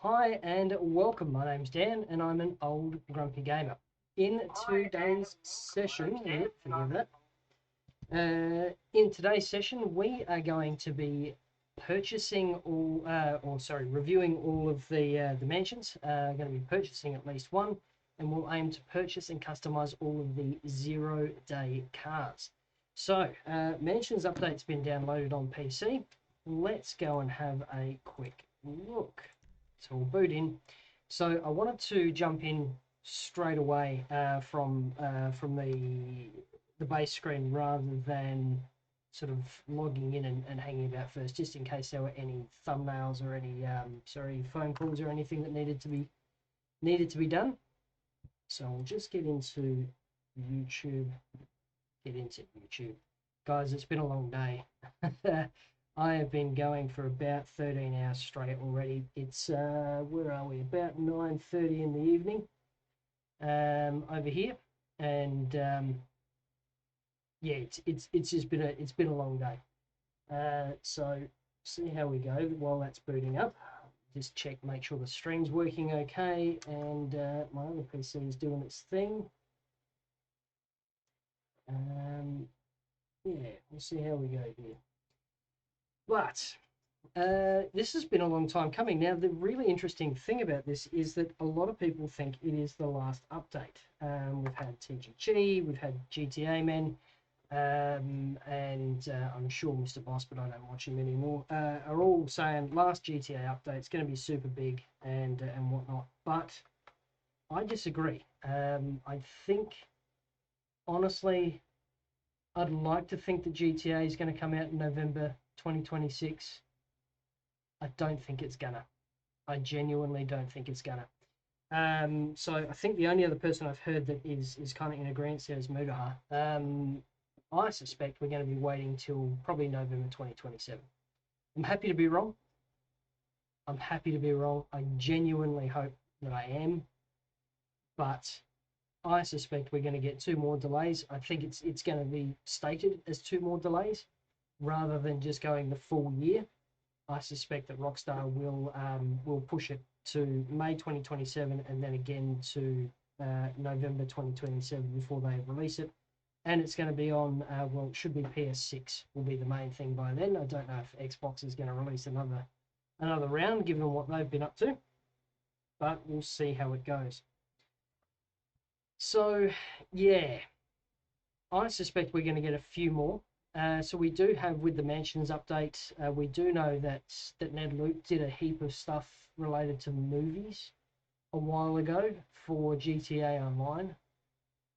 Hi and welcome. My name's Dan and I'm an old grumpy gamer. In today's session, in today's session we are going to be purchasing reviewing all of the mansions. Going to be purchasing at least one, and we'll aim to purchase and customize all of the 0-day cars. So, mansions update's been downloaded on PC. Let's go and have a quick look. So we'll boot in. So I wanted to jump in straight away from the base screen rather than sort of logging in and hanging about first, just in case there were any thumbnails or any phone calls or anything that needed to be done. So we'll just get into YouTube. Guys, it's been a long day. I have been going for about 13 hours straight already. It's where are we? About 9:30 in the evening over here, and yeah, it's just been a long day. So see how we go while that's booting up. Just check, make sure the stream's working okay, and my other PC is doing its thing. Yeah, we'll see how we go here. But this has been a long time coming. Now, the really interesting thing about this is that a lot of people think it is the last update. We've had TGG, we've had GTA Men, and I'm sure Mr. Boss, but I don't watch him anymore, are all saying last GTA update is going to be super big and whatnot. But I disagree. I think, honestly, I'd like to think that GTA is going to come out in November 2026. I don't think it's gonna. I genuinely don't think it's gonna. So I think the only other person I've heard that is kind of in agreement there is Mudaha. I suspect we're going to be waiting till probably November 2027. I'm happy to be wrong. I genuinely hope that I am, but I suspect we're going to get 2 more delays. I think it's going to be stated as 2 more delays rather than just going the full year. I suspect that Rockstar will push it to May 2027 and then again to November 2027 before they release it. And it's going to be on, well, it should be PS6 will be the main thing by then. I don't know if Xbox is going to release another round given what they've been up to, but we'll see how it goes. So, yeah, I suspect we're going to get a few more. So we do have, with the Mansions update, we do know that Ned Luke did a heap of stuff related to movies a while ago for GTA Online.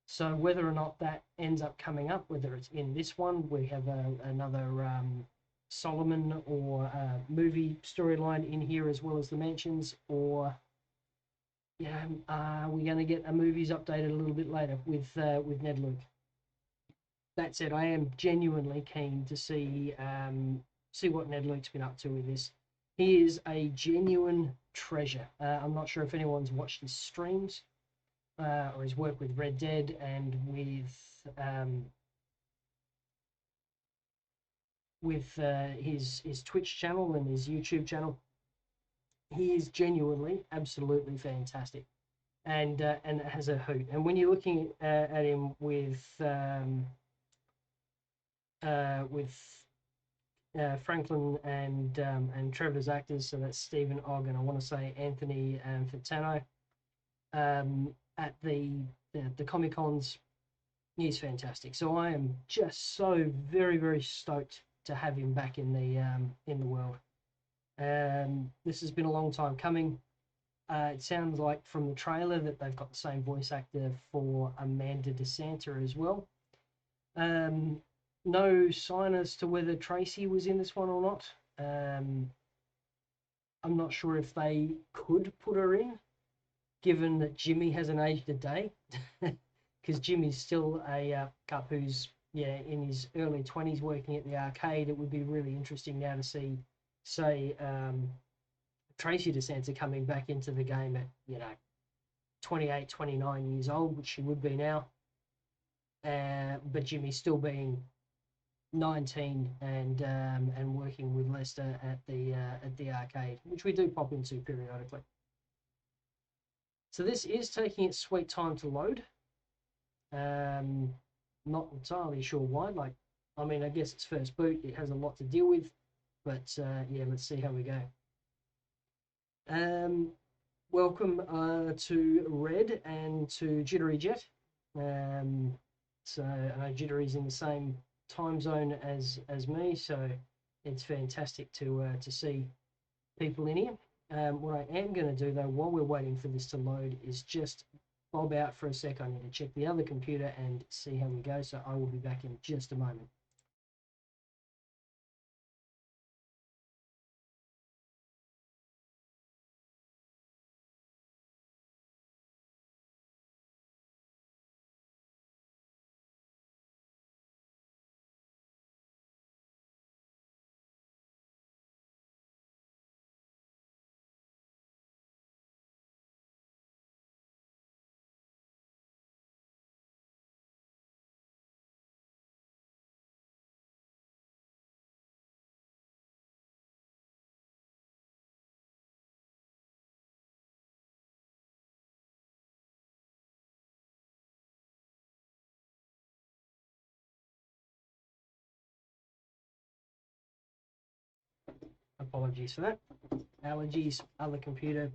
So whether or not that ends up coming up, whether it's in this one, we have another Solomon or movie storyline in here as well as the Mansions, or we're going to get a movies updated a little bit later with Ned Luke. That said, I am genuinely keen to see what Ned Luke's been up to with this. He is a genuine treasure. I'm not sure if anyone's watched his streams or his work with Red Dead and with his Twitch channel and his YouTube channel. He is genuinely, absolutely fantastic, and has a hoot. And when you're looking at him with Franklin and Trevor's actors, so that's Stephen Ogg and I want to say Anthony Fantano, at the Comic Cons, he's fantastic. So I am just so very, very stoked to have him back in the world. This has been a long time coming. It sounds like from the trailer that they've got the same voice actor for Amanda DeSanta as well. No sign as to whether Tracy was in this one or not. I'm not sure if they could put her in, given that Jimmy hasn't aged a day, because Jimmy's still a cup who's in his early 20s working at the arcade. It would be really interesting now to see, say, Tracy DeSanta coming back into the game at 28, 29 years old, which she would be now, but Jimmy still being 19 and working with Lester at the arcade, which we do pop into periodically. So this is taking its sweet time to load. Not entirely sure why. Like, I mean, I guess it's first boot. It has a lot to deal with, but yeah, let's see how we go. Welcome to Red and to Jittery Jet. So Jittery's in the same time zone as me, so it's fantastic to see people in here. What I am going to do though, while we're waiting for this to load, is just bob out for a sec. I need to check the other computer and see how we go, so I will be back in just a moment. Apologies for that. Allergies, other computer.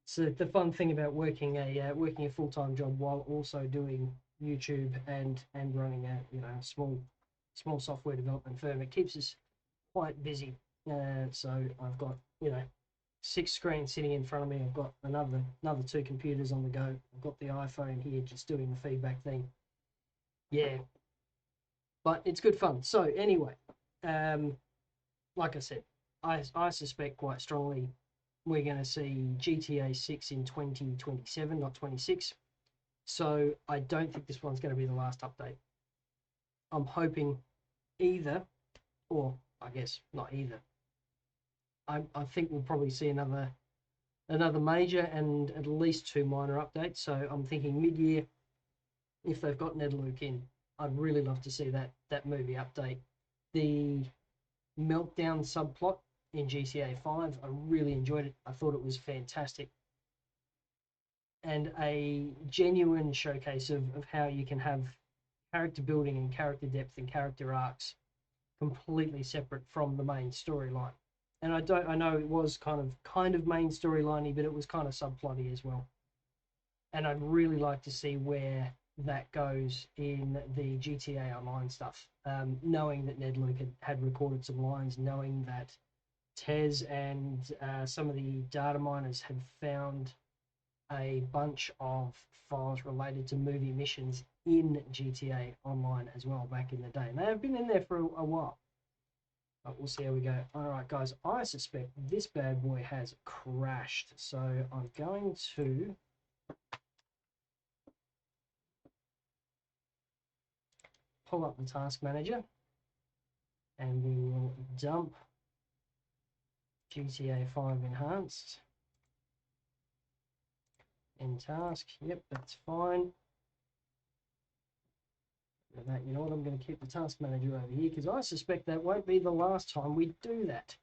So the fun thing about working a full-time job while also doing YouTube and running a small software development firm, it keeps us quite busy. So I've got 6 screens sitting in front of me. I've got another 2 computers on the go. I've got the iPhone here just doing the feedback thing. Yeah, but it's good fun. So anyway, like I said, I suspect quite strongly we're going to see GTA 6 in 2027, not 26. So I don't think this one's going to be the last update. I'm hoping either, or I guess not either. I think we'll probably see another major and at least 2 minor updates. So I'm thinking mid-year, if they've got Ned Luke in, I'd really love to see that movie update. The Meltdown subplot in GTA 5, I really enjoyed it. I thought it was fantastic. And a genuine showcase of how you can have character building and character depth and character arcs completely separate from the main storyline. And I know it was kind of main storyliney, but it was kind of subplotty as well. And I'd really like to see where that goes in the GTA Online stuff. Knowing that Ned Luke had recorded some lines, knowing that Tez and some of the data miners had found a bunch of files related to movie missions in GTA Online as well back in the day. And they have been in there for a while. But we'll see how we go. Alright guys, I suspect this bad boy has crashed. So I'm going to pull up the task manager and we will dump GTA 5 Enhanced in task. Yep, that's fine. That, you know what, I'm going to keep the task manager over here because I suspect that won't be the last time we do that.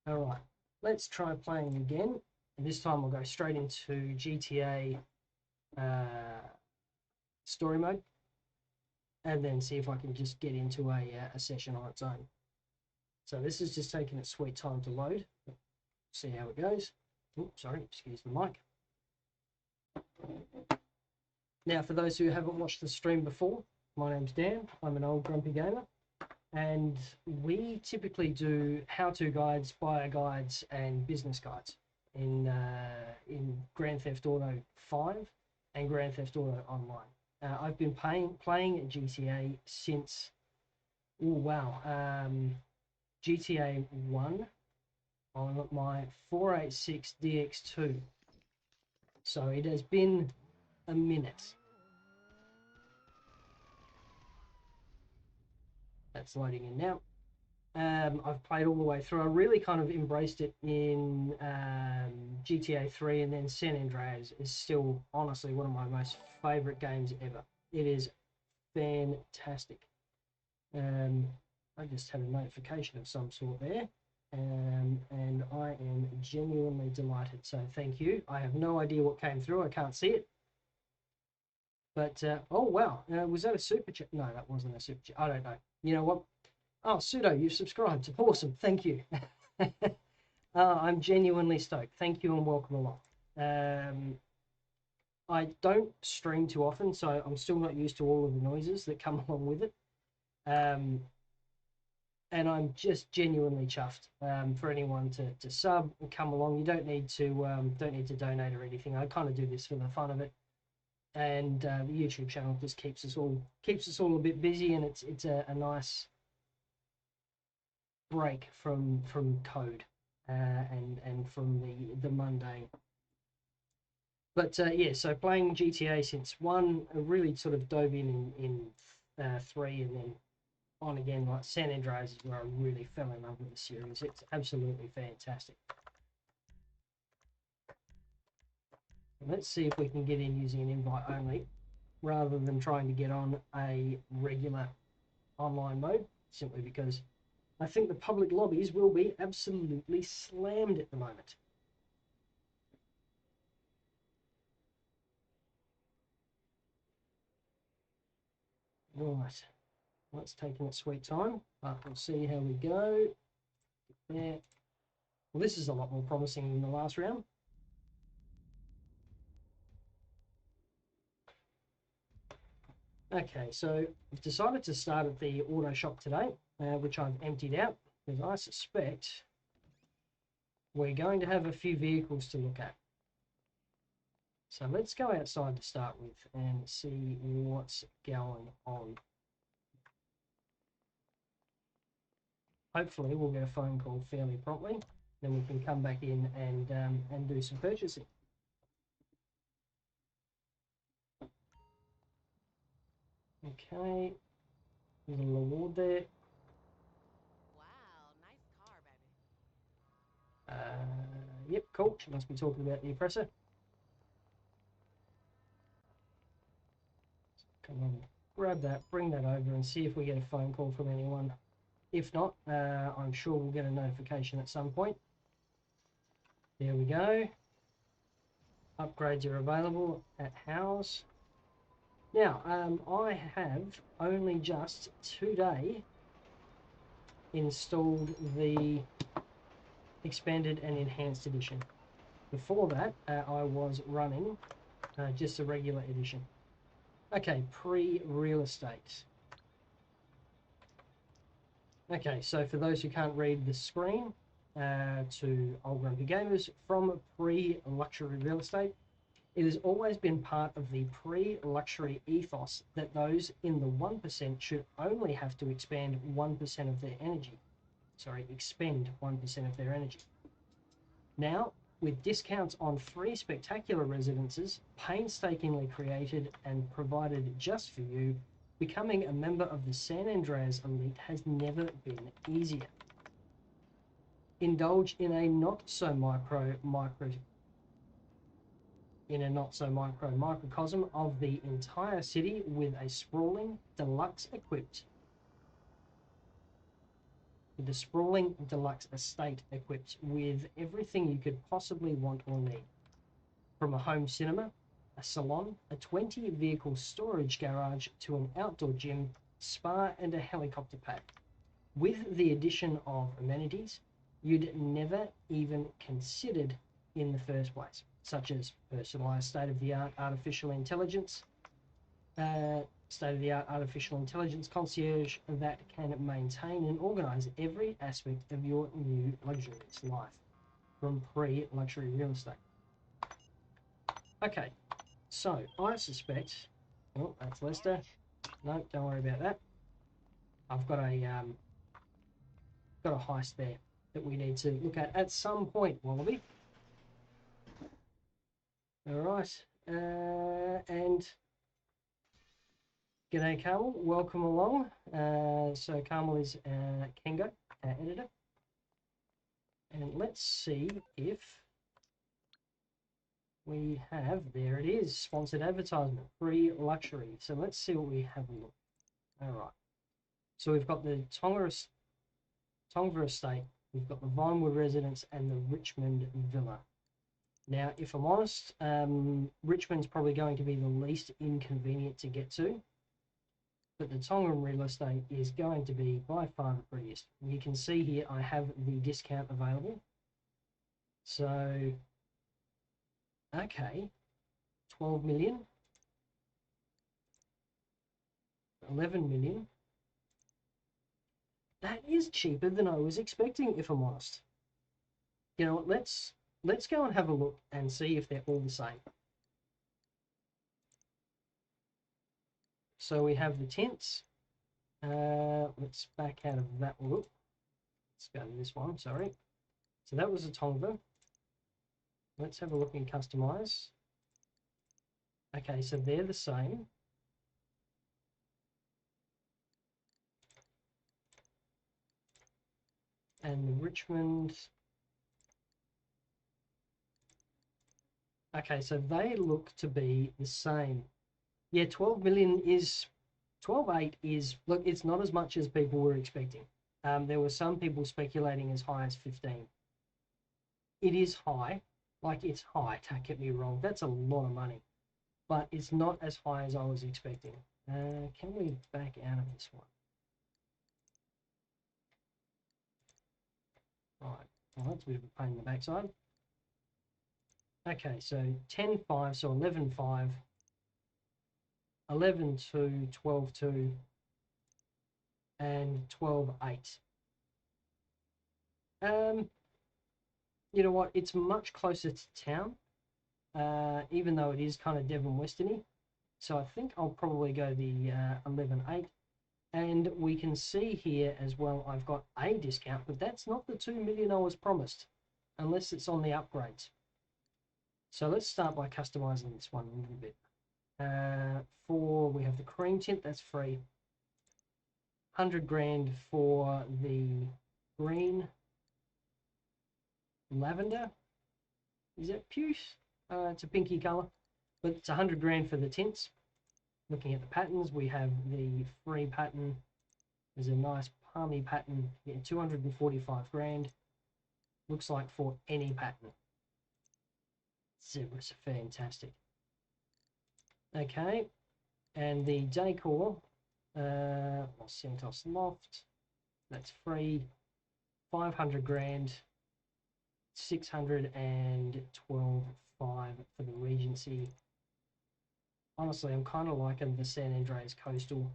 All right, let's try playing again. And this time we'll go straight into GTA story mode and then see if I can just get into a session on its own. So this is just taking its sweet time to load. See how it goes. Oops, sorry, excuse the mic. Now, for those who haven't watched the stream before, my name's Dan. I'm an old grumpy gamer, and we typically do how-to guides, buyer guides, and business guides in Grand Theft Auto 5 and Grand Theft Auto Online. I've been playing GTA since GTA 1 on my 486 DX2. So it has been a minute. That's loading in now. I've played all the way through. I really kind of embraced it in GTA 3, and then San Andreas is still honestly one of my most favorite games ever. It is fantastic. I just had a notification of some sort there. and I am genuinely delighted. So thank you. I have no idea what came through. I can't see it. But, oh, wow. Was that a super chat? No, that wasn't a super chat. I don't know. You know what? Oh, Pseudo, you've subscribed. Awesome. Thank you. I'm genuinely stoked. Thank you and welcome along. I don't stream too often, so I'm still not used to all of the noises that come along with it. And I'm just genuinely chuffed for anyone to sub and come along. You don't need to donate or anything. I kind of do this for the fun of it. And the YouTube channel just keeps us all a bit busy, and it's a nice break from code and from the mundane. But yeah, so playing GTA since 1, I really sort of dove in 3, and then on again. Like San Andreas is where I really fell in love with the series. It's absolutely fantastic. Let's see if we can get in using an invite only, rather than trying to get on a regular online mode, simply because I think the public lobbies will be absolutely slammed at the moment. Right, well, it's taking its sweet time, but we'll see how we go. Yeah. Well, this is a lot more promising than the last round. Okay, so I've decided to start at the auto shop today, which I've emptied out, because I suspect we're going to have a few vehicles to look at. So let's go outside to start with and see what's going on. Hopefully we'll get a phone call fairly promptly, then we can come back in and do some purchasing. Okay, there's a little award there. Wow, nice car, baby. Yep, cool. She must be talking about the oppressor. Come on, grab that, bring that over and see if we get a phone call from anyone. If not, I'm sure we'll get a notification at some point. There we go. Upgrades are available at House. Now, I have only just today installed the expanded and enhanced edition. Before that, I was running just a regular edition. Okay, pre-real estate. Okay, so for those who can't read the screen, to Old Grumpy Gamers, from pre-luxury real estate, it has always been part of the pre-luxury ethos that those in the 1% should only have to expand 1% of their energy. Sorry, expend 1% of their energy. Now, with discounts on 3 spectacular residences, painstakingly created and provided just for you, becoming a member of the San Andreas elite has never been easier. Indulge in a microcosm of the entire city with a sprawling deluxe estate equipped with everything you could possibly want or need. From a home cinema, a salon, a 20-vehicle storage garage to an outdoor gym, spa and a helicopter pad. With the addition of amenities you'd never even considered in the first place, such as personalised state-of-the-art artificial intelligence concierge that can maintain and organise every aspect of your new luxurious life from pre-luxury real estate. Okay, so I suspect, oh, that's Lester. No, don't worry about that. I've got a heist there that we need to look at some point, Wallaby. All right, and g'day, Carmel. Welcome along. So Carmel is Kengo, our editor, and let's see if we have. There it is, sponsored advertisement, free luxury. So let's see what we have a look. All right. So we've got the Tongva Estate, We've got the Vinewood residence and the Richmond villa. Now, if I'm honest, Richmond's probably going to be the least inconvenient to get to, but the Tongva real estate is going to be by far the prettiest. You can see here I have the discount available. So, okay, 12 million, 11 million. That is cheaper than I was expecting, if I'm honest. You know what, let's go and have a look and see if they're all the same. So we have the tents. Let's back out of that one. Let's go to this one, sorry. So that was a Tongva. Let's have a look in customize. Okay, so they're the same. And the Richmond. Okay, so they look to be the same. Yeah, 12 million is 12.8 is, look, it's not as much as people were expecting. There were some people speculating as high as 15. It is high, like it's high, don't get me wrong, that's a lot of money, but it's not as high as I was expecting. Can we back out of this one? Right, well, that's a bit of a pain in the backside. Okay, so 10.5, so 11.5, 11.2, 12.2, and 12.8. You know what? It's much closer to town, even though it is kind of Devon Westerny. So I think I'll probably go the 11.8. And we can see here as well, I've got a discount, but that's not the 2 million I was promised, unless it's on the upgrades. So let's start by customizing this one a little bit. We have the cream tint, that's free. 100 grand for the green lavender. Is that puce? It's a pinky color, but it's 100 grand for the tints. Looking at the patterns, we have the free pattern. There's a nice palmy pattern, yeah, 245 grand. Looks like for any pattern. It's fantastic. Okay, and the decor, Santos Loft, that's free, 500 grand, 612.5 for the Regency. Honestly, I'm kind of liking the San Andreas Coastal.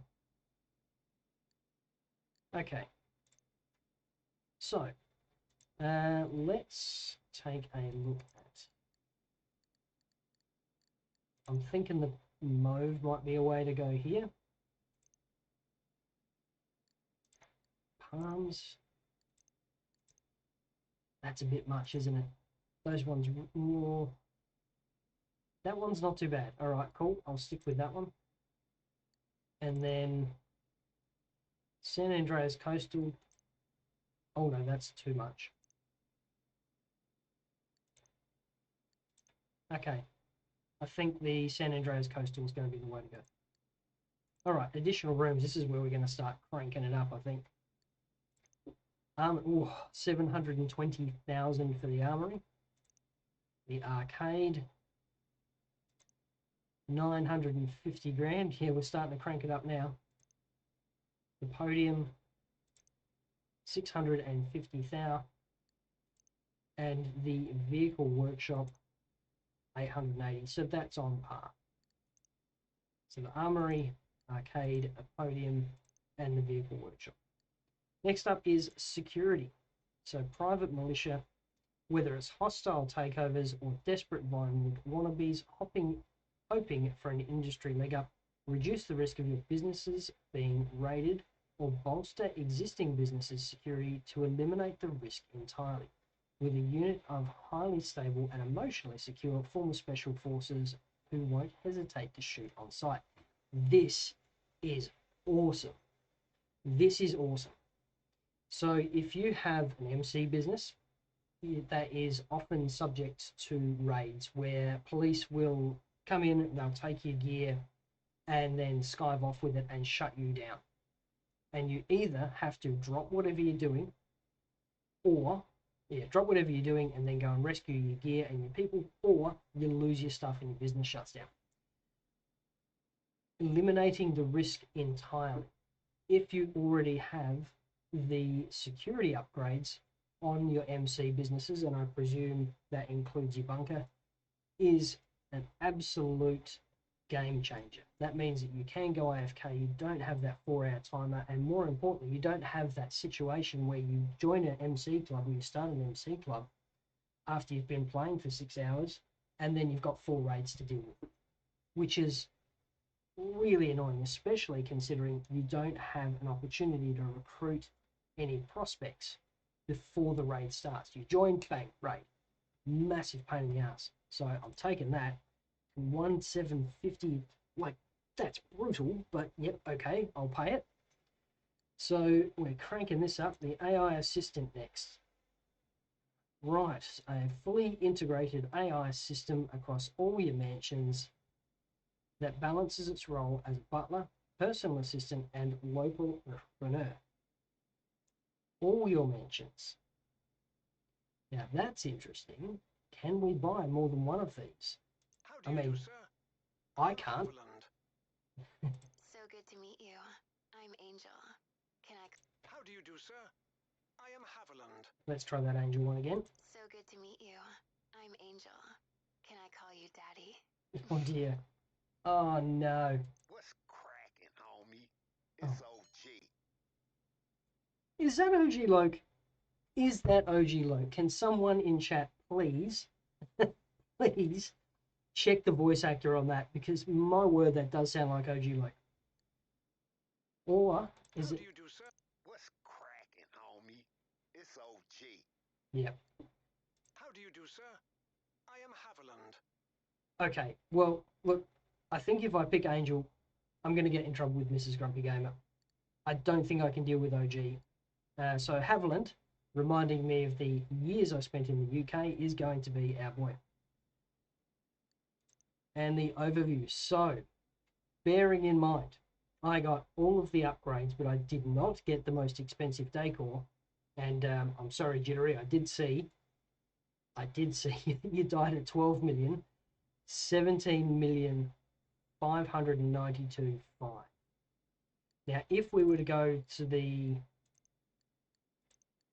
Okay, so let's take a look at, I'm thinking the mauve might be a way to go here. Palms. That's a bit much, isn't it? Those ones more. That one's not too bad. All right, cool. I'll stick with that one. And then San Andreas Coastal. Oh no, that's too much. Okay. I think the San Andreas Coastal is going to be the way to go. All right, additional rooms. This is where we're going to start cranking it up, I think. 720,000 for the Armory. The Arcade, 950 grand. Yeah, we're starting to crank it up now. The Podium, 650,000. And the Vehicle Workshop, 880. So that's on par. So the Armory, Arcade, a Podium, and the Vehicle Workshop. Next up is security. So private militia, whether it's hostile takeovers or desperate Vinewood wannabes hoping for an industry leg up, reduce the risk of your businesses being raided, or bolster existing businesses' security to eliminate the risk entirely. With a unit of highly stable and emotionally secure former special forces who won't hesitate to shoot on sight. This is awesome. This is awesome. So if you have an MC business that is often subject to raids where police will come in, they'll take your gear and then skive off with it and shut you down. And you either have to drop whatever you're doing or yeah, drop whatever you're doing and then go and rescue your gear and your people, or you lose your stuff and your business shuts down. Eliminating the risk entirely. If you already have the security upgrades on your MC businesses, and I presume that includes your bunker, is an absolute game changer. That means that you can go AFK, you don't have that 4-hour timer, and more importantly, you don't have that situation where you join an MC club or you start an MC club after you've been playing for 6 hours and then you've got 4 raids to deal with, which is really annoying, especially considering you don't have an opportunity to recruit any prospects before the raid starts. You join, bang, raid. Massive pain in the ass. So I'm taking that. 1,750, like, that's brutal, but yep, okay, I'll pay it. So we're cranking this up. The AI assistant next. Right, a fully integrated AI system across all your mansions that balances its role as butler, personal assistant, and local entrepreneur. All your mansions. Now that's interesting. Can we buy more than one of these? I mean, I can't. So good to meet you. I'm Angel. Can I... How do you do, sir? I am Haviland. Let's try that Angel one again. So good to meet you. I'm Angel. Can I call you Daddy? Oh dear. Oh no. What's cracking, homie? It's OG. Is that OG Loke? Is that OG Loke? Can someone in chat please, please check the voice actor on that, because my word, that does sound like OG Loke. Or is it? How do you do, sir? What's cracking, homie? It's OG. Yep. How do you do, sir? I am Haviland. Okay. Well, look, I think if I pick Angel, I'm going to get in trouble with Mrs. Grumpy Gamer. I don't think I can deal with OG. So Haviland, reminding me of the years I spent in the UK, is going to be our boy. And the overview. So, bearing in mind, I got all of the upgrades, but I did not get the most expensive decor. And I'm sorry, Jittery, I did see you died at 12 million, 17,592,500. Now, if we were to go to the...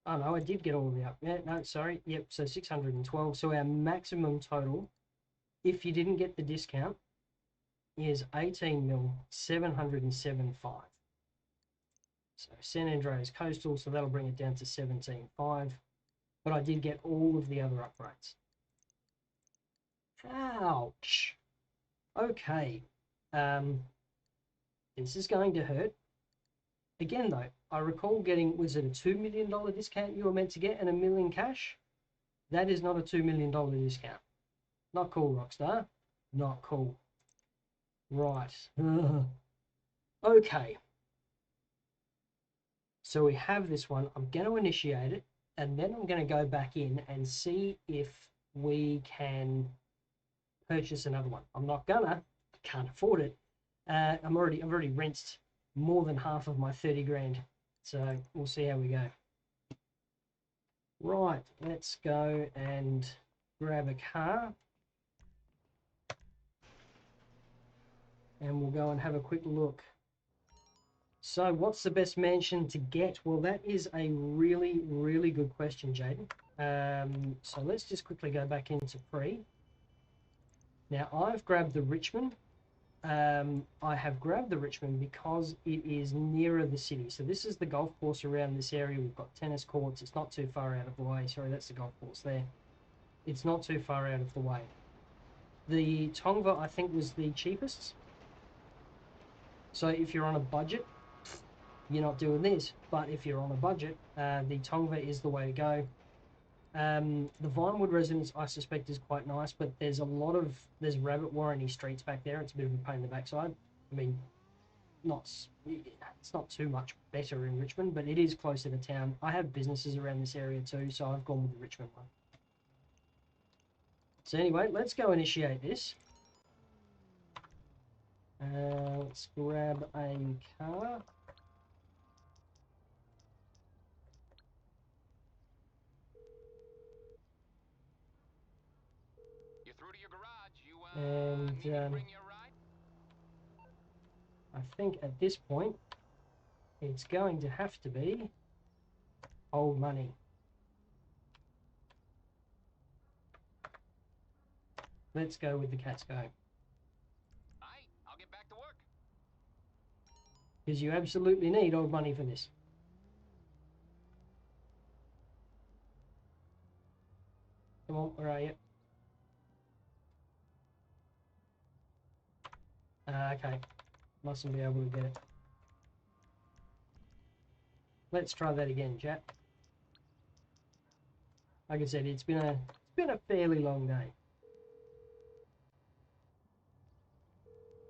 Oh, no, I did get all of the up. Yeah, no, sorry. Yep, so 612. So our maximum total, if you didn't get the discount, is 18,707,500. So San Andreas Coastal, so that'll bring it down to 17,500. But I did get all of the other upgrades. Ouch. Okay. This is going to hurt. Again, though, I recall getting, was it a $2 million discount you were meant to get and $1 million cash? That is not a $2 million discount. Not cool, Rockstar. Not cool. Right. Ugh. Okay. So we have this one. I'm going to initiate it, and then I'm going to go back in and see if we can purchase another one. I'm not gonna. I can't afford it. I've already rinsed more than half of my 30 grand. So we'll see how we go. Right, let's go and grab a car. And we'll go and have a quick look. So what's the best mansion to get? Well, that is a really, really good question, Jaden. So let's just quickly go back into Pre. Now, I've grabbed the Richman. I have grabbed the Richman because it is nearer the city. So this is the golf course around this area. We've got tennis courts. It's not too far out of the way. Sorry, that's the golf course there. It's not too far out of the way. The Tongva, I think, was the cheapest. So if you're on a budget, you're not doing this. But if you're on a budget, the Tongva is the way to go. The Vinewood residence, I suspect, is quite nice, but there's rabbit warreny streets back there. It's a bit of a pain in the backside. I mean, it's not too much better in Richmond, but it is closer to town. I have businesses around this area too, so I've gone with the Richmond one. So anyway, let's go initiate this. Let's grab a car. And I think at this point it's going to have to be old money. Let's go with the cat's go. I'll get back to work. Because you absolutely need old money for this. Come on, where are you? Okay, mustn't be able to get it. Let's try that again, chat. Like I said, it's been a fairly long day.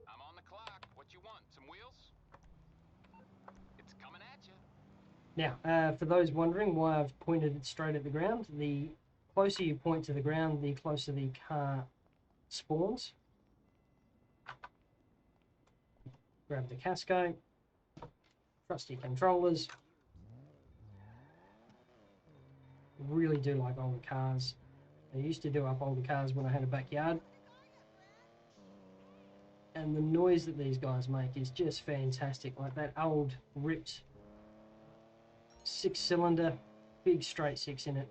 I'm on the clock. What you want? Some wheels? It's coming at you. Now, for those wondering why I've pointed it straight at the ground, the closer you point to the ground, the closer the car spawns. Grab the Casco, trusty controllers. Really do like older cars. I used to do up older cars when I had a backyard. And the noise that these guys make is just fantastic. Like that old ripped 6-cylinder, big straight 6 in it.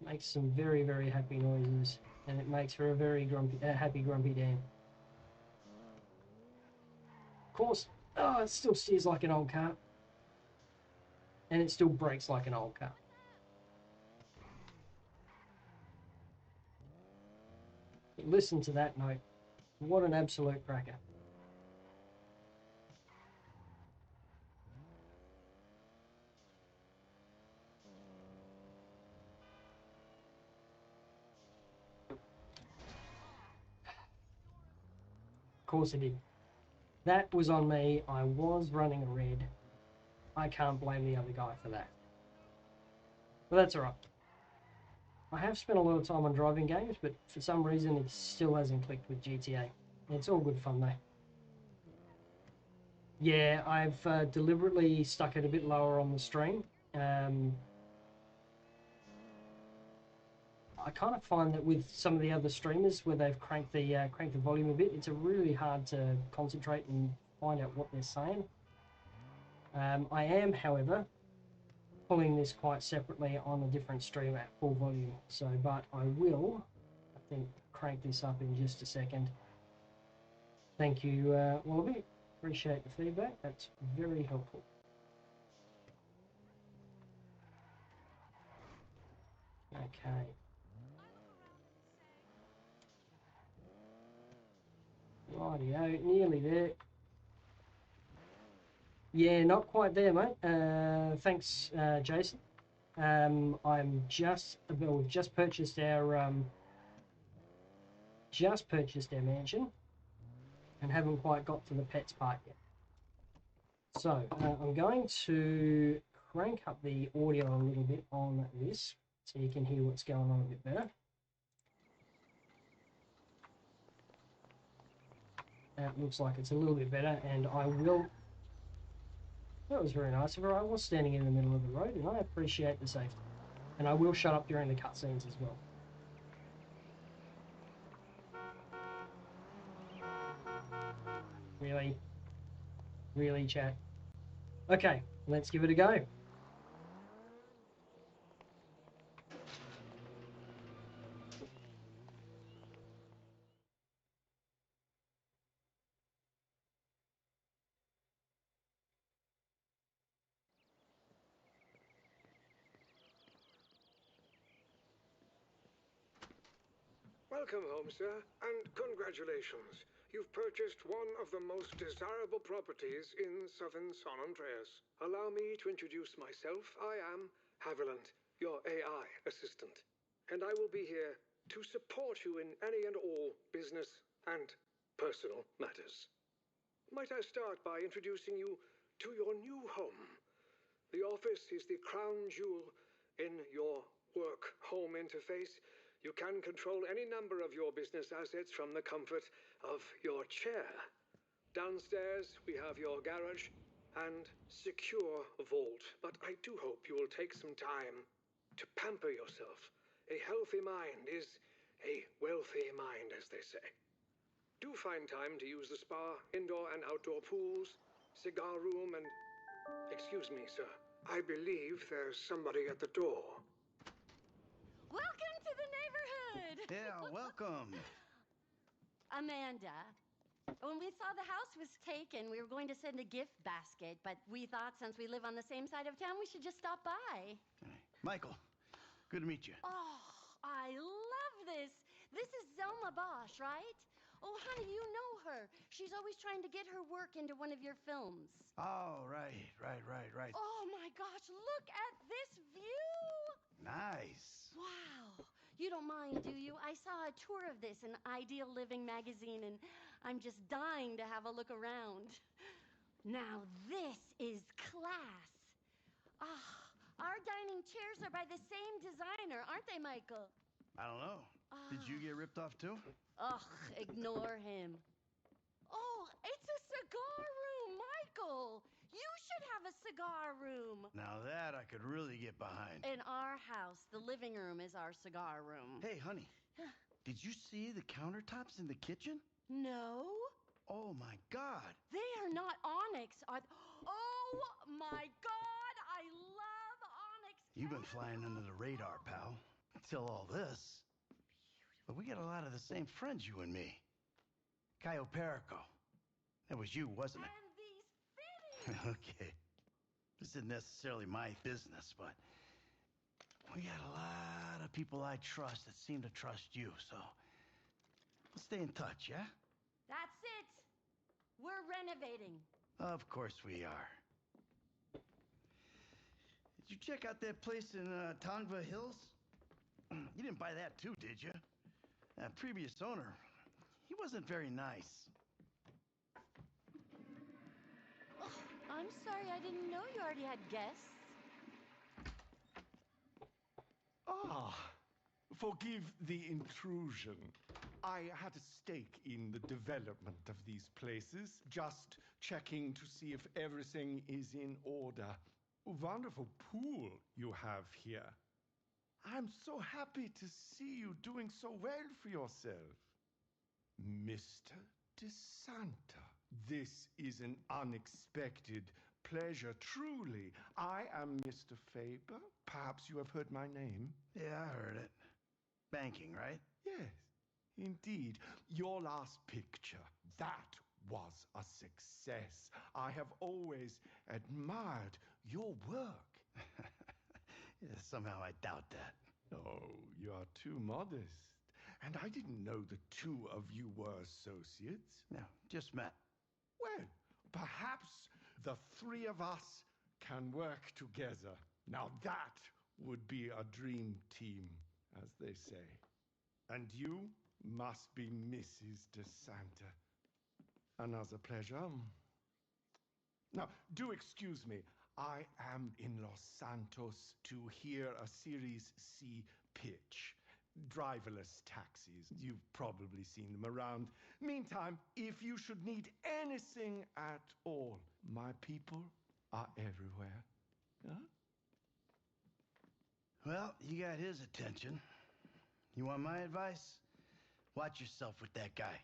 Makes some very, very happy noises. And it makes for a very happy grumpy Dan. Of course, oh, it still steers like an old car. And it still brakes like an old car. But listen to that note. What an absolute cracker. Of course it did. That was on me. I was running a red. I can't blame the other guy for that. But that's alright. I have spent a lot of time on driving games, but for some reason it still hasn't clicked with GTA. It's all good fun though. Yeah, I've deliberately stuck it a bit lower on the stream. I kind of find that with some of the other streamers where they've cranked the volume a bit, it's really hard to concentrate and find out what they're saying. I am, however, pulling this quite separately on a different stream at full volume. So, but I will, I think, crank this up in just a second. Thank you, Wallaby. Appreciate the feedback. That's very helpful. Okay. Rightio, nearly there. Yeah, not quite there, mate. Thanks, Jason. We've just purchased our mansion, and haven't quite got to the pets part yet. So I'm going to crank up the audio a little bit on this, so you can hear what's going on a bit better. That looks like it's a little bit better, and I will... That was very nice of her. I was standing in the middle of the road, and I appreciate the safety. And I will shut up during the cutscenes as well. Really? Really, chat? Okay, let's give it a go. Welcome home, sir, and congratulations. You've purchased one of the most desirable properties in southern San Andreas. Allow me to introduce myself. I am Haviland, your AI assistant, and I will be here to support you in any and all business and personal matters. Might I start by introducing you to your new home? The office is the crown jewel in your work-home interface. You can control any number of your business assets from the comfort of your chair. Downstairs, we have your garage and secure vault. But I do hope you will take some time to pamper yourself. A healthy mind is A wealthy mind, as they say. Do find time to use the spa, indoor and outdoor pools, cigar room, and... Excuse me, sir. I believe there's somebody at the door. Welcome to the neighborhood! Yeah, welcome. Amanda, when we saw the house was taken, we were going to send a gift basket, but we thought since we live on the same side of town, we should just stop by. Michael, good to meet you. Oh, I love this. This is Zelma Bosch, right? Oh, honey, you know her. She's always trying to get her work into one of your films. Oh, right. Oh, my gosh, look at this view! Nice. Wow. You don't mind, do you? I saw a tour of this in Ideal Living magazine, and I'm just dying to have a look around. Now, this is class. Our dining chairs are by the same designer, aren't they, Michael? I don't know. Did you get ripped off too? Ugh, ignore him. Oh, it's a cigar room, Michael. You should have a cigar room. Now that I could really get behind. In our house, the living room is our cigar room. Hey, honey, did you see the countertops in the kitchen? No. Oh, my God. They are not onyx. Oh, my God. I love onyx. You've been flying under the radar, pal. Until all this. But we got a lot of the same friends, you and me. Cayo Perico. That was you, wasn't it? And these fittings. Okay. This isn't necessarily my business, but we got a lot of people I trust that seem to trust you, so let's stay in touch, yeah? That's it. We're renovating. Of course we are. Did you check out that place in Tongva Hills? You didn't buy that too, did you? That previous owner, he wasn't very nice. Oh, I'm sorry, I didn't know you already had guests. Ah, forgive the intrusion. I had a stake in the development of these places, just checking to see if everything is in order. Wonderful pool you have here. I'm so happy to see you doing so well for yourself. Mr. DeSanta, this is an unexpected pleasure, truly. I am Mr. Faber. Perhaps you have heard my name. Yeah, I heard it. Banking, right? Yes, indeed. Your last picture, that was a success. I have always admired your work. Yeah, somehow I doubt that. Oh, you are too modest. And I didn't know the two of you were associates. No, just met. Well, perhaps the three of us can work together. Now that would be a dream team, as they say. And you must be Mrs. DeSanta. Another pleasure. Now, do excuse me. I am in Los Santos to hear a Series C pitch. Driverless taxis. You've probably seen them around. Meantime, if you should need anything at all, my people are everywhere. Huh? Well, you got his attention. You want my advice? Watch yourself with that guy.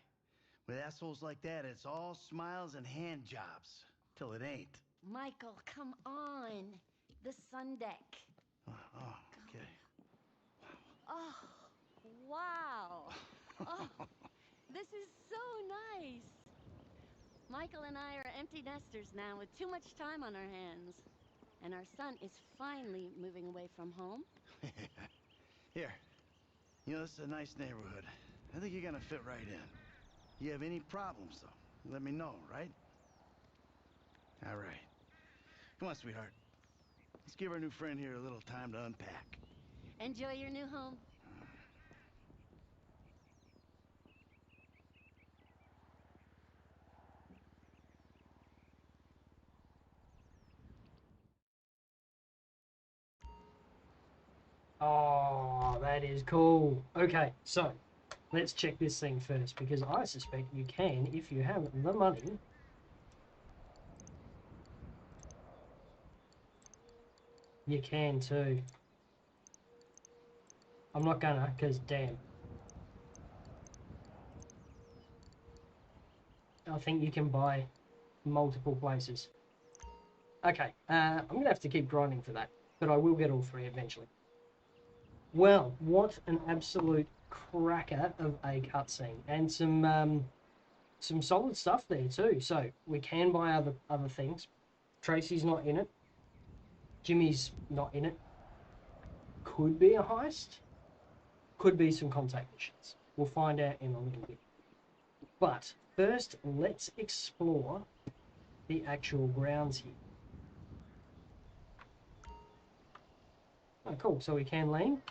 With assholes like that, it's all smiles and hand jobs. Till it ain't. Michael, come on. The sun deck. Oh, okay. Oh, wow. Oh, this is so nice. Michael and I are empty nesters now with too much time on our hands. And our son is finally moving away from home. Here. You know, this is a nice neighborhood. I think you're gonna fit right in. You have any problems, though, let me know, right? All right. Come on, sweetheart. Let's give our new friend here a little time to unpack. Enjoy your new home. Oh, that is cool. Okay, so let's check this thing first, because I suspect you can if you have the money. You can too. I'm not gonna, because damn. I think you can buy multiple places. Okay, I'm going to have to keep grinding for that, but I will get all 3 eventually. Well, what an absolute cracker of a cutscene, and some solid stuff there too. So we can buy other things. Tracy's not in it. Jimmy's not in it. Could be a heist. Could be some contact missions. We'll find out in a little bit. But first, let's explore the actual grounds here. Oh, cool. So we can lean.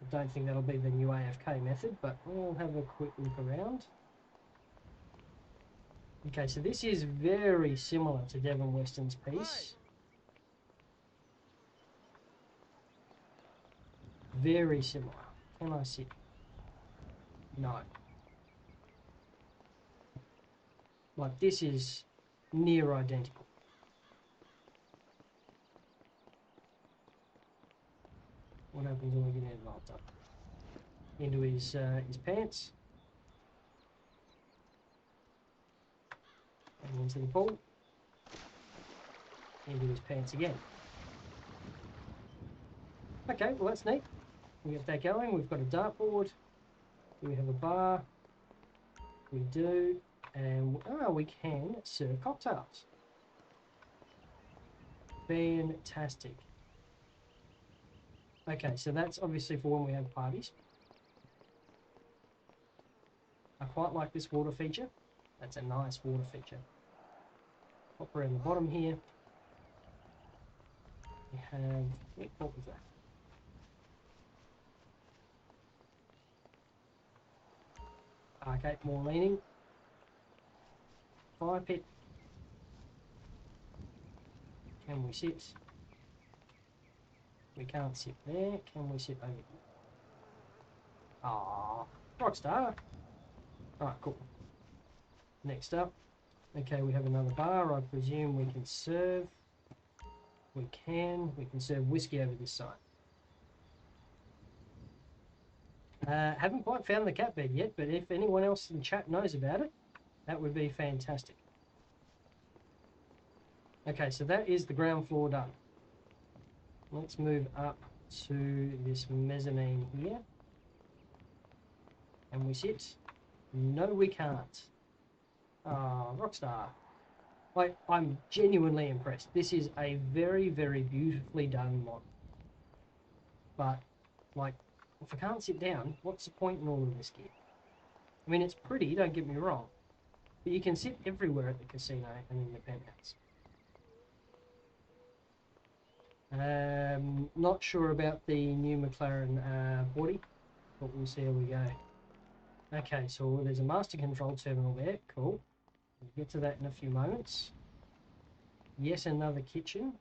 I don't think that'll be the new AFK method, but we'll have a quick look around. Okay, so this is very similar to Devon Weston's piece. Very similar. Can I sit? No. Like, this is near identical. What happens when we get involved up? Into his pants. And into the pool. Into his pants again. Okay, well that's neat. We get that going. We've got a dartboard. We have a bar. We do. And we can serve cocktails. Fantastic. Okay, so that's obviously for when we have parties. I quite like this water feature. That's a nice water feature. Pop around the bottom here. We have... what was that? Okay, more leaning. Fire pit. Can we sit? We can't sit there. Can we sit over here? Ah, Rockstar. Alright, cool. Next up. Okay, we have another bar. I presume we can serve. We can serve whiskey over this side. Haven't quite found the cat bed yet, but if anyone else in chat knows about it, that would be fantastic. Okay, so that is the ground floor done. Let's move up to this mezzanine here. Can we sit? No, we can't. Oh, Rockstar. Like, I'm genuinely impressed. This is a very, very beautifully done model. But, like, if I can't sit down, what's the point in all of this gear? I mean, it's pretty, don't get me wrong. But you can sit everywhere at the casino and in the penthouse. Not sure about the new McLaren body, but we'll see how we go. Okay, so there's a master control terminal there. Cool. We'll get to that in a few moments. Yet another kitchen.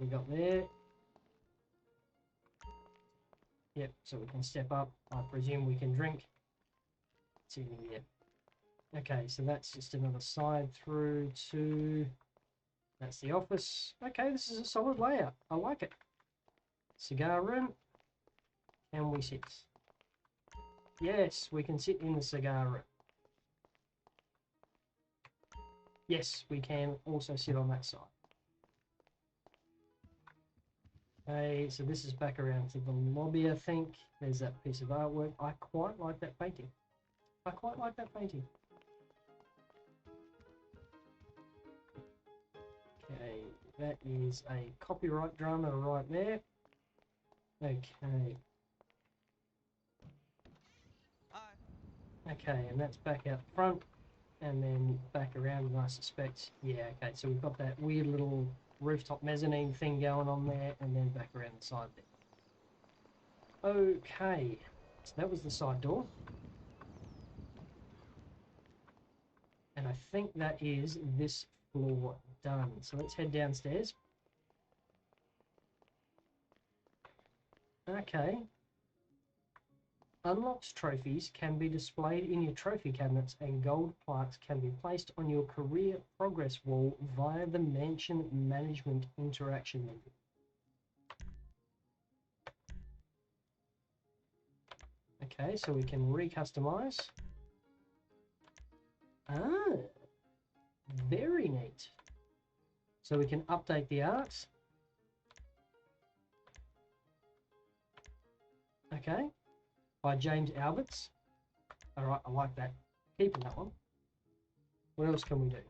We got there. Yep, so we can step up. I presume we can drink. It's in here. Okay, so that's just another side through to... That's the office. Okay, this is a solid layout. I like it. Cigar room. Can we sit? Yes, we can sit in the cigar room. Yes, we can also sit on that side. Okay, so this is back around to the lobby, I think. There's that piece of artwork. I quite like that painting. I quite like that painting. Okay, that is a copyright drama right there. Okay. Okay, and that's back out front, and then back around, and I suspect, yeah, okay, so we've got that weird little rooftop mezzanine thing going on there, and then back around the side there. Okay, so that was the side door. And I think that is this floor done. So let's head downstairs. Okay. Unlocked trophies can be displayed in your trophy cabinets, and gold plaques can be placed on your career progress wall via the mansion management interaction menu. Okay, so we can recustomize. Ah, very neat. So we can update the art. Okay, by James Alberts. All right, I like that. Keeping that one. What else can we do?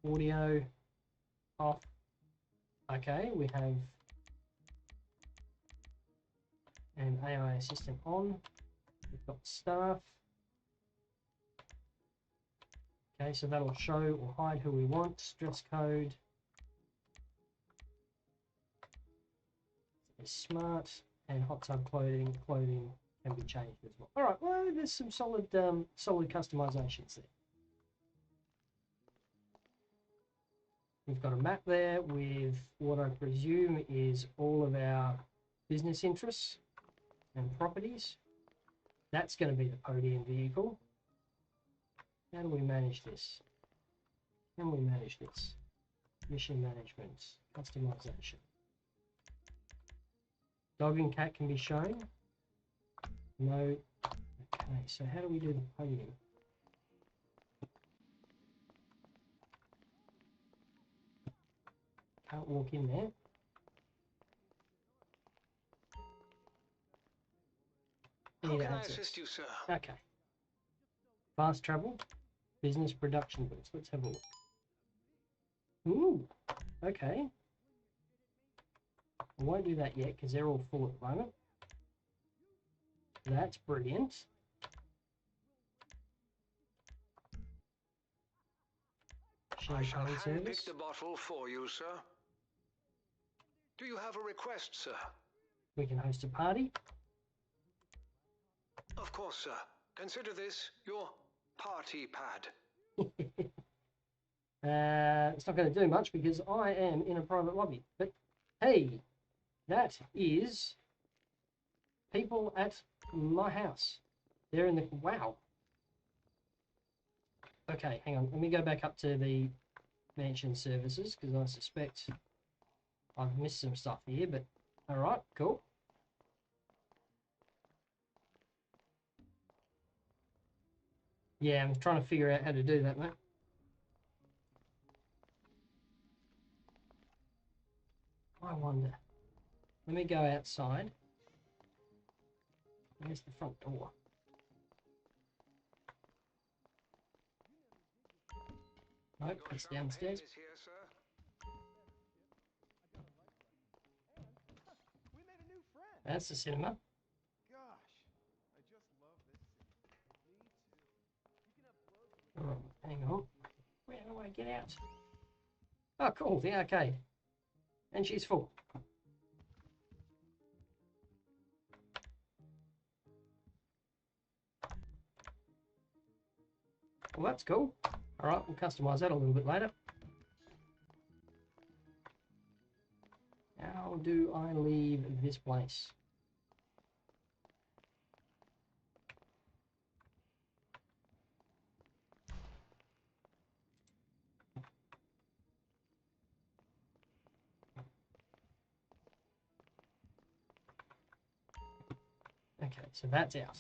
Audio off. Okay, we have an AI assistant on. We've got staff. Okay, so that'll show or hide who we want. Dress code. It's smart and hot tub clothing. Clothing can be changed as well. All right, well, there's some solid, solid customizations there. We've got a map there with what I presume is all of our business interests and properties. That's going to be the Podium vehicle. How do we manage this? Can we manage this? Mission management, customization. Dog and cat can be shown. No. Okay, so how do we do the Podium? Can't walk in there. How can I assist you, sir? Okay. Fast travel, business production books. Let's have a look. Ooh, okay. I won't do that yet because they're all full at the moment. That's brilliant. I shall Champagne handpick service. the bottle for you, sir. Do you have a request, sir? We can host a party. Of course, sir. Consider this your party pad. It's not going to do much because I am in a private lobby. But hey, that is people at my house. They're in the... Wow. Okay, hang on. Let me go back up to the mansion services because I suspect I've missed some stuff here. But all right, cool. Yeah, I'm trying to figure out how to do that, mate. I wonder. Let me go outside. Where's the front door? Nope, it's downstairs. Is here, sir. We made a new friend. That's the cinema. Gosh, I just love this city. Me too. Oh, hang on. Where do I get out? Oh, cool, the arcade. And she's full. Well, that's cool. All right, we'll customize that a little bit later. How do I leave this place? Okay, so that's out.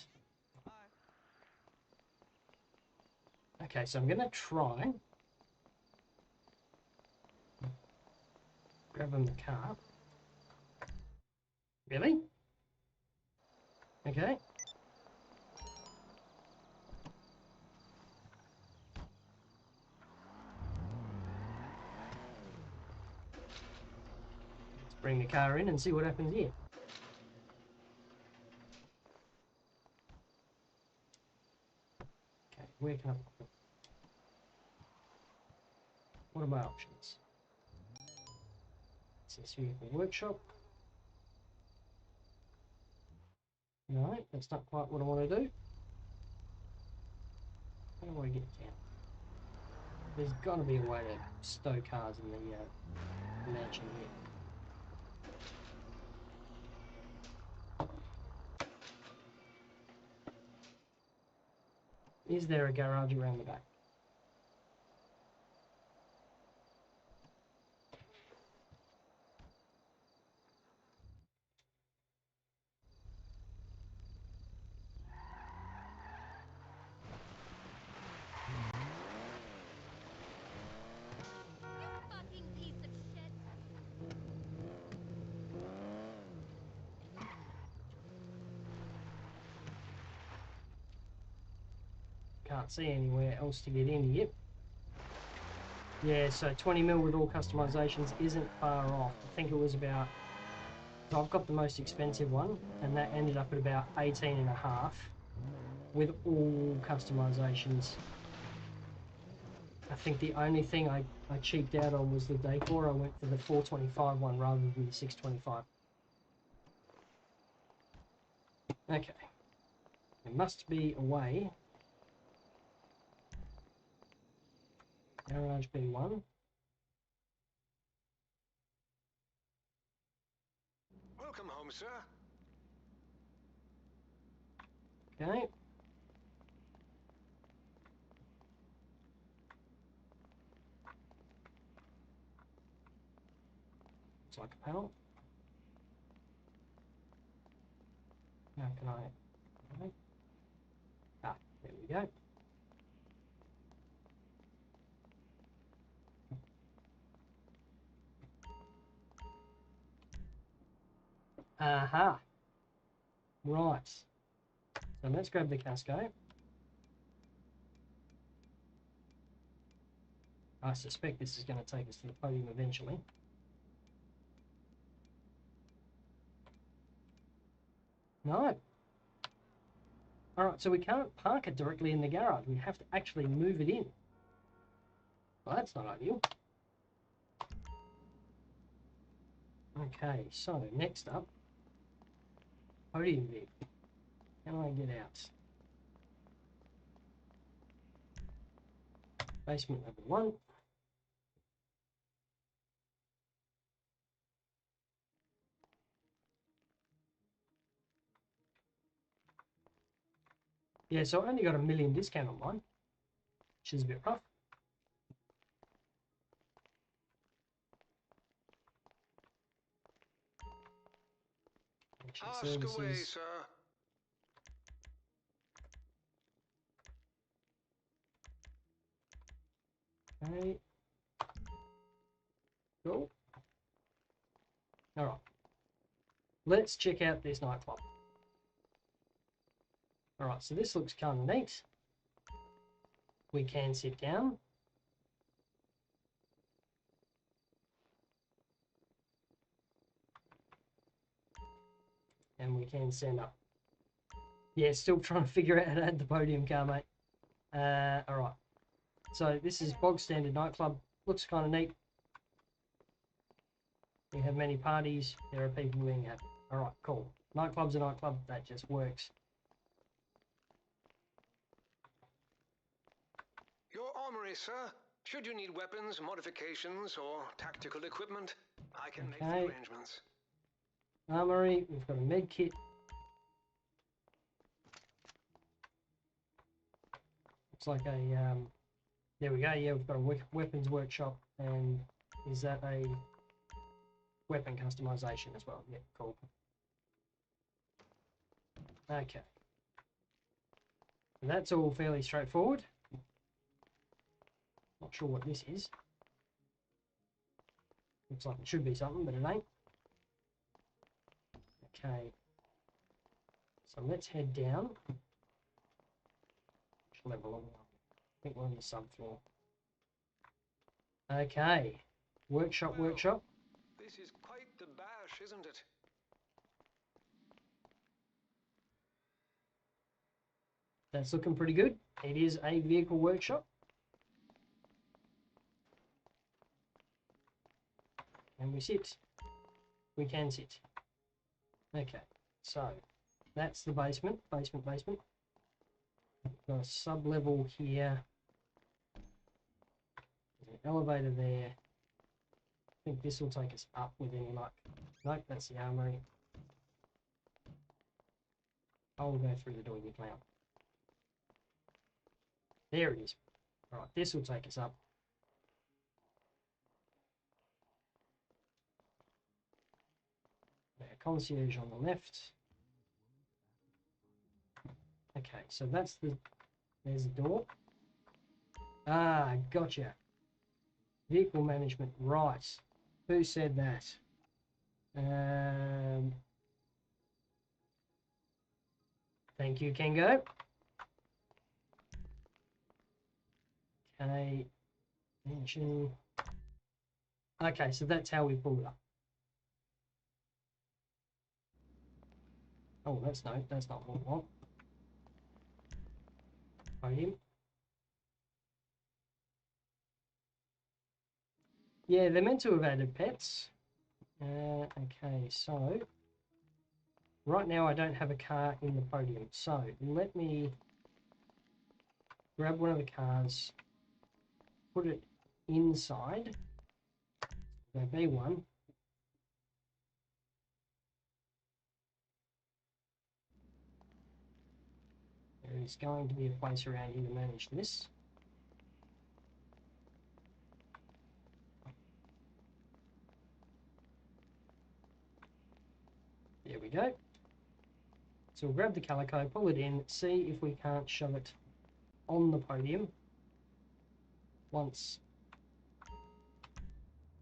Okay, so I'm going to try grab him the car. Really? Okay. Let's bring the car in and see what happens here. Okay, where can I put them? What are my options? Access vehicle workshop. No, that's not quite what I want to do. How do I get down? There's got to be a way to stow cars in the mansion here. Is there a garage around the back? can't see anywhere else to get in here. Yeah, so 20 mil with all customizations isn't far off. I think it was about, so I've got the most expensive one, and that ended up at about 18.5 with all customizations. I think the only thing I cheaped out on was the decor. I went for the 425 one rather than the 625. Okay. There must be a way. Garage B1. Welcome home, sir. Okay. Looks like a panel. How can I? Okay. Ah, there we go. Aha. Right. So let's grab the Casco. I suspect this is going to take us to the podium eventually. No. Alright, so we can't park it directly in the garage. We have to actually move it in. Well, that's not ideal. Okay, so next up, podium vehicle. How do I get out? Basement level 1. Yeah, so I only got $1 million discount on mine, which is a bit rough. Ask away, sir. Okay. Cool. Alright. Let's check out this nightclub. Alright, so this looks kind of neat. We can sit down. And we can stand up. Yeah, still trying to figure out how to add the podium car, mate. Alright. So this is bog standard nightclub. Looks kind of neat. We have many parties. There are people being happy. Alright, cool. Nightclub's a nightclub. That just works. Your armory, sir. Should you need weapons, modifications, or tactical equipment, I can make the arrangements. Armory. We've got a med kit. Looks like a, there we go. Yeah, we've got a weapons workshop. And is that a weapon customization as well? Yeah, cool. Okay. And that's all fairly straightforward. Not sure what this is. Looks like it should be something, but it ain't. Okay. So let's head down. Which level are we on? I think we're on the subfloor. Okay. Workshop, workshop. This is quite the bash, isn't it? That's looking pretty good. It is a vehicle workshop. And we sit. We can sit. Okay, so that's the basement. Basement. Got a sub-level here. There's an elevator there. I think this will take us up with any luck. Nope, that's the armory. I will go through the door, you clown. There it is. Alright, this will take us up. Concierge on the left. Okay, so that's the, there's the door. Ah, gotcha. Vehicle management, right. Who said that? Thank you, Kengo. Okay. Engine. Okay, so that's how we pull it up. Oh, that's not what we want. Podium. Yeah, they're meant to have added pets. Okay, so right now I don't have a car in the Podium, so let me grab one of the cars, put it inside. There'll be one. There is going to be a place around here to manage this. There we go. So we'll grab the calico, pull it in, see if we can't shove it on the Podium once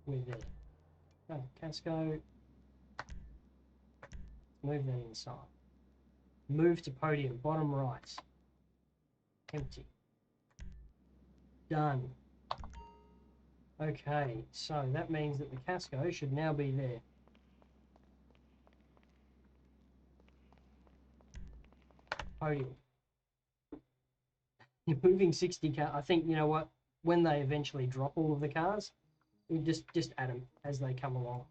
we're there. Oh, Casco. Move that inside. Move to Podium, bottom right. Empty. Done. Okay, so that means that the Casco should now be there. Podium. You're moving 60 cars. I think, you know what, when they eventually drop all of the cars, we just add them as they come along.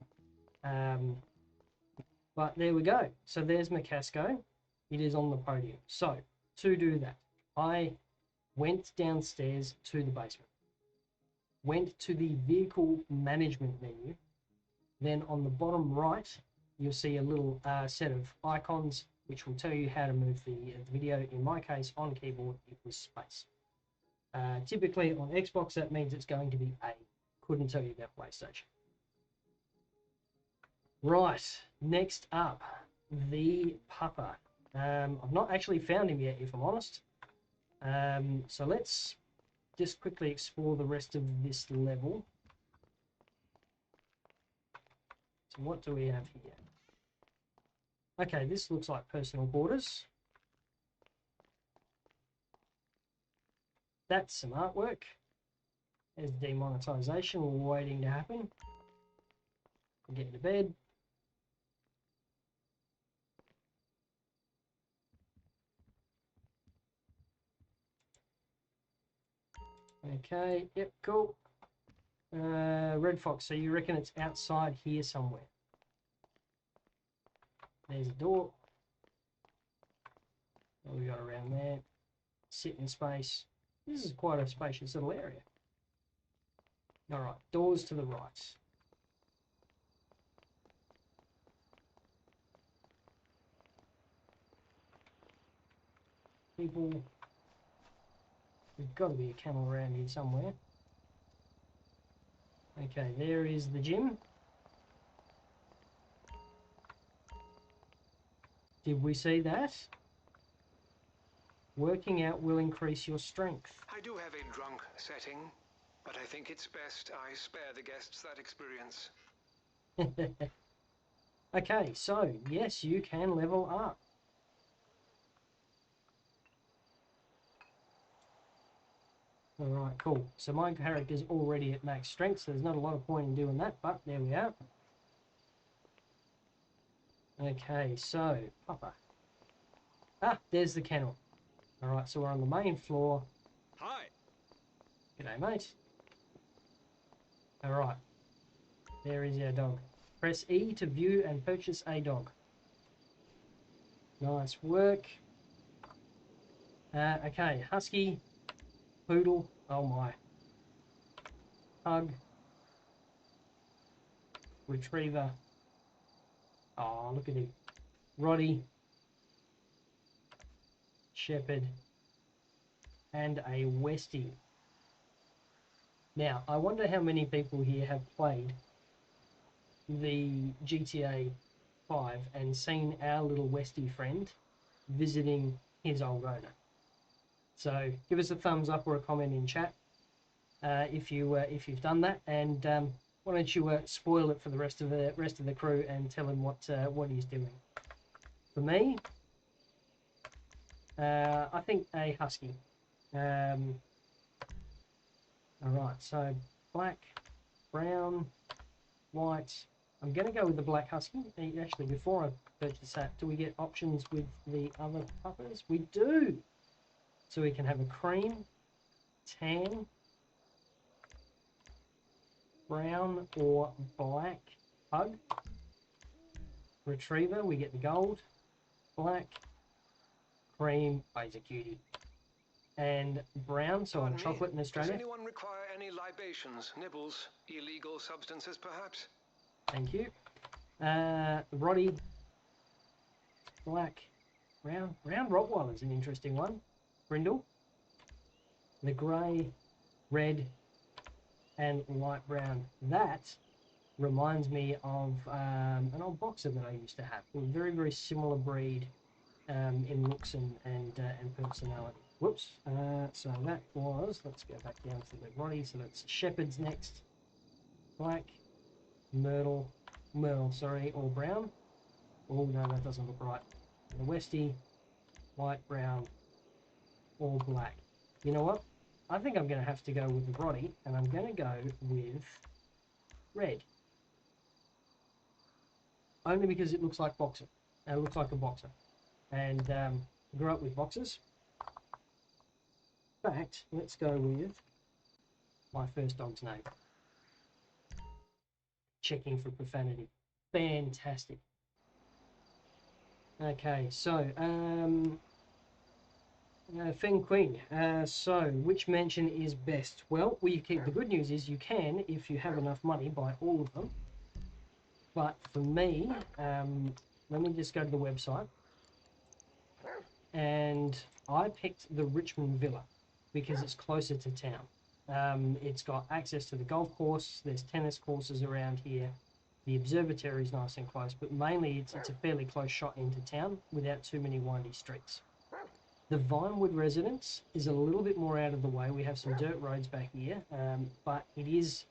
But there we go. So there's my Casco. It is on the Podium. So to do that, I went downstairs to the basement, went to the vehicle management menu. Then on the bottom right, you'll see a little set of icons which will tell you how to move the video. In my case, on keyboard, it was space. Typically on Xbox, that means it's going to be A. Couldn't tell you about PlayStation. Right, next up, the Pupper. I've not actually found him yet, if I'm honest. So let's just quickly explore the rest of this level. So what do we have here? Okay, this looks like personal quarters. That's some artwork. There's demonetization waiting to happen. Get into bed. Okay, yep, cool. Red Fox, so you reckon it's outside here somewhere? There's a door. What we got around there? Sitting space. This is quite a spacious little area. Alright, doors to the right. People. There's got to be a camel around here somewhere. Okay, there is the gym. Did we see that? Working out will increase your strength. I do have a drunk setting, but I think it's best I spare the guests that experience. Okay, so yes, you can level up. Alright, cool. So my character's already at max strength, so there's not a lot of point in doing that, but there we are. Okay, so, Papa. Ah, there's the kennel. Alright, so we're on the main floor. Hi. G'day, mate. Alright. There is our dog. Press E to view and purchase a dog. Nice work. Okay, Husky. Poodle. Oh my. Pug. Retriever. Oh, look at him. Grotti. Shepherd. And a Westie. Now, I wonder how many people here have played the GTA 5 and seen our little Westie friend visiting his old owner. So give us a thumbs up or a comment in chat if you've done that, and why don't you spoil it for the rest of the crew and tell him what he's doing. For me, I think a Husky. Alright, so black, brown, white. I'm going to go with the black husky. Actually, before I purchase that, do we get options with the other puppers? We do! So we can have a cream, tan, brown or black pug. Retriever, we get the gold, black, cream, is a cutie, and brown, so on chocolate in Australia. Does anyone require any libations, nibbles, illegal substances perhaps? Thank you. Grotti, black, brown Rottweiler is an interesting one. Brindle, the grey, red, and light brown. That reminds me of an old boxer that I used to have. A very, very similar breed in looks and personality. Whoops. So that was, let's go back down to the Grotti. So that's Shepherd's next. Black, Merle, sorry, or brown. Oh no, that doesn't look right. The Westie, white, brown, or black. You know what? I think I'm going to have to go with the Grotti, and I'm going to go with red. Only because it looks like boxer. It looks like a boxer. And grew up with boxers. In fact, let's go with my first dog's name. Checking for profanity. Fantastic. Okay, so Feng Queen. So which mansion is best? Well, the good news is you can, if you have enough money, buy all of them. But for me, let me just go to the website. And I picked the Richman Villa because it's closer to town. It's got access to the golf course. There's tennis courses around here. The observatory is nice and close, but mainly it's a fairly close shot into town without too many windy streets. The Vinewood residence is a little bit more out of the way. We have some dirt roads back here, but it is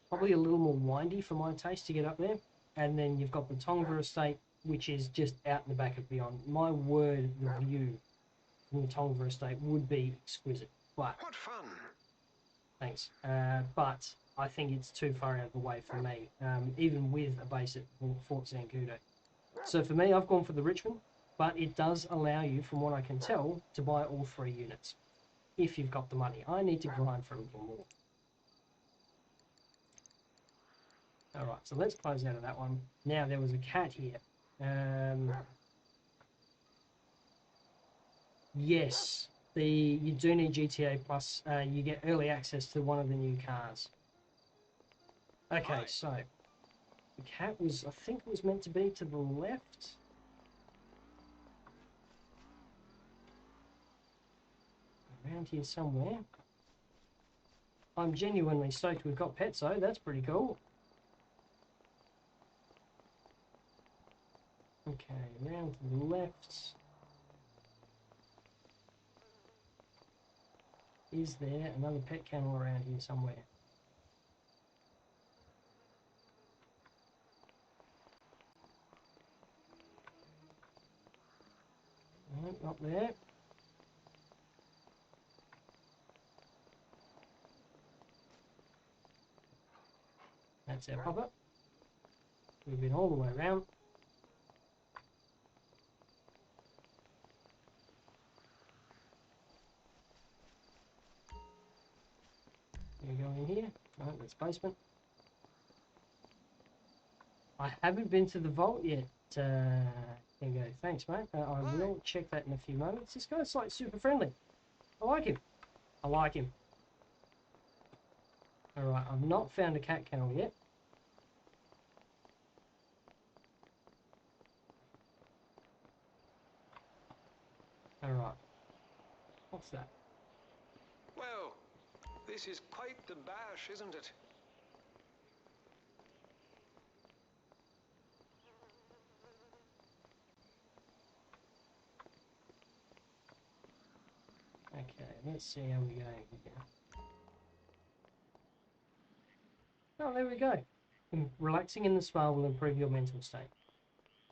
probably a little more windy for my taste to get up there. And then you've got the Tongva estate, which is just out in the back of beyond. My word, the view from the Tongva estate would be exquisite. But what fun! Thanks. But I think it's too far out of the way for me, even with a base at Fort Zancudo. So for me, I've gone for the Richman, but it does allow you, from what I can tell, to buy all 3 units, if you've got the money. I need to grind for a little more. Alright, so let's close out of that one. Now, there was a cat here. Yes, you do need GTA Plus. You get early access to one of the new cars. Okay, so the cat was, I think it was meant to be to the left. Around here somewhere. I'm genuinely stoked we've got Petso. That's pretty cool. Okay, around to the left. Is there another pet kennel around here somewhere? No, not there. That's our pop-up. We've been all the way around. Can we go in here? No, that's basement. I haven't been to the vault yet. There you go. Thanks, mate. I will check that in a few moments. This guy's like super friendly. I like him. I like him. Alright, I've not found a cat kennel yet. Alright. What's that? Well, this is quite the bash, isn't it? Okay, let's see how we go here. Oh, there we go. Relaxing in the spa will improve your mental state.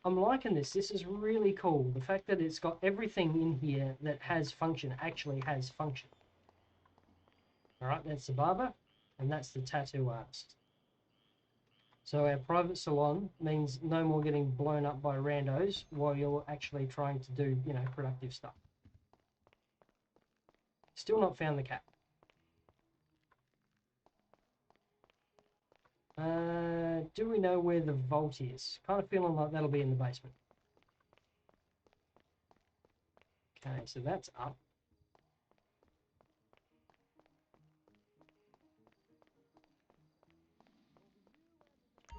I'm liking this. This is really cool. The fact that it's got everything in here that has function actually has function. All right, that's the barber, and that's the tattoo artist. So our private salon means no more getting blown up by randos while you're actually trying to do, you know, productive stuff. Still not found the cat. Do we know where the vault is? Kind of feeling like that'll be in the basement. Okay, so that's up.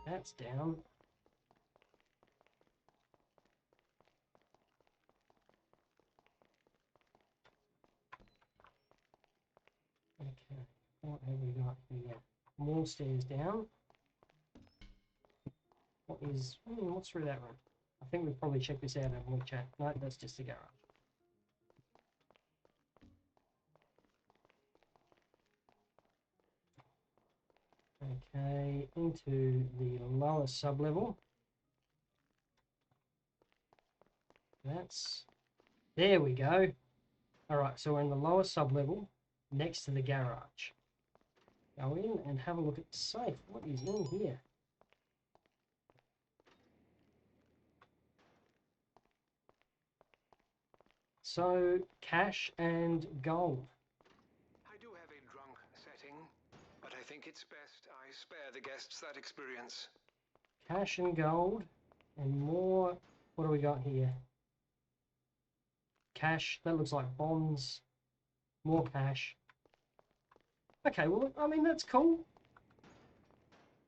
That's down. Okay, what have we got here? More stairs down. What's through that room? I think we've probably checked this out and we'll chat. No, that's just the garage. Okay, into the lower sub-level. There we go. All right, so we're in the lower sub-level next to the garage. Go in and have a look at the safe. What is in here? So, cash and gold. I do have a drunk setting, but I think it's best I spare the guests that experience. Cash and gold and more. What do we got here? Cash. That looks like bonds. More cash. Okay, well, I mean, that's cool.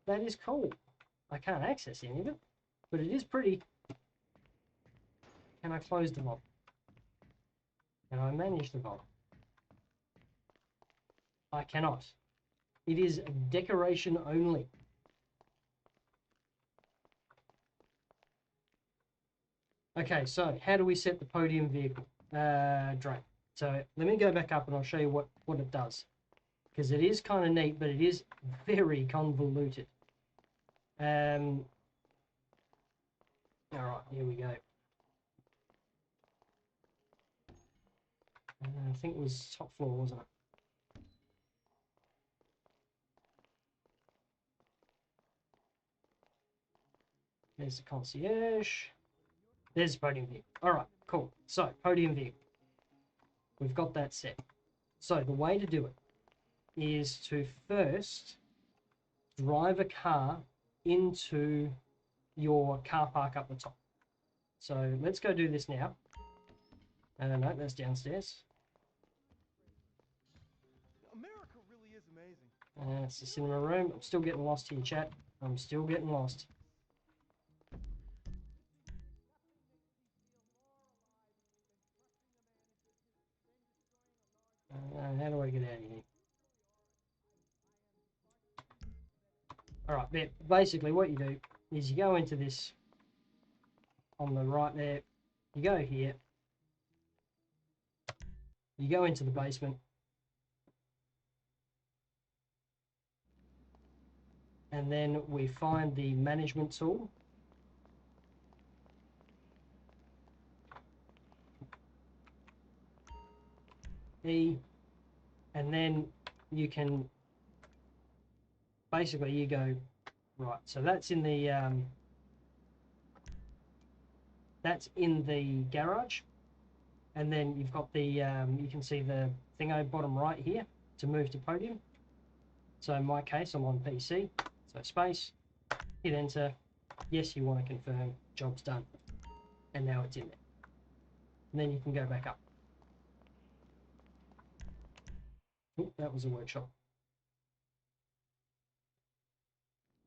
That is cool. I can't access any of it, but it is pretty. Can I close the vault? Can I manage the vault? I cannot. It is decoration only. Okay, so how do we set the podium vehicle drain? So let me go back up and I'll show you what it does. Because it is kind of neat, but it is very convoluted. All right, here we go. I think it was top floor, wasn't it? There's the concierge. There's the podium view. All right, cool. So, podium view. We've got that set. So, the way to do it is to first drive a car into your car park up the top. So, let's go do this now. No, that's downstairs. America really is amazing. It's the cinema room. I'm still getting lost here, chat. I'm still getting lost. How do I get out of here? Alright, basically what you do is you go into this on the right there, you go here, you go into the basement, and then we find the management tool. E, and then you can basically you go right. So that's in the garage, and then you've got the you can see the thingo bottom right here to move to podium. So in my case, I'm on PC. So space, hit enter. Yes, you want to confirm. Job's done, and now it's in there. And then you can go back up. Oop, that was a workshop.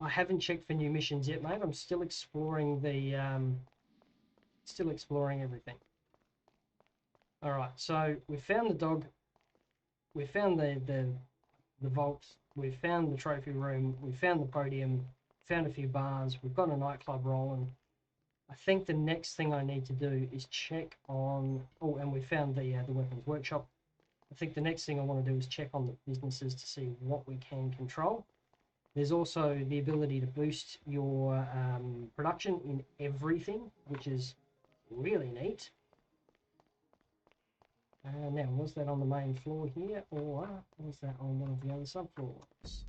I haven't checked for new missions yet, mate. I'm still exploring the everything. All right, so we found the dog, we found the vault, we found the trophy room, we found the podium, found a few bars, we've got a nightclub rolling. I think the next thing I need to do is check on. Oh, and we found the weapons workshop. I think the next thing I want to do is check on the businesses to see what we can control. There's also the ability to boost your production in everything, which is really neat. Now, was that on the main floor here, or was that on one of the other subfloors?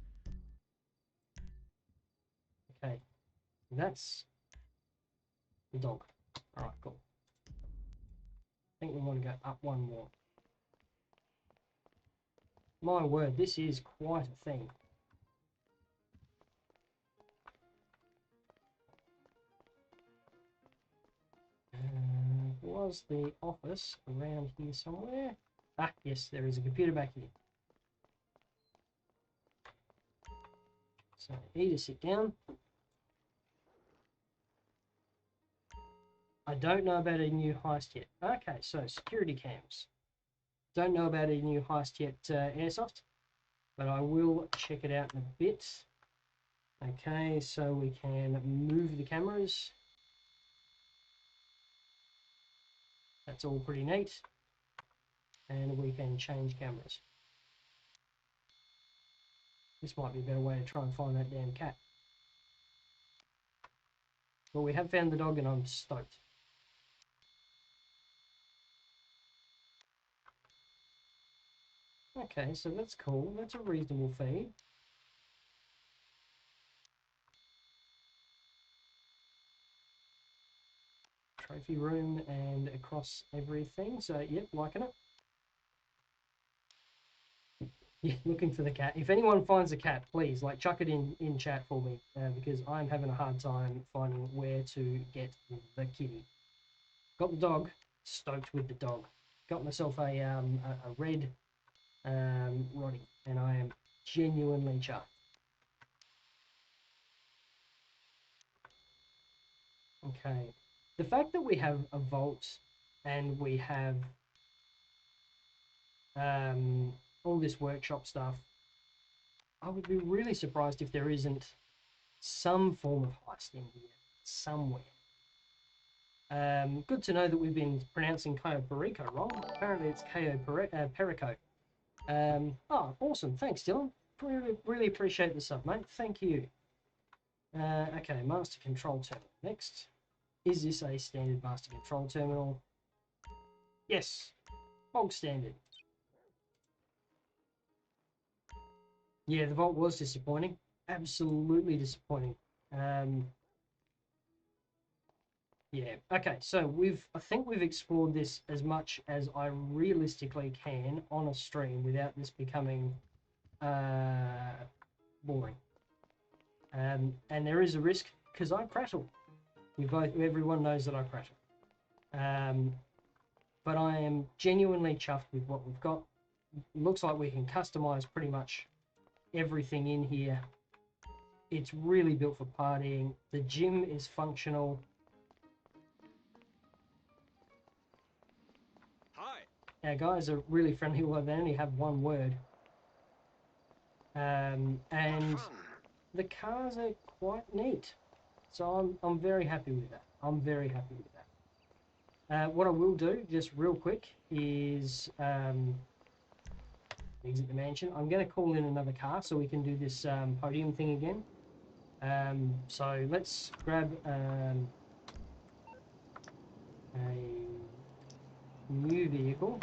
Okay, that's the dog. Alright, cool. I think we want to go up one more. My word, this is quite a thing. Was the office around here somewhere? Ah, yes, there is a computer back here. So, E to sit down. I don't know about a new heist yet. Okay, so security cams. Don't know about a new heist yet, Airsoft, but I will check it out in a bit. Okay, so we can move the cameras. That's all pretty neat. And we can change cameras. This might be a better way to try and find that damn cat. Well, we have found the dog and I'm stoked. Okay, so that's cool. That's a reasonable fee. Trophy room and across everything. So, yep, liking it. Yeah, looking for the cat. If anyone finds a cat, please, like, chuck it in chat for me, because I'm having a hard time finding where to get the kitty. Got the dog, stoked with the dog. Got myself a red Roddy, and I am genuinely chuffed. Okay, the fact that we have a vault and we have all this workshop stuff, I would be really surprised if there isn't some form of heist in here somewhere. Good to know that we've been pronouncing Cayo Perico wrong. Apparently it's Cayo Perico. Oh, awesome. Thanks, Dylan. Really appreciate the sub, mate. Thank you. Okay, master control terminal. Next. Is this a standard master control terminal? Yes. Bog standard. Yeah, the vault was disappointing. Absolutely disappointing. Yeah, okay, so I think we've explored this as much as I realistically can on a stream without this becoming boring. And there is a risk because I prattle. Everyone knows that I prattle. But I am genuinely chuffed with what we've got. Looks like we can customize pretty much everything in here. It's really built for partying. The gym is functional. Hi. Our guys are really friendly, well, they only have one word. And the cars are quite neat. So I'm very happy with that. I'm very happy with that. What I will do, just real quick, is exit the mansion. I'm going to call in another car so we can do this podium thing again. So let's grab a new vehicle.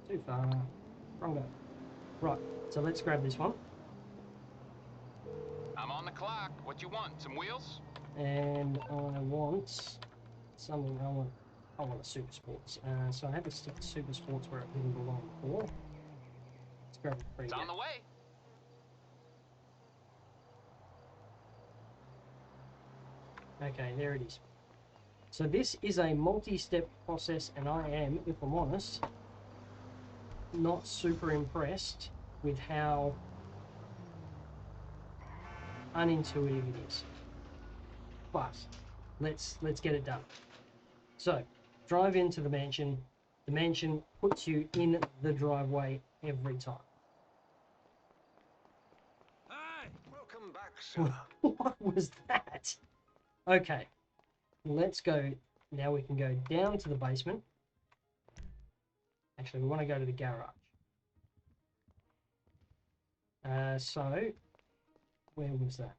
Too far. Wrong go. Right, so let's grab this one. I'm on the clock. What you want? Some wheels? And I want something. I want a Super Sports. So I have to stick to Super Sports where it didn't belong before. Let's grab the free. It's on the way. Okay, there it is. So this is a multi-step process, and I am, if I'm honest, not super impressed with how unintuitive it is. But let's get it done. So drive into the mansion. The mansion puts you in the driveway every time. Hi, welcome back, sir. What was that? Okay, let's go. Now we can go down to the basement. Actually, we want to go to the garage. So, where was that?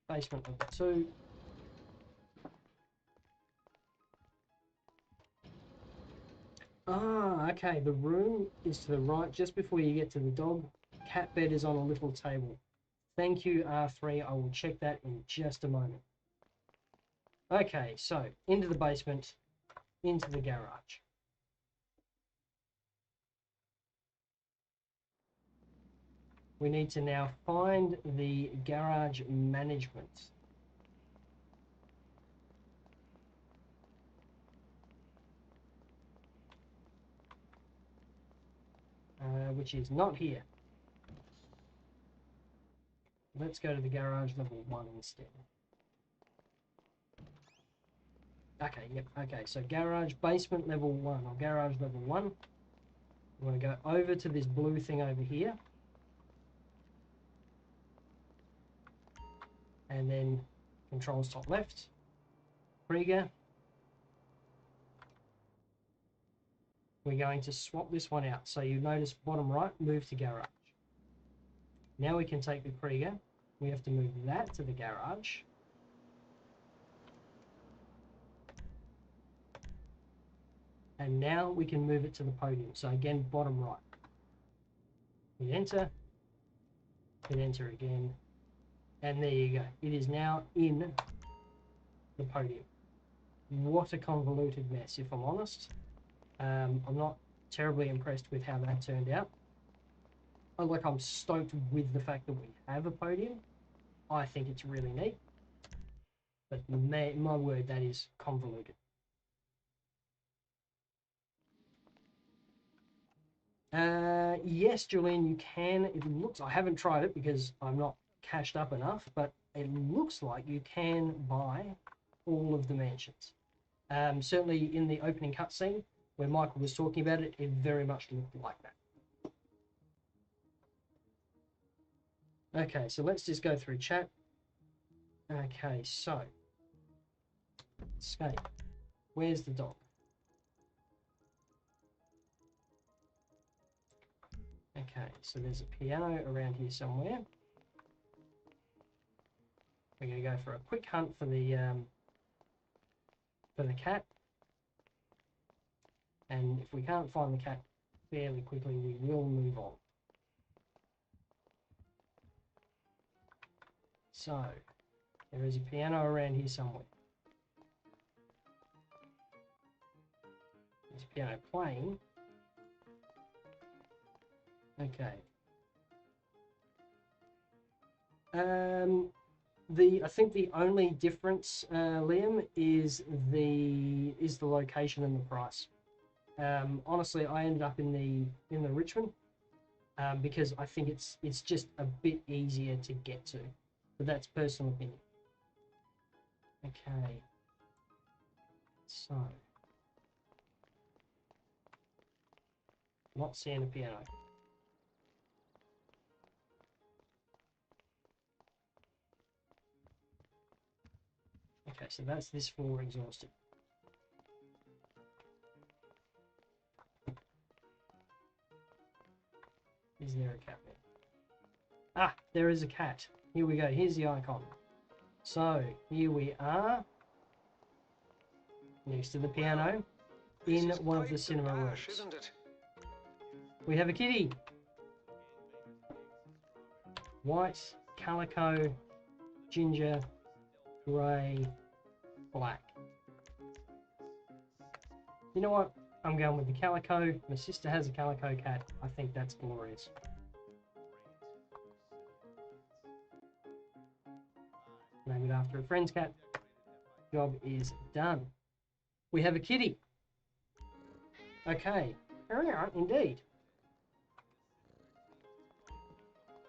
Basement number 2. Ah, okay. The room is to the right, just before you get to the dog. Cat bed is on a little table. Thank you, R3. I will check that in just a moment. Okay, so into the basement, into the garage. We need to now find the garage management. Which is not here. Let's go to the garage level 1 instead. Okay, yep, okay, so garage basement level 1, or garage level 1. We want to go over to this blue thing over here. And then controls top left. Krieger. We're going to swap this one out. So you notice bottom right, move to garage. Now we can take the Krieger. We have to move that to the garage. And now we can move it to the podium. So again, bottom right. Hit enter. Hit enter again. And there you go. It is now in the podium. What a convoluted mess, if I'm honest. I'm not terribly impressed with how that turned out. I'm stoked with the fact that we have a podium. I think it's really neat. But my word, that is convoluted. Yes, Julian, you can. It looks, I haven't tried it because I'm not cashed up enough, but it looks like you can buy all of the mansions. Certainly in the opening cutscene where Michael was talking about it, it very much looked like that. Okay, so let's just go through chat. Okay, so escape. Where's the dog? Okay, so there's a piano around here somewhere. We're going to go for a quick hunt for the cat. And if we can't find the cat fairly quickly, we will move on. So, there is a piano around here somewhere. There's a piano playing. Okay. I think the only difference, Liam, is the location and the price. Honestly, I ended up in the Richman because I think it's just a bit easier to get to, but that's personal opinion. Okay, so not seeing a piano. Okay, so that's this floor exhausted. Is there a cat there? Ah, there is a cat. Here we go. Here's the icon. So, here we are. Next to the piano. In one of the cinema rooms. Isn't it? We have a kitty. White, calico, ginger, grey, black. You know what? I'm going with the calico. My sister has a calico cat. I think that's glorious. Name it after a friend's cat. Job is done. We have a kitty. Okay. Yeah, indeed.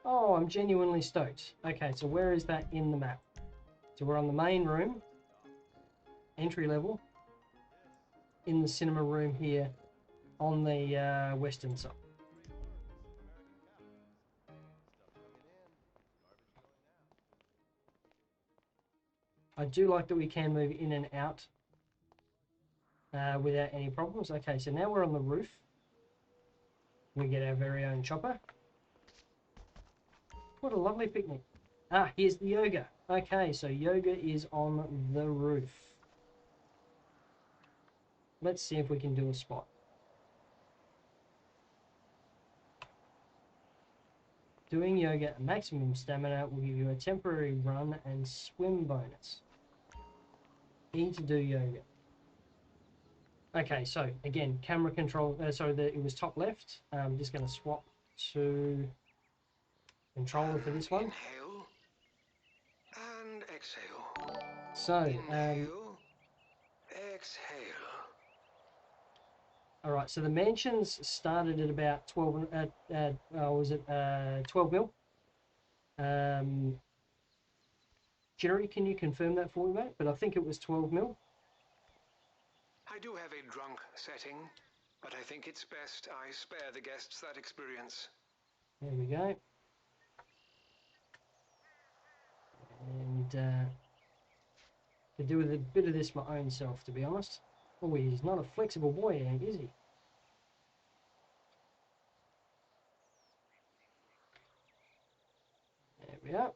Oh, I'm genuinely stoked. Okay, so where is that in the map? So we're on the main room. Entry level. In the cinema room here on the western side. I do like that we can move in and out without any problems. Okay, so now we're on the roof. We get our very own chopper. What a lovely picnic. Ah, here's the yoga. Okay, so yoga is on the roof. Let's see if we can do a spot. Doing yoga at maximum stamina will give you a temporary run and swim bonus. E to do yoga. Okay, so again, camera control. It was top left. I'm just going to swap to controller for this one. Inhale and exhale. So, Inhale, exhale. all right. So the mansions started at about 12. Was it 12 mil? Jerry, can you confirm that for me, mate? But I think it was 12 mil. I do have a drunk setting, but I think it's best I spare the guests that experience. There we go. And could do with a bit of this my own self, to be honest. Oh, he's not a flexible boy, is he? There we are.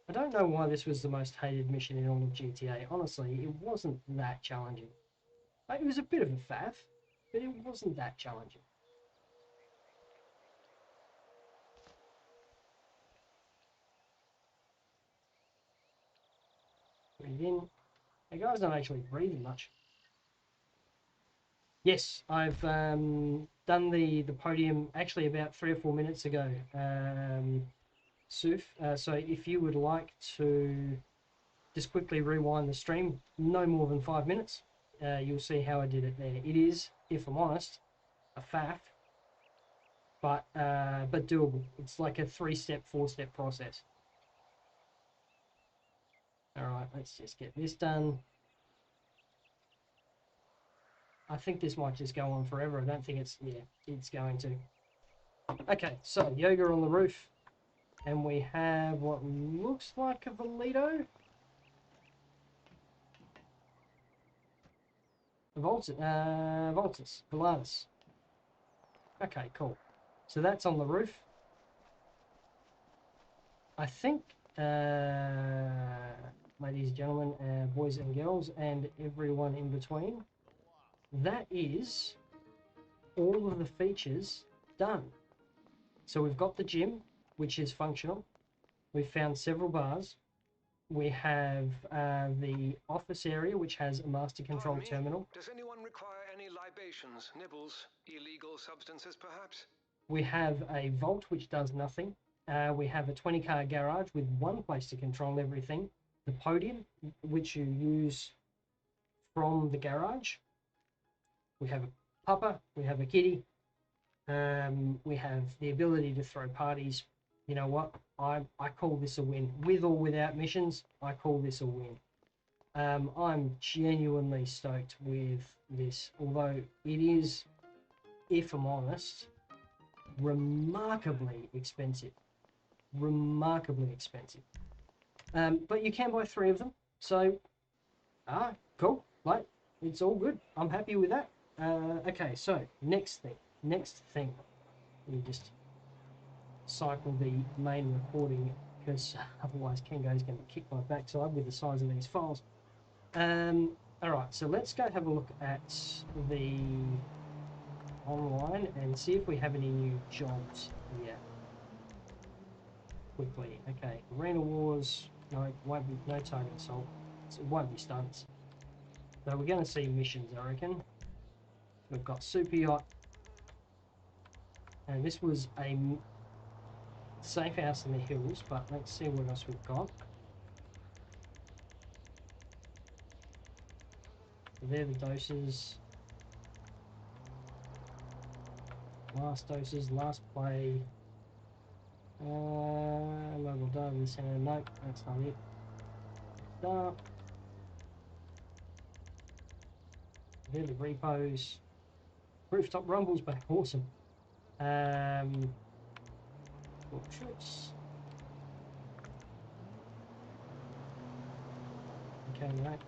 I don't know why this was the most hated mission in all of GTA. Honestly, it wasn't that challenging. Like, it was a bit of a faff, but it wasn't that challenging. Breathe in. Hey, guy's not actually breathing much. Yes, I've done the podium actually about 3 or 4 minutes ago, Suf. So if you would like to just quickly rewind the stream, no more than 5 minutes, you'll see how I did it there. It is, if I'm honest, a faff, but doable. It's like a 3-step, 4-step process. All right, let's just get this done. I think this might just go on forever. I don't think it's going to. Okay, so yoga on the roof, and we have what looks like a Valido. Volatus. Okay, cool. So that's on the roof. I think, ladies and gentlemen, boys and girls, and everyone in between, that is all of the features done. So we've got the gym, which is functional. We've found several bars. We have the office area, which has a master control terminal. Does anyone require any libations, nibbles, illegal substances perhaps? We have a vault, which does nothing. We have a 20-car garage with one place to control everything. The podium, which you use from the garage. We have a pupper, we have a kitty. We have the ability to throw parties. You know what? I call this a win. With or without missions, I call this a win. I'm genuinely stoked with this, although it is, if I'm honest, remarkably expensive. Remarkably expensive. But you can buy 3 of them, so cool. Like, it's all good. I'm happy with that. Okay, so next thing. Let me just cycle the main recording, because otherwise Kengo's going to kick my backside with the size of these files. Alright, so let's go have a look at the online and see if we have any new jobs here. Quickly. Okay, Arena Wars, no, won't be, no target assault, so it won't be stunts. So we're going to see missions, I reckon. We've got Super Yacht, and this was a safe house in the hills, but let's see what else we've got. So they're the doses. Last doses, last play. Local data center, nope, that's not it. Start. They're the repos. Rooftop rumbles back, awesome. Fortress. Okay, right.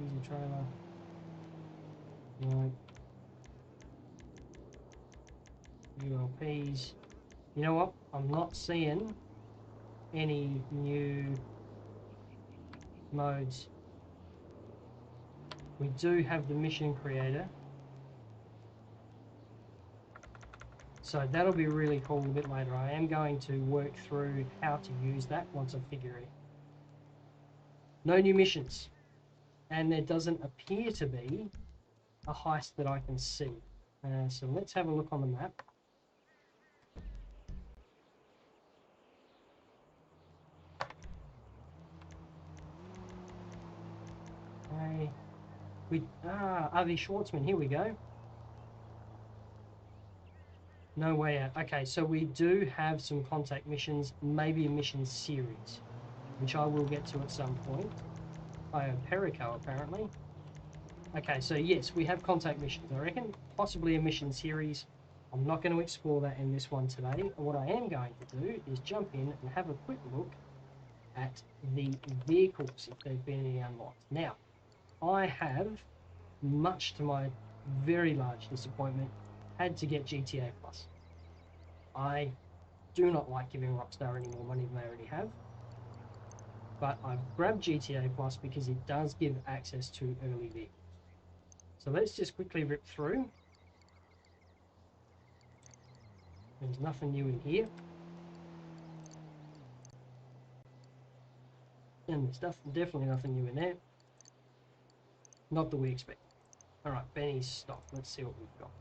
Easy trailer. Right. ULPs. You know what? I'm not seeing any new modes. We do have the mission creator. So that'll be really cool a bit later. I am going to work through how to use that once I figure it. No new missions. And there doesn't appear to be a heist that I can see. So let's have a look on the map. Okay. RV Schwartzman, here we go. No way out. Okay, so we do have some contact missions, maybe a mission series, which I will get to at some point. Perico, apparently. Okay, so yes, we have contact missions. I reckon possibly a mission series. I'm not going to explore that in this one today. What I am going to do is jump in and have a quick look at the vehicles, if they've been any unlocked. Now, I have, much to my very large disappointment, had to get GTA Plus. I do not like giving Rockstar any more money than they already have, but I've grabbed GTA Plus because it does give access to early vehicles. So let's just quickly rip through. There's nothing new in here. And there's definitely nothing new in there. Not that we expect. Alright, Benny's stock. Let's see what we've got.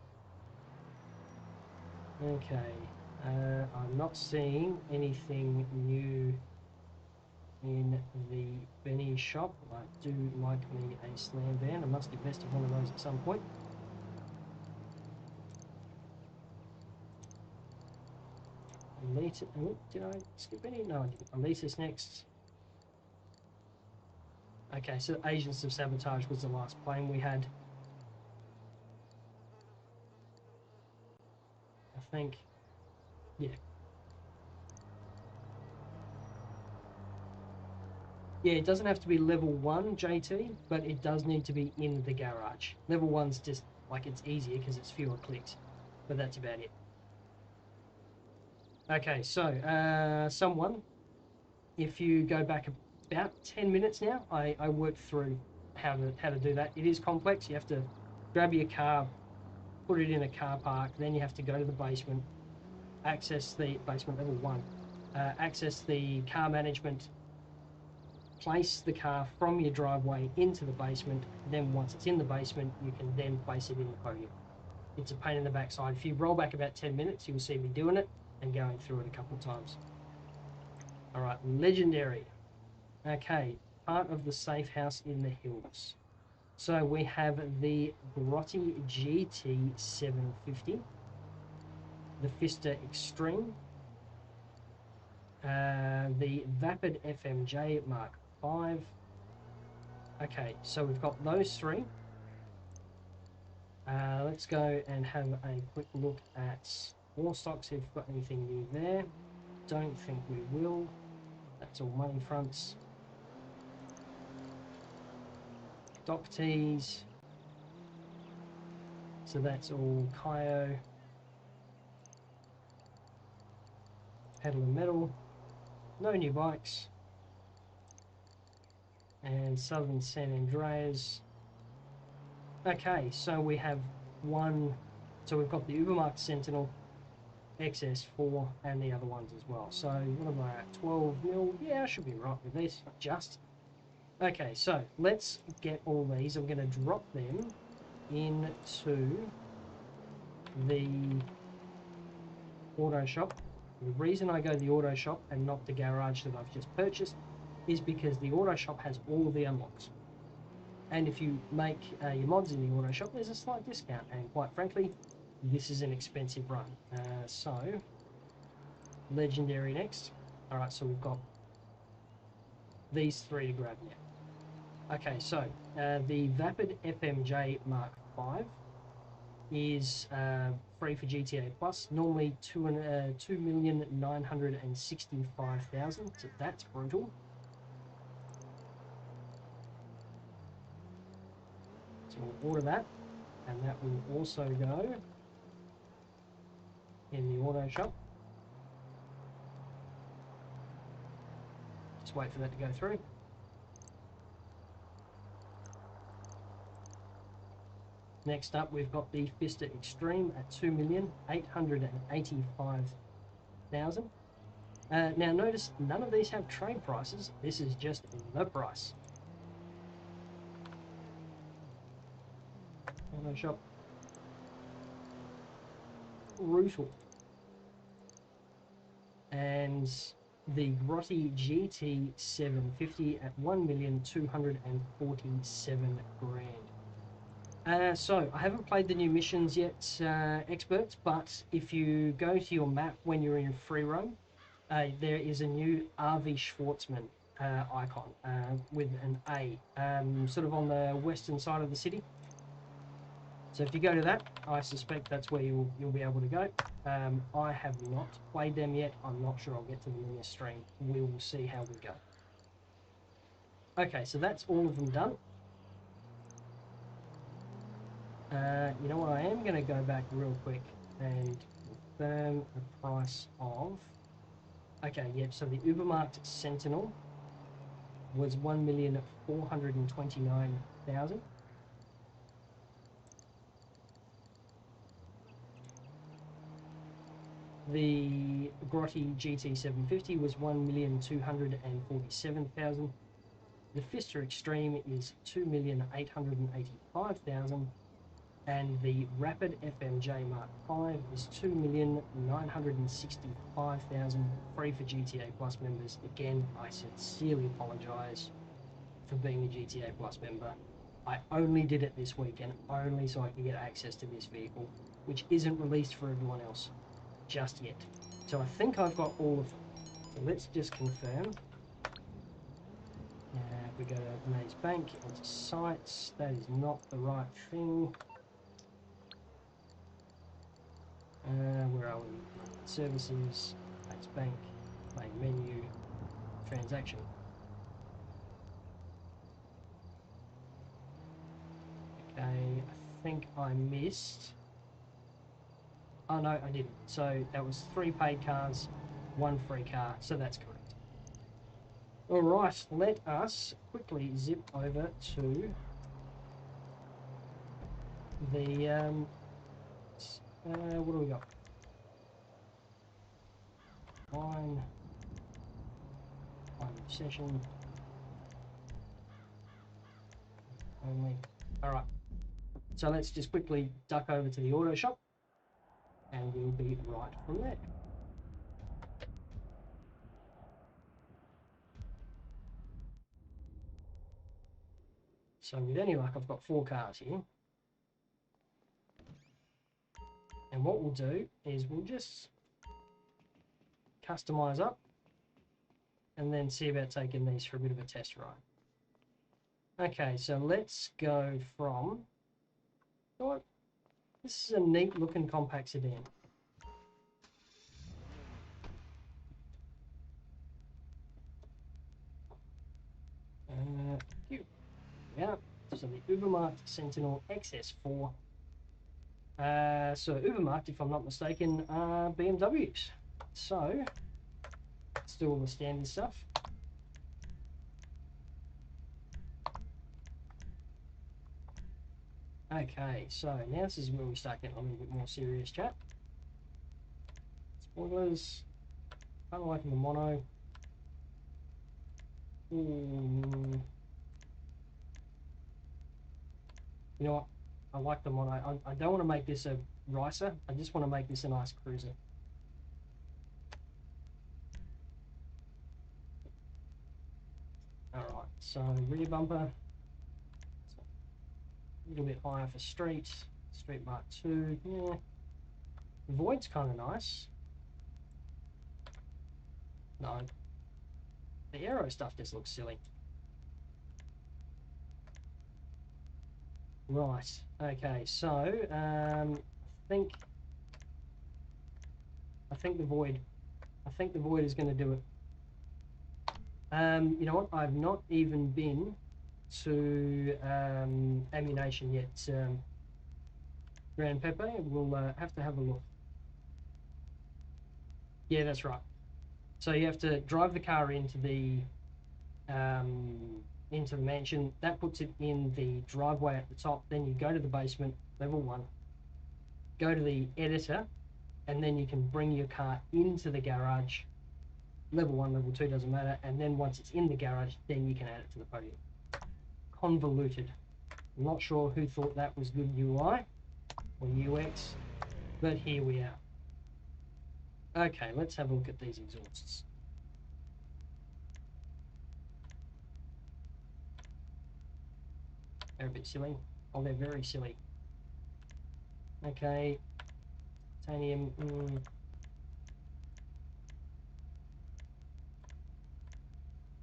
Okay, I'm not seeing anything new in the Benny shop. I do like me a slam van. I must invest in one of those at some point. Elite, oh, did I skip any? No, I didn't. Elite's next. Okay, so Agents of Sabotage was the last plane we had. I think, yeah. Yeah, it doesn't have to be level 1 JT, but it does need to be in the garage. Level 1's just, like, it's easier because it's fewer clicks, but that's about it. Okay, so, someone, if you go back about 10 minutes now, I worked through how to do that. It is complex. You have to grab your car, put it in a car park, then you have to go to the basement, access the basement level 1, access the car management, place the car from your driveway into the basement. Then once it's in the basement, you can then place it in the podium. It's a pain in the backside. If you roll back about 10 minutes, you'll see me doing it and going through it a couple of times. All right, legendary. Okay, part of the safe house in the hills. So we have the Grotti GT 750, the Pfister Extreme, the Vapid FMJ Mark 5. Okay, so we've got those three. Let's go and have a quick look at war stocks, if we've got anything new there. Don't think we will. That's all money fronts. Dock tees. So that's all Kyo. Pedal and metal. No new bikes. And Southern San Andreas. Okay, so we have one. So we've got the Ubermark Sentinel, XS4, and the other ones as well. So what am I at? 12 mil? Yeah, I should be right with this. Just. Okay, so let's get all these. I'm going to drop them into the auto shop. The reason I go to the auto shop and not the garage that I've just purchased is because the auto shop has all the unlocks. And if you make your mods in the auto shop, there's a slight discount. And quite frankly, this is an expensive run. So, legendary next. Alright, so we've got these three to grab now. Okay, so the Vapid FMJ Mark 5 is free for GTA Plus. Normally 2,965,000. So that's brutal. So we'll order that, and that will also go in the auto shop. Just wait for that to go through. Next up, we've got the Pfister Extreme at 2,885,000. Now notice none of these have trade prices. This is just the price. Auto shop. Brutal. And the Grotti GT 750 at 1,247,000. So I haven't played the new missions yet, experts, but if you go to your map when you're in free roam, there is a new RV Schwartzman icon with an A, sort of on the western side of the city. So if you go to that, I suspect that's where you'll be able to go. I have not played them yet. I'm not sure I'll get to them in this stream. We will see how we go. Okay, so that's all of them done. You know what, I am going to go back real quick and confirm the price of... Okay, yep, so the Ubermarkt Sentinel was 1,429,000. The Grotti GT 750 was 1,247,000. The Pfister Extreme is 2,885,000. And the Rapid FMJ Mark V is 2,965,000, free for GTA Plus members. Again, I sincerely apologise for being a GTA Plus member. I only did it this weekend, only so I could get access to this vehicle, which isn't released for everyone else just yet. So I think I've got all of them. So let's just confirm. If we go to Maze Bank, into sites, that is not the right thing. Where are we? Services, Maze Bank, main menu, transaction. Okay, I think I missed. Oh no, I didn't. So that was 3 paid cars, 1 free car, so that's correct. Alright, let us quickly zip over to the, what do we got? Line session. Only. Alright, so let's just quickly duck over to the auto shop. And we'll be right from there. So with any luck, I've got 4 cars here. And what we'll do is we'll just customize up and then see about taking these for a bit of a test ride. Okay, so let's go from... What? This is a neat looking compact sedan. Yeah, so the Ubermarkt Sentinel XS4. So Ubermarkt, if I'm not mistaken, are BMWs. So let's do all the standard stuff. Okay, so now this is where we start getting a little bit more serious chat. Spoilers. Kind of liking the mono. You know what? I like the mono. I don't want to make this a racer. I just want to make this a nice cruiser. Alright, so rear bumper. A little bit higher for street. Street Mark 2. Yeah. The void's kind of nice. No. The aero stuff just looks silly. Right. Okay. So I think the void. I think the void is going to do it. You know what? I've not even been to ammunition yet. Grand Pepe. We'll have to have a look. Yeah, that's right. So you have to drive the car into the into the mansion. That puts it in the driveway at the top. Then you go to the basement, level 1, go to the editor, and then you can bring your car into the garage. Level 1, level 2, doesn't matter. And then once it's in the garage, then you can add it to the podium. Convoluted. I'm not sure who thought that was good UI or UX, but here we are. Okay, let's have a look at these exhausts. They're a bit silly. Oh, they're very silly. Okay. Titanium.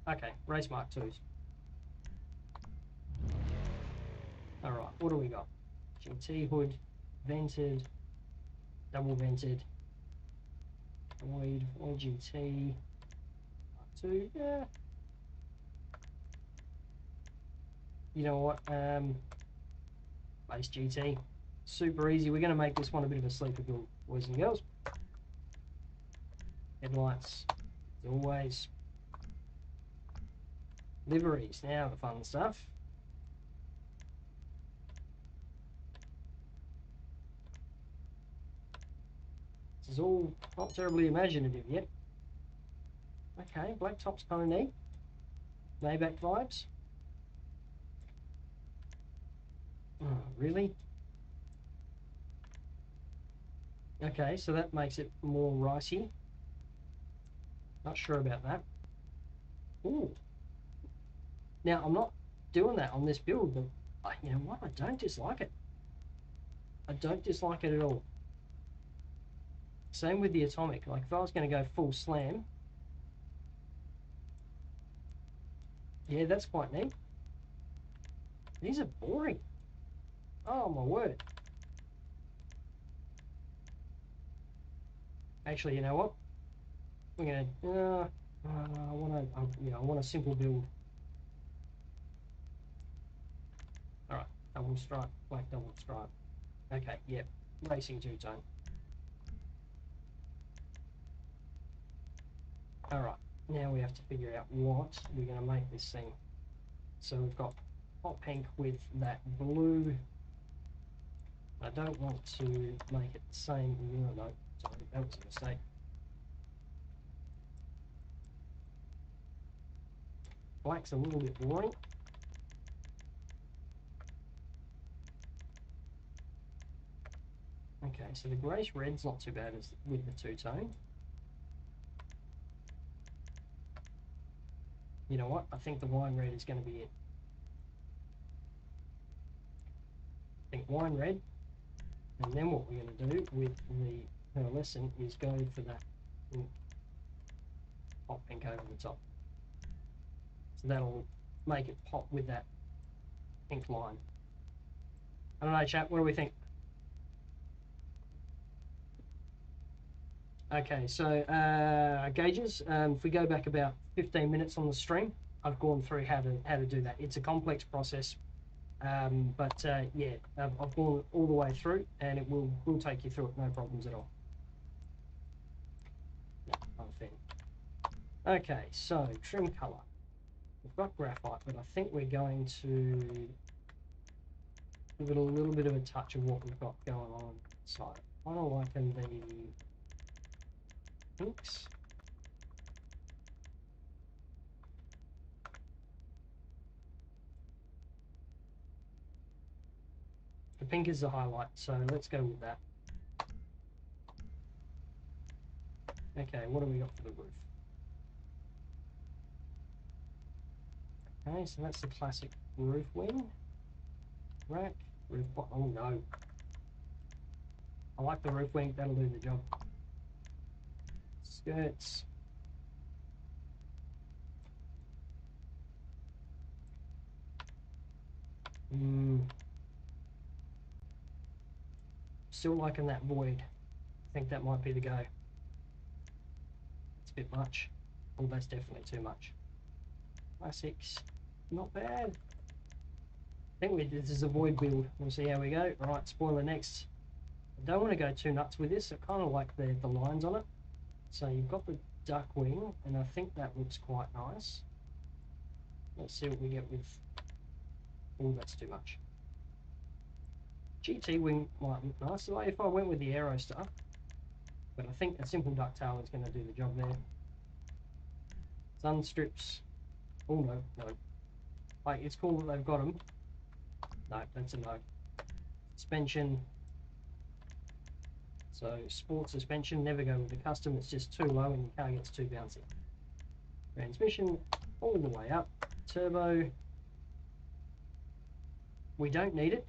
Okay, race mark 2s. Alright, what do we got? GT hood, vented, double vented, void GT, mark 2, yeah. You know what, base GT, super easy. We're going to make this one a bit of a sleeper build, boys and girls. Headlights, as always. Liveries, now the fun stuff. This is all not terribly imaginative yet. Okay, black top's kind of neat. Maybach vibes. Oh, really? Okay, so that makes it more ricey. Not sure about that. Ooh. Now, I'm not doing that on this build, but you know what? I don't dislike it. I don't dislike it at all. Same with the atomic. Like, if I was going to go full slam, yeah, that's quite neat. These are boring. Oh, my word. Actually, you know what? We're going to... I want a simple build. Alright, double stripe, black double stripe. Okay, yep, racing two-tone. Alright, now we have to figure out what we're going to make this thing. So we've got hot pink with that blue. I don't want to make it the same. No, sorry, that was a mistake. Black's a little bit boring. Okay, so the greyish red's not too bad as with the two-tone. You know what? I think the wine red is going to be it. I think wine red, and then what we're going to do with the pearlescent is go for that hot pink over the top. So that'll make it pop with that pink line. I don't know, chat, what do we think? Okay, so gauges, if we go back about 15 minutes on the stream, I've gone through how to do that. It's a complex process, but yeah, I've gone all the way through, and it will take you through it, no problems at all. No, I'm a fan. Okay, so trim color. We've got graphite, but I think we're going to give it a little bit of a touch of what we've got going on inside. I don't like the pinks. The pink is the highlight, so let's go with that. Okay, what do we got for the roof? Okay, so that's the classic roof wing. Rack, roof bottom. Oh no. I like the roof wing, that'll do the job. Skirts. Still liking that void. I think that might be the go. It's a bit much. Oh, that's definitely too much. Classics. Not bad. I think this is a void build. We'll see how we go. Alright, spoiler next. I don't want to go too nuts with this. I kind of like the lines on it. So you've got the duck wing, and I think that looks quite nice. Let's see what we get with... Oh, that's too much. GT wing might look nice if I went with the aero stuff. But I think a simple ducktail is going to do the job there. Sun strips. Oh, no, no. Like, it's cool that they've got them. No, that's a no. Suspension. So, sport suspension, never go with the custom. It's just too low and your car gets too bouncy. Transmission, all the way up. Turbo. We don't need it,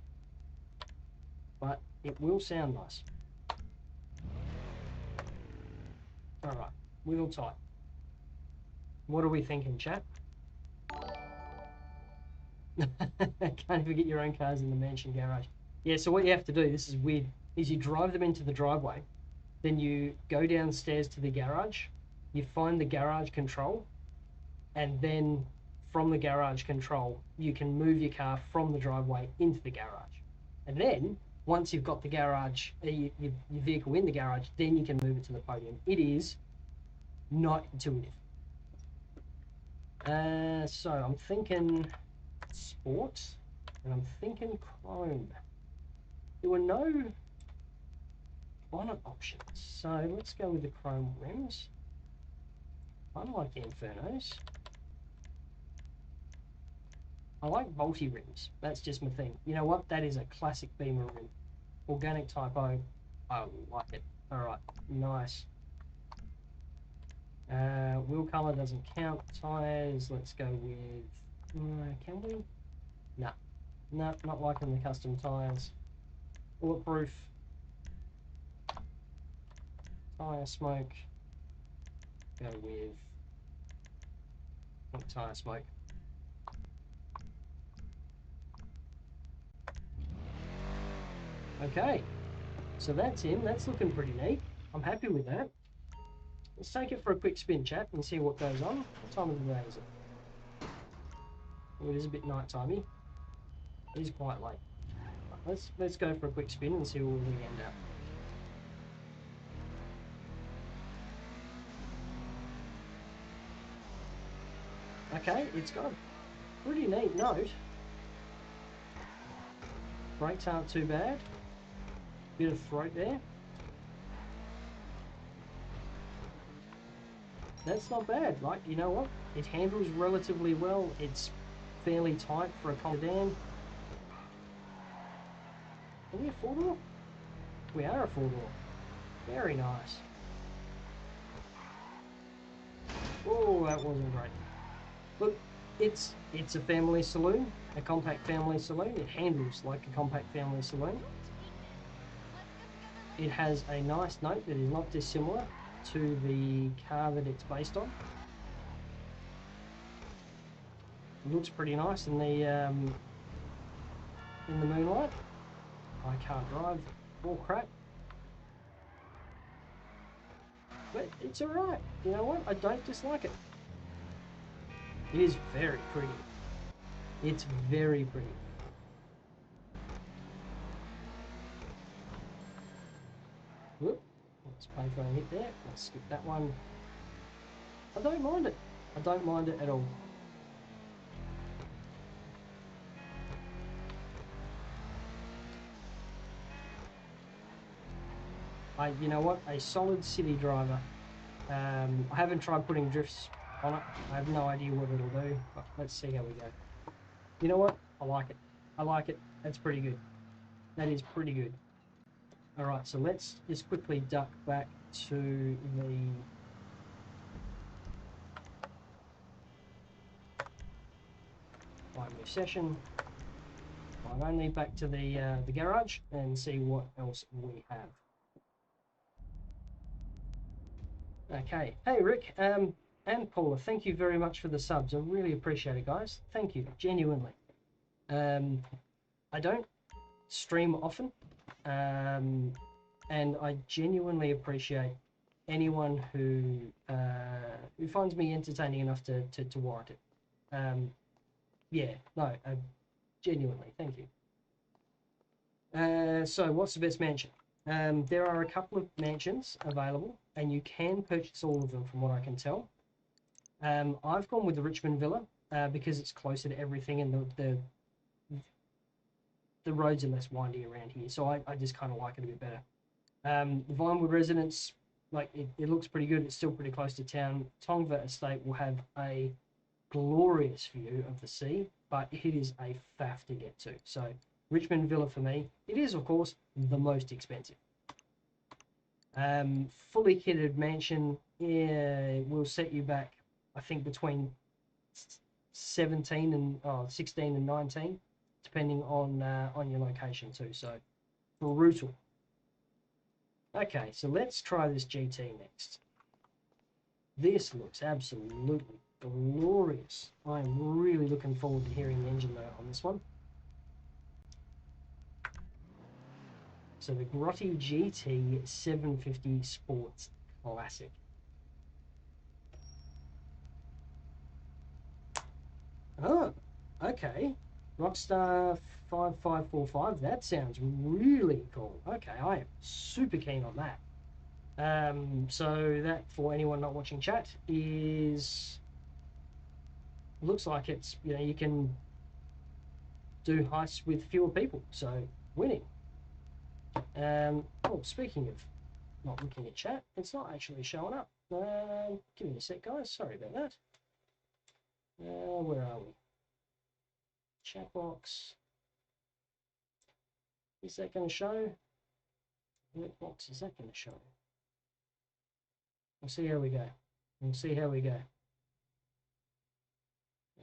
but it will sound nice. Alright, wheel type. What are we thinking, chat? Can't even get your own cars in the mansion garage. Yeah, so what you have to do, this is weird, is you drive them into the driveway, then you go downstairs to the garage, you find the garage control, and then from the garage control, you can move your car from the driveway into the garage. And then, once you've got the garage, your vehicle in the garage, then you can move it to the podium. It is not intuitive. So I'm thinking sport, and I'm thinking chrome. There were no bonnet options, so let's go with the chrome rims. Unlike the Infernos, I like bolty rims. That's just my thing. You know what? That is a classic Beamer rim. Organic typo. I like it. Alright, nice. Wheel colour doesn't count. Tyres, let's go with... can we? No. No, not liking the custom tyres. Bulletproof. Tyre smoke. Go with... tyre smoke. Okay, so that's in. That's looking pretty neat. I'm happy with that. Let's take it for a quick spin, chat, and see what goes on. What time of the day is it? Oh, it is a bit night-timey. It is quite late. Let's go for a quick spin and see where we end up. Okay, it's got a pretty neat note. Brakes aren't too bad. Bit of throat there. That's not bad. Like, you know what? It handles relatively well. It's fairly tight for a sedan. Are we a four-door? We are a four-door. Very nice. Oh, that wasn't great. Look, it's a family saloon, a compact family saloon. It handles like a compact family saloon. It has a nice note that is not dissimilar to the car that it's based on. It looks pretty nice in the moonlight. I can't drive or crap, but it's alright. You know what? I don't dislike it. It is very pretty. It's very pretty. Whoop. Let's pay for a hit there. Let's skip that one. I don't mind it. I don't mind it at all. You know what? A solid city driver. I haven't tried putting drifts on it. I have no idea what it'll do, but let's see how we go. You know what? I like it. I like it. That's pretty good. That is pretty good. Alright, so let's just quickly duck back to the... Find new session. I'll only back to the garage and see what else we have. Okay. Hey, Rick and Paula, thank you very much for the subs. I really appreciate it, guys. Thank you, genuinely. I don't stream often, and I genuinely appreciate anyone who finds me entertaining enough to warrant it. Yeah, no, genuinely, thank you. So, what's the best mansion? There are a couple of mansions available, and you can purchase all of them from what I can tell. I've gone with the Richman Villa. because it's closer to everything, and the roads are less windy around here. So I just kind of like it a bit better. The Vinewood residence, like it looks pretty good. It's still pretty close to town. Tongva estate will have a glorious view of the sea, but it is a faff to get to. So Richman Villa for me, it is of course the most expensive. Fully kitted mansion, yeah, will set you back, I think, between 16 and 19, depending on your location too. So brutal. Okay, so let's try this GT next. This looks absolutely glorious. I'm really looking forward to hearing the engine note on this one. So the Grotti GT 750 Sports Classic. Oh, okay. Rockstar 5545. That sounds really cool. Okay, I am super keen on that. So that, for anyone not watching chat, is looks like it's, you know, you can do heists with fewer people. So winning. Oh, speaking of not looking at chat, it's not actually showing up. Give me a sec, guys. Sorry about that. Where are we? Chat box. Is that going to show? What box is that going to show? We'll see how we go. We'll see how we go.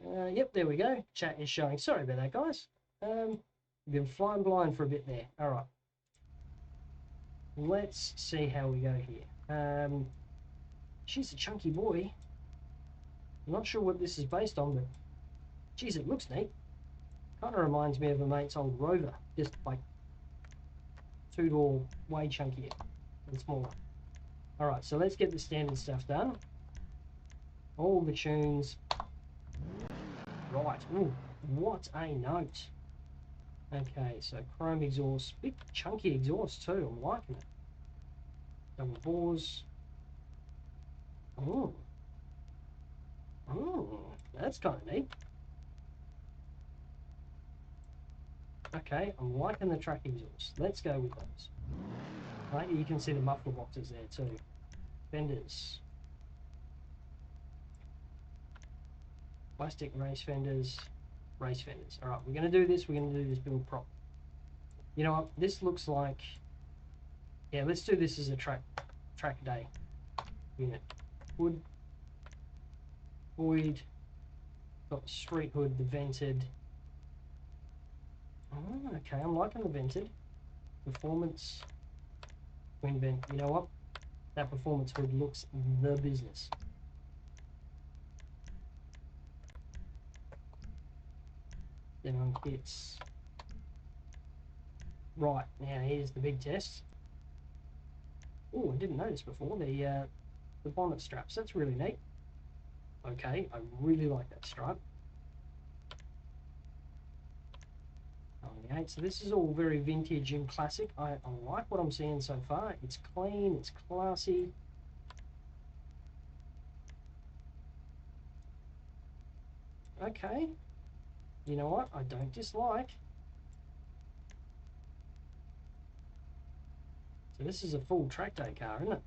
Yep, there we go. Chat is showing. Sorry about that, guys. We've been flying blind for a bit there. All right. Let's see how we go here. She's a chunky boy. I'm not sure what this is based on, but geez, it looks neat. Kind of reminds me of a mate's old Rover, just like two-door, way chunkier and smaller. All right, so let's get the standard stuff done. All the tunes. Right. Ooh, what a note. Okay, so chrome exhaust, big chunky exhaust too. I'm liking it. Double bores. Oh, that's kind of neat. Okay, I'm liking the track exhaust. Let's go with those. Right, you can see the muffler boxes there too. Fenders. Plastic race fenders. Race fenders. All right, we're going to do this. We're going to do this build prop. You know what? This looks like... Yeah, let's do this as a track day unit. Wood. Void. Got the street hood, the vented. Oh, okay, I'm liking the vented. Performance. Twin vent. You know what? That performance hood looks the business. Then on kits. Right, now here's the big test. Oh, I didn't notice before the bonnet straps. That's really neat. Okay, I really like that stripe. So this is all very vintage and classic. I like what I'm seeing so far. It's clean, it's classy. Okay. You know what? I don't dislike. So this is a full track day car, isn't it?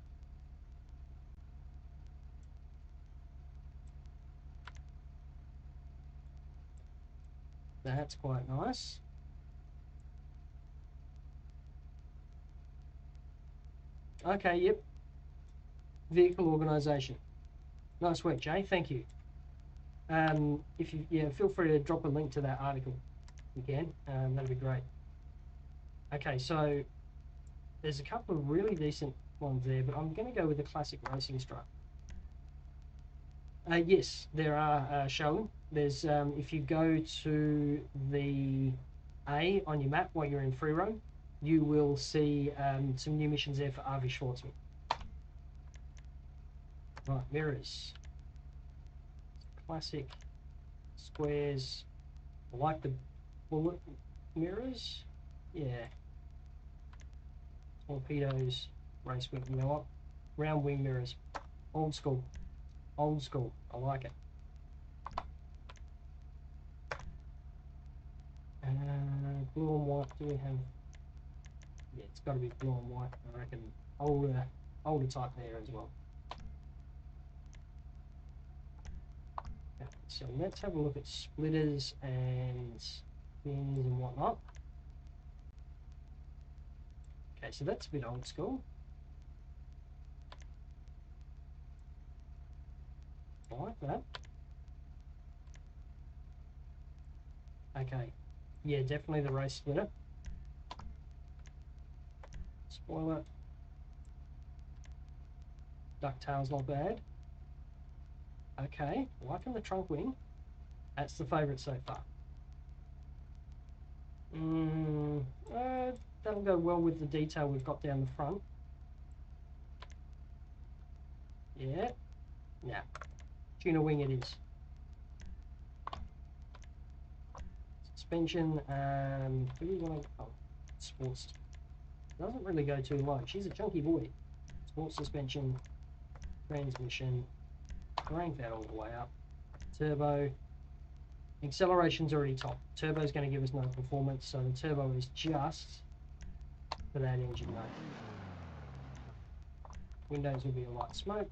That's quite nice. Okay, yep. Vehicle organisation. Nice work, Jay. Thank you. If you feel free to drop a link to that article. You can. That'd be great. Okay, so there's a couple of really decent ones there, but I'm going to go with the classic racing stripe. Yes, there are showing. There's if you go to the A on your map while you're in free roam, you will see some new missions there for RV Schwartzman. Right, mirrors. Classic squares. I like the bullet mirrors. Yeah. Torpedoes. Race wing. You know what? Round wing mirrors. Old school. Old school. I like it. what do we have? Yeah, it's got to be blue and white. I reckon older type there as well. Okay, so let's have a look at splitters and fins and whatnot. Okay, so that's a bit old school. I like that. Okay, yeah, definitely the race splitter. Spoiler. Ducktail's not bad. Okay, liking the trunk wing. That's the favourite so far. That'll go well with the detail we've got down the front. Yeah. Nah. Tuna wing it is. Suspension, do we want to... Oh, sports. Doesn't really go too low. She's a chunky boy. Sports suspension, transmission, crank that all the way up. Turbo. Acceleration's already top. Turbo's going to give us no performance, so the turbo is just for that engine mode. Windows will be a light smoke.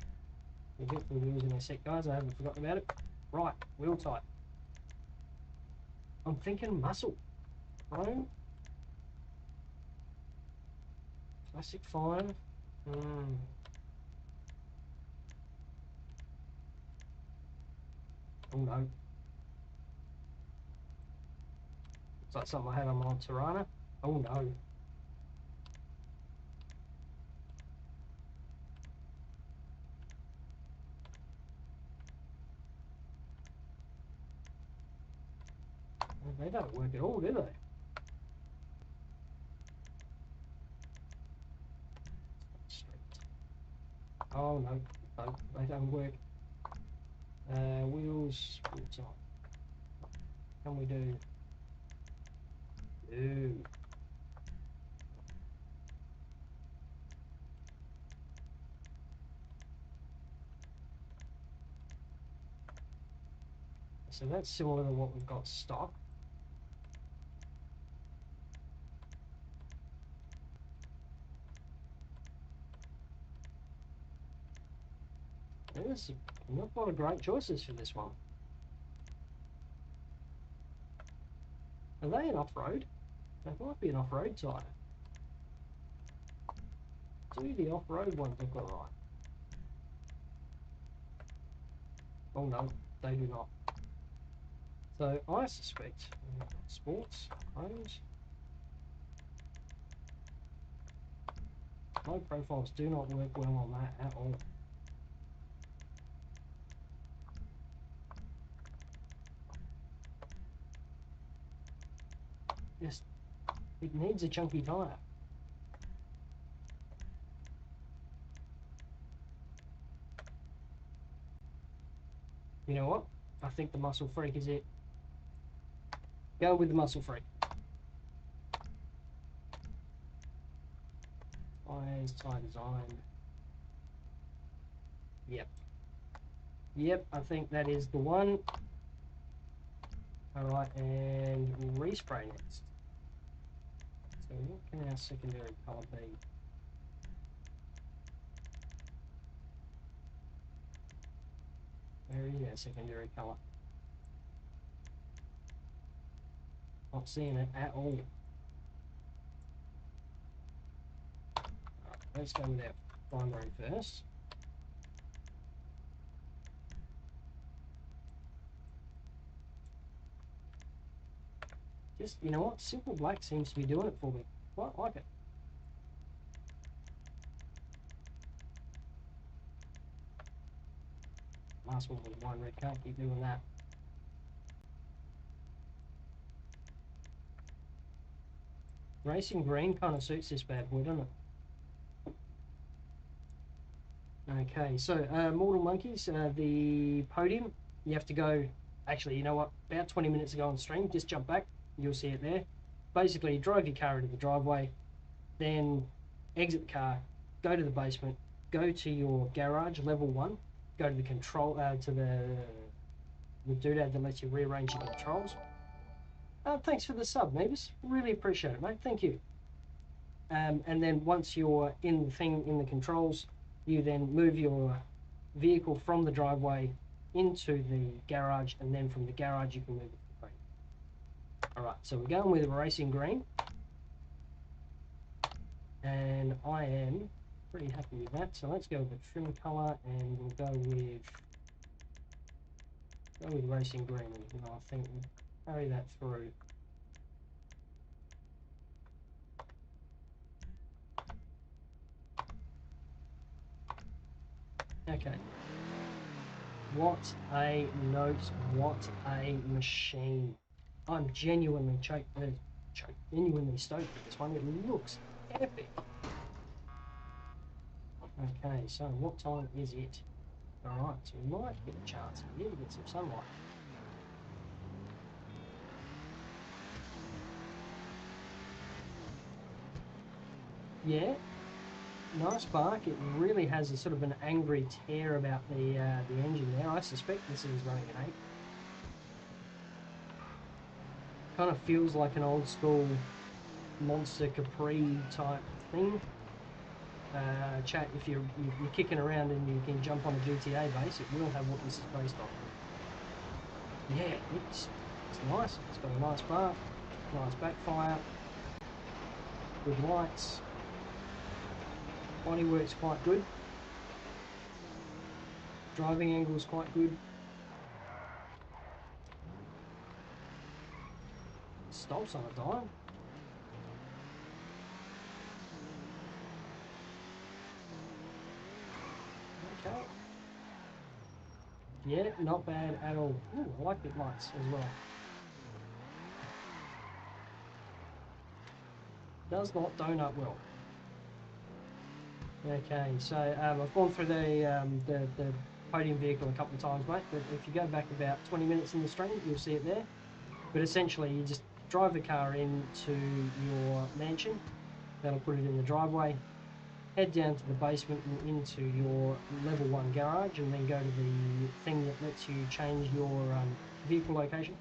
We'll get the wheels in a sec, guys. I haven't forgotten about it. Right, wheel type. I'm thinking muscle. Chrome. Classic 5. Oh no. Looks like something I had on my Tirana. Oh no. They don't work at all, do they? Oh no, no, they don't work. Wheels, what's on? Can we do? Ooh. So that's similar to what we've got stock. There's not a lot of great choices for this one. Are they an off-road? They might be an off-road tyre. Do the off-road ones look alright? Oh no, they do not. So I suspect we've got sports, chromes. Low profiles do not work well on that at all. Just, it needs a chunky tyre. You know what? I think the Muscle Freak is it. Go with the Muscle Freak. Tyres, tyre design. Yep. Yep, I think that is the one. Alright, and respray next. So what can our secondary colour be? Where is our secondary colour? Not seeing it at all. Right, let's go with our primary first. Just, you know what? Simple black seems to be doing it for me. Quite like it. Last one was one red, can't keep doing that. Racing green kind of suits this bad boy, doesn't it? Okay, so Mortal Monkeys, the Podium, you have to go, actually, you know what, about 20 minutes ago on stream, just jump back, you'll see it there. Basically, drive your car into the driveway, then exit the car, go to the basement, go to your garage, level 1, go to the control, to the doodad that lets you rearrange your controls. Thanks for the sub, Mavis. Really appreciate it, mate. Thank you. And then once you're in the thing, in the controls, you then move your vehicle from the driveway into the garage, and then from the garage you can move it to the front. Alright, so we're going with racing green. And I am pretty happy with that. So let's go with the trim colour, and we'll go with racing green. And I think we'll carry that through. Okay. What a note, what a machine. I'm genuinely genuinely stoked with this one. It looks epic. Okay, so what time is it? Alright, so we might get a chance here to get some sunlight. Yeah, nice spark. It really has a sort of an angry tear about the engine there. I suspect this is running an 8. Kind of feels like an old school Monster Capri type thing. Chat, if you're kicking around and you can jump on a GTA base, it will have what this is based on. Yeah, it's nice. It's got a nice spark, nice backfire, good lights. Bodywork's quite good. Driving angle's quite good. Stops on a dime. Okay. Yeah, not bad at all. Ooh, I like the lights as well. Does not donut well. Okay, so I've gone through the Podium vehicle a couple of times, mate, but if you go back about 20 minutes in the stream, you'll see it there. But essentially, you just drive the car into your mansion. That'll put it in the driveway. Head down to the basement and into your level 1 garage, and then go to the thing that lets you change your vehicle location.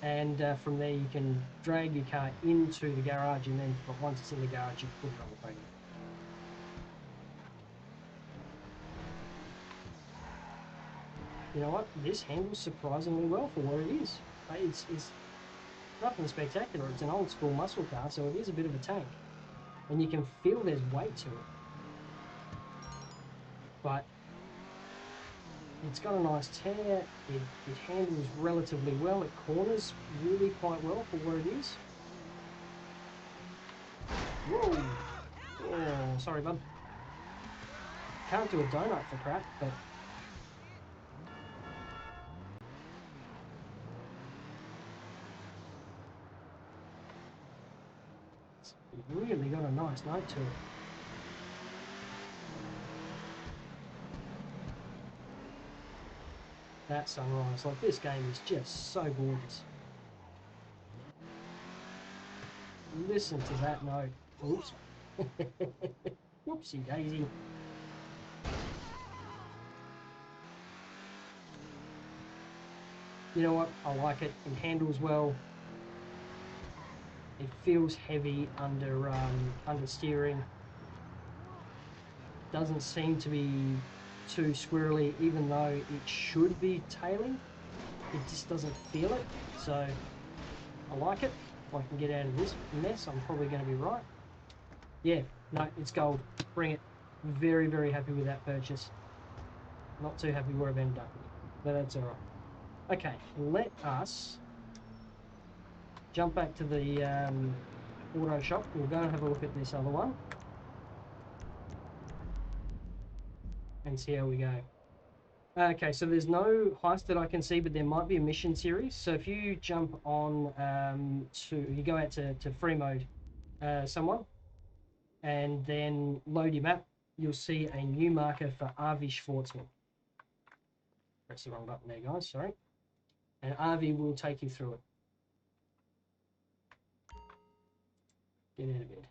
And from there you can drag your car into the garage, and then once it's in the garage you can put it on the podium. You know what? This handles surprisingly well for what it is. It's nothing spectacular. It's an old school muscle car, so it is a bit of a tank. And you can feel there's weight to it. But it's got a nice tear. It handles relatively well. It corners really quite well for what it is. Whoa! Oh, sorry, bud. Can't do a donut for crap, but it's really got a nice note to it. That sunrise, like this game is just so gorgeous. Listen to that note. Oops. Whoopsie daisy. You know what? I like it. It handles well. It feels heavy under steering. Doesn't seem to be too squirrely, even though it should be tailing. It just doesn't feel it. So I like it. If I can get out of this mess, I'm probably going to be right. Yeah, no, it's gold. Bring it. Very, very happy with that purchase. Not too happy where I've ended up, but that's alright. Okay, let us jump back to the auto shop. We'll go and have a look at this other one and see how we go. Okay, so there's no heist that I can see, but there might be a mission series. So if you jump on you go out to free mode, someone, and then load your map, you'll see a new marker for RV Schwartzman. Press the wrong button there, guys, sorry. And RV will take you through it. Get out of bed.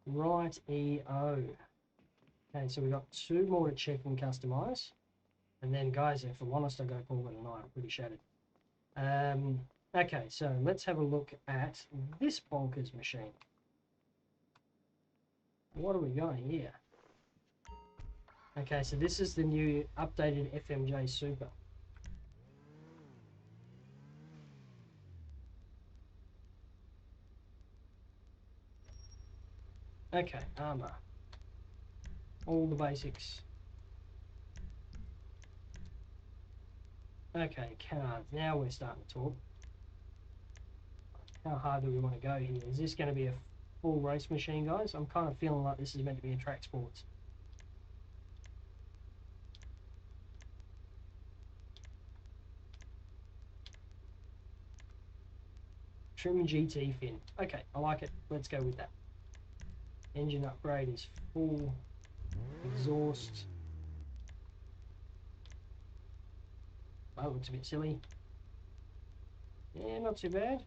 Right, EO. Okay, so we've got 2 more to check and customize. And then, guys, if I'm honest, I go call it a night. I'm pretty shattered. Okay, so let's have a look at this bonkers machine. What do we got here? Okay, so this is the new updated FMJ Super. Okay, armor. All the basics. Okay, cards. Now we're starting to talk. How hard do we want to go here? Is this going to be a full race machine, guys? I'm kind of feeling like this is meant to be a track sports. Trim GT fin. Okay, I like it. Let's go with that. Engine upgrade is full. Exhaust. That looks a bit silly. Yeah, not too bad.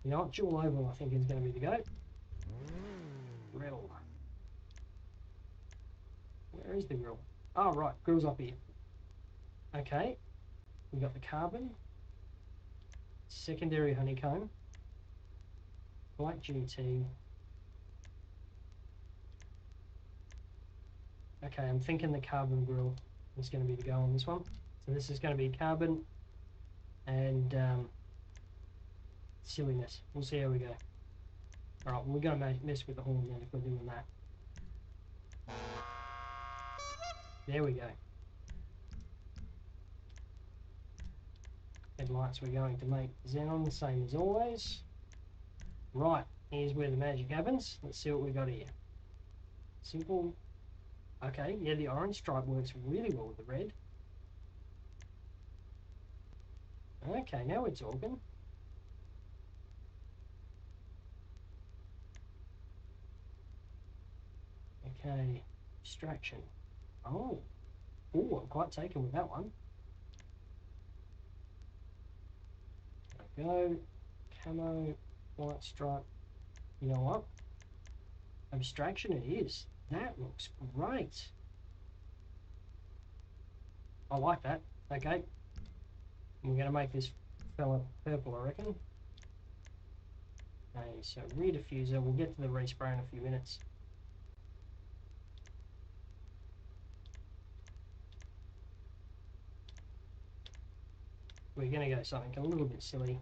You know what? Dual oval, I think, is going to be the go. Grill. Where is the grill? Oh, right. Grill's up here. Okay. We've got the carbon. Secondary honeycomb. Black GT. Okay, I'm thinking the carbon grill is going to be the go on this one. So this is going to be carbon and silliness. We'll see how we go. Alright, well, we're going to mess with the horn then if we're doing that. There we go. Headlights we're going to make xenon, the same as always. Right, here's where the magic happens. Let's see what we got here. Simple. Okay, yeah, the orange stripe works really well with the red. Okay, now we're talking. Okay, distraction. Oh, I'm quite taken with that one. There we go. Camo, white stripe. You know what? Abstraction it is. That looks great. I like that. Okay. We're going to make this fella purple, I reckon. Okay, so rear diffuser. We'll get to the respray in a few minutes. We're going to go something a little bit silly.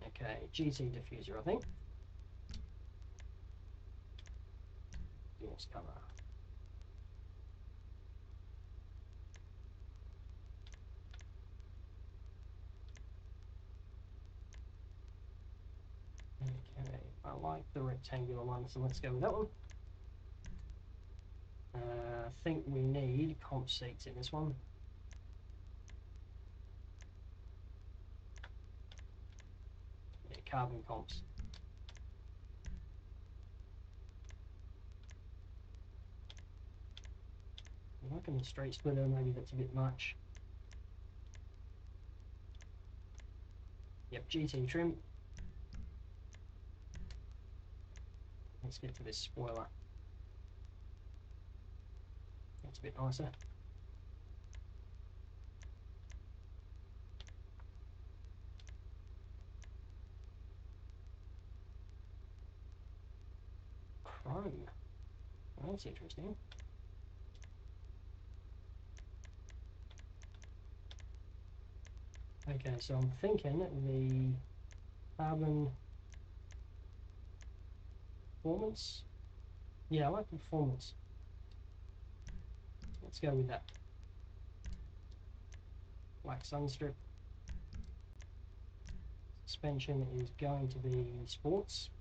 Okay, GT diffuser, I think. Yes, cover. Okay, I like the rectangular one, so let's go with that one. I think we need comp seats in this one. Yeah, carbon comps. I'm liking the straight splitter, maybe that's a bit much. Yep, GT trim. Let's get to this spoiler. That's a bit nicer. Chrome. Oh, that's interesting. Okay, so I'm thinking the carbon performance. Yeah, I like the performance. Let's go with that. Black sunstrip. Suspension is going to be sports.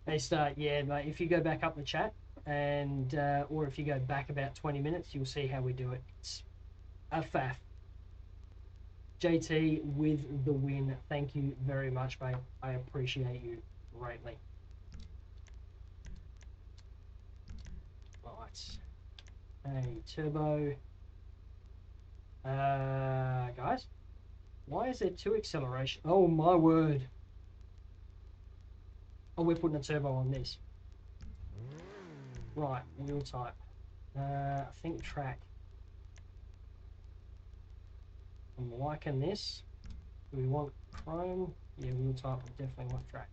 They start, yeah, mate, if you go back up the chat and or if you go back about 20 minutes, you'll see how we do it. It's a faff. JT with the win. Thank you very much, mate. I appreciate you greatly. Right. A turbo. Guys, why is there 2 acceleration? Oh my word. Oh, we're putting a turbo on this. Right, wheel type. I think track. I'm liking this. Do we want chrome? Yeah, wheel type. We definitely want track.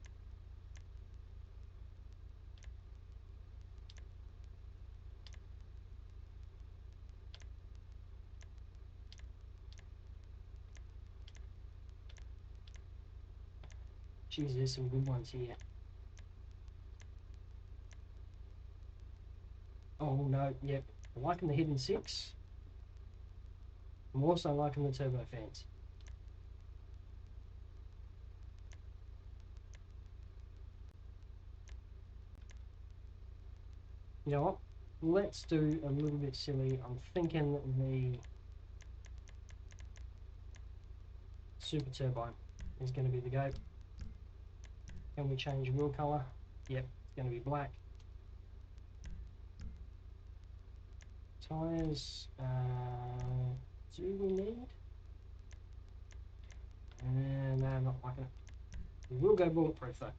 Jeez, there's some good ones here. Oh no, yep. I'm liking the hidden 6. I'm also liking the turbo fans. You know what? Let's do a little bit silly. I'm thinking the super turbo is going to be the go. Can we change wheel colour? Yep, it's going to be black. Tyres, do we need? No, I'm not liking it. We will go bulletproof though.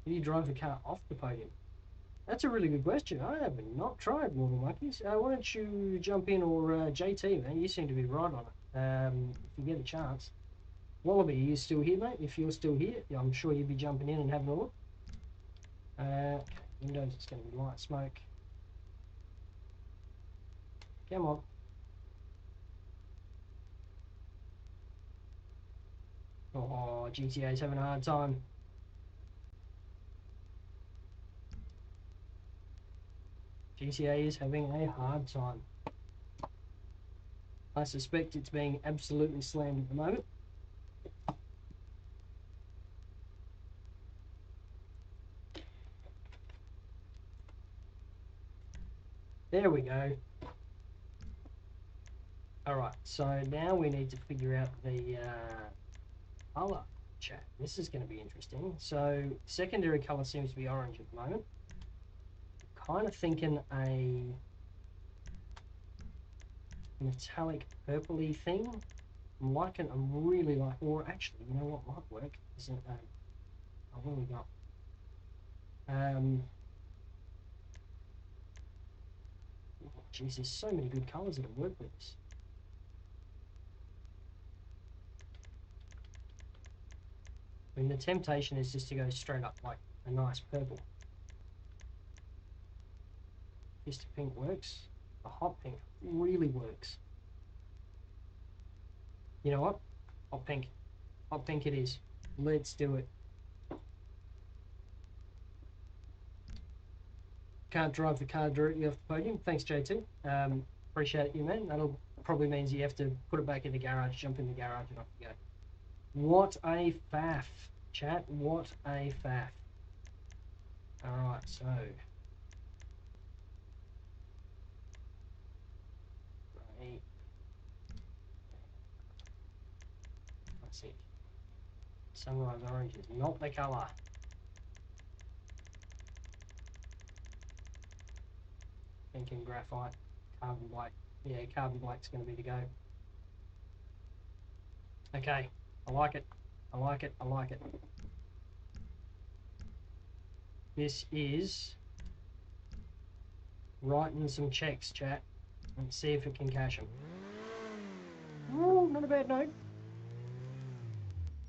Do you drive the car off the podium? That's a really good question. I have not tried Mortal Monkeys. Why don't you jump in, or JT, man? You seem to be right on it. If you get a chance. Wallaby, are you still here, mate? If you're still here, I'm sure you'd be jumping in and having a look. Okay, windows, it's going to be light smoke. Come on. Oh, GTA's having a hard time. GTA is having a hard time. I suspect it's being absolutely slammed at the moment. There we go. Alright, so now we need to figure out the colour chat. This is going to be interesting. So, secondary colour seems to be orange at the moment. Kind of thinking a metallic purpley thing. I'm really like, or actually, you know what might work? Isn't oh, where we got? Geez, there's so many good colours that work with this. I mean, the temptation is just to go straight up like a nice purple. Pfister pink works. The hot pink really works. You know what? Hot pink. Hot pink it is. Let's do it. Can't drive the car directly off the podium. Thanks, JT. Appreciate you, man. That'll probably means you have to put it back in the garage, jump in the garage, and off you go. What a faff, chat. What a faff. Alright, so... Right. Let's see. Sunrise orange is not the colour. Thinking graphite, carbon black. Yeah, carbon black's going to be the go. Okay, I like it. I like it. I like it. This is writing some checks, chat. Let's see if it can cash them. Oh, not a bad note.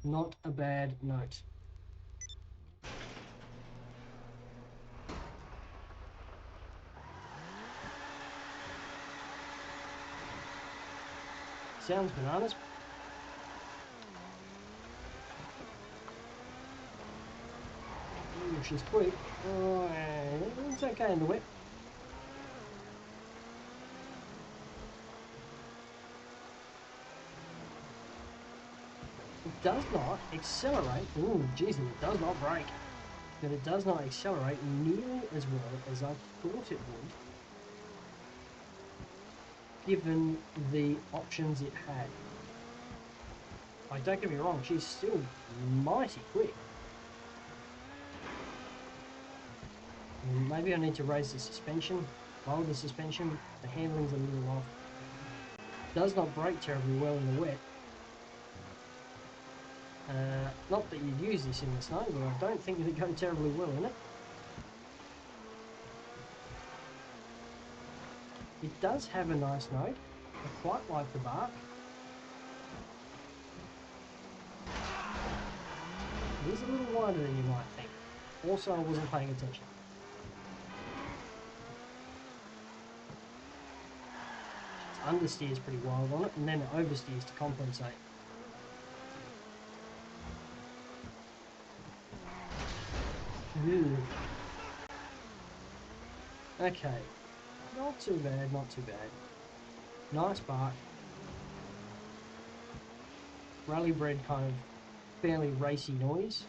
Not a bad note. Sounds bananas. Ooh, she's quick. Oh, it's okay in the wet. It does not accelerate. Ooh, Jesus, it does not brake. But it does not accelerate nearly as well as I thought it would, given the options it had. Like, don't get me wrong, she's still mighty quick. Maybe I need to raise the suspension. Lower the suspension, the handling's a little off. Does not brake terribly well in the wet. Not that you'd use this in the snow, but I don't think it'd go terribly well in it. It does have a nice note. I quite like the bark. It is a little wider than you might think. Also, I wasn't paying attention. It understeers pretty wild on it, and then it oversteers to compensate. Ooh. Okay. Not too bad, not too bad. Nice bark. Rally bred kind of fairly racy noise.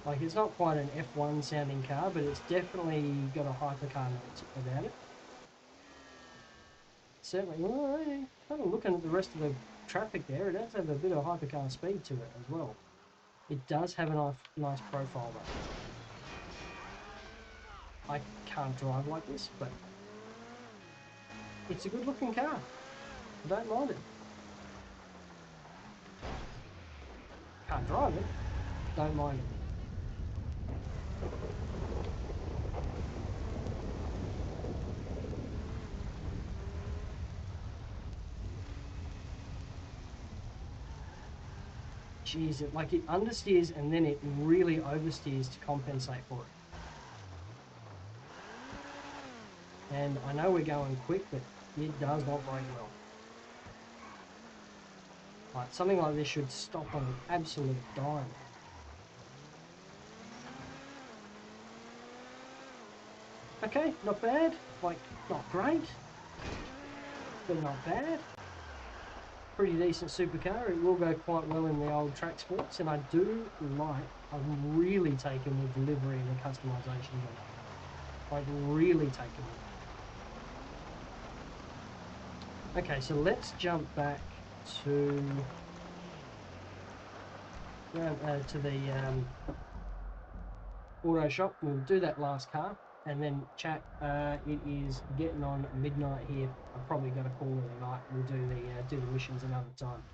Like, it's not quite an F1 sounding car, but it's definitely got a hypercar note about it. Certainly, well, kind of looking at the rest of the traffic there, it does have a bit of hypercar speed to it as well. It does have a nice profile though. I can't drive like this, but it's a good looking car. I don't mind it. Can't drive it, don't mind it. Jeez, it understeers and then it really oversteers to compensate for it. And I know we're going quick, but it does not brake well. Like, something like this should stop on an absolute dime. Okay, not bad. Like, not great, but not bad. Pretty decent supercar. It will go quite well in the old track sports, and I do like, I'm really taken with the livery and the customization on it. Like, really taken with it. Okay, so let's jump back to the auto shop. We'll do that last car, and then chat. It is getting on midnight here. I've probably got to call it a night. We'll do the missions another time.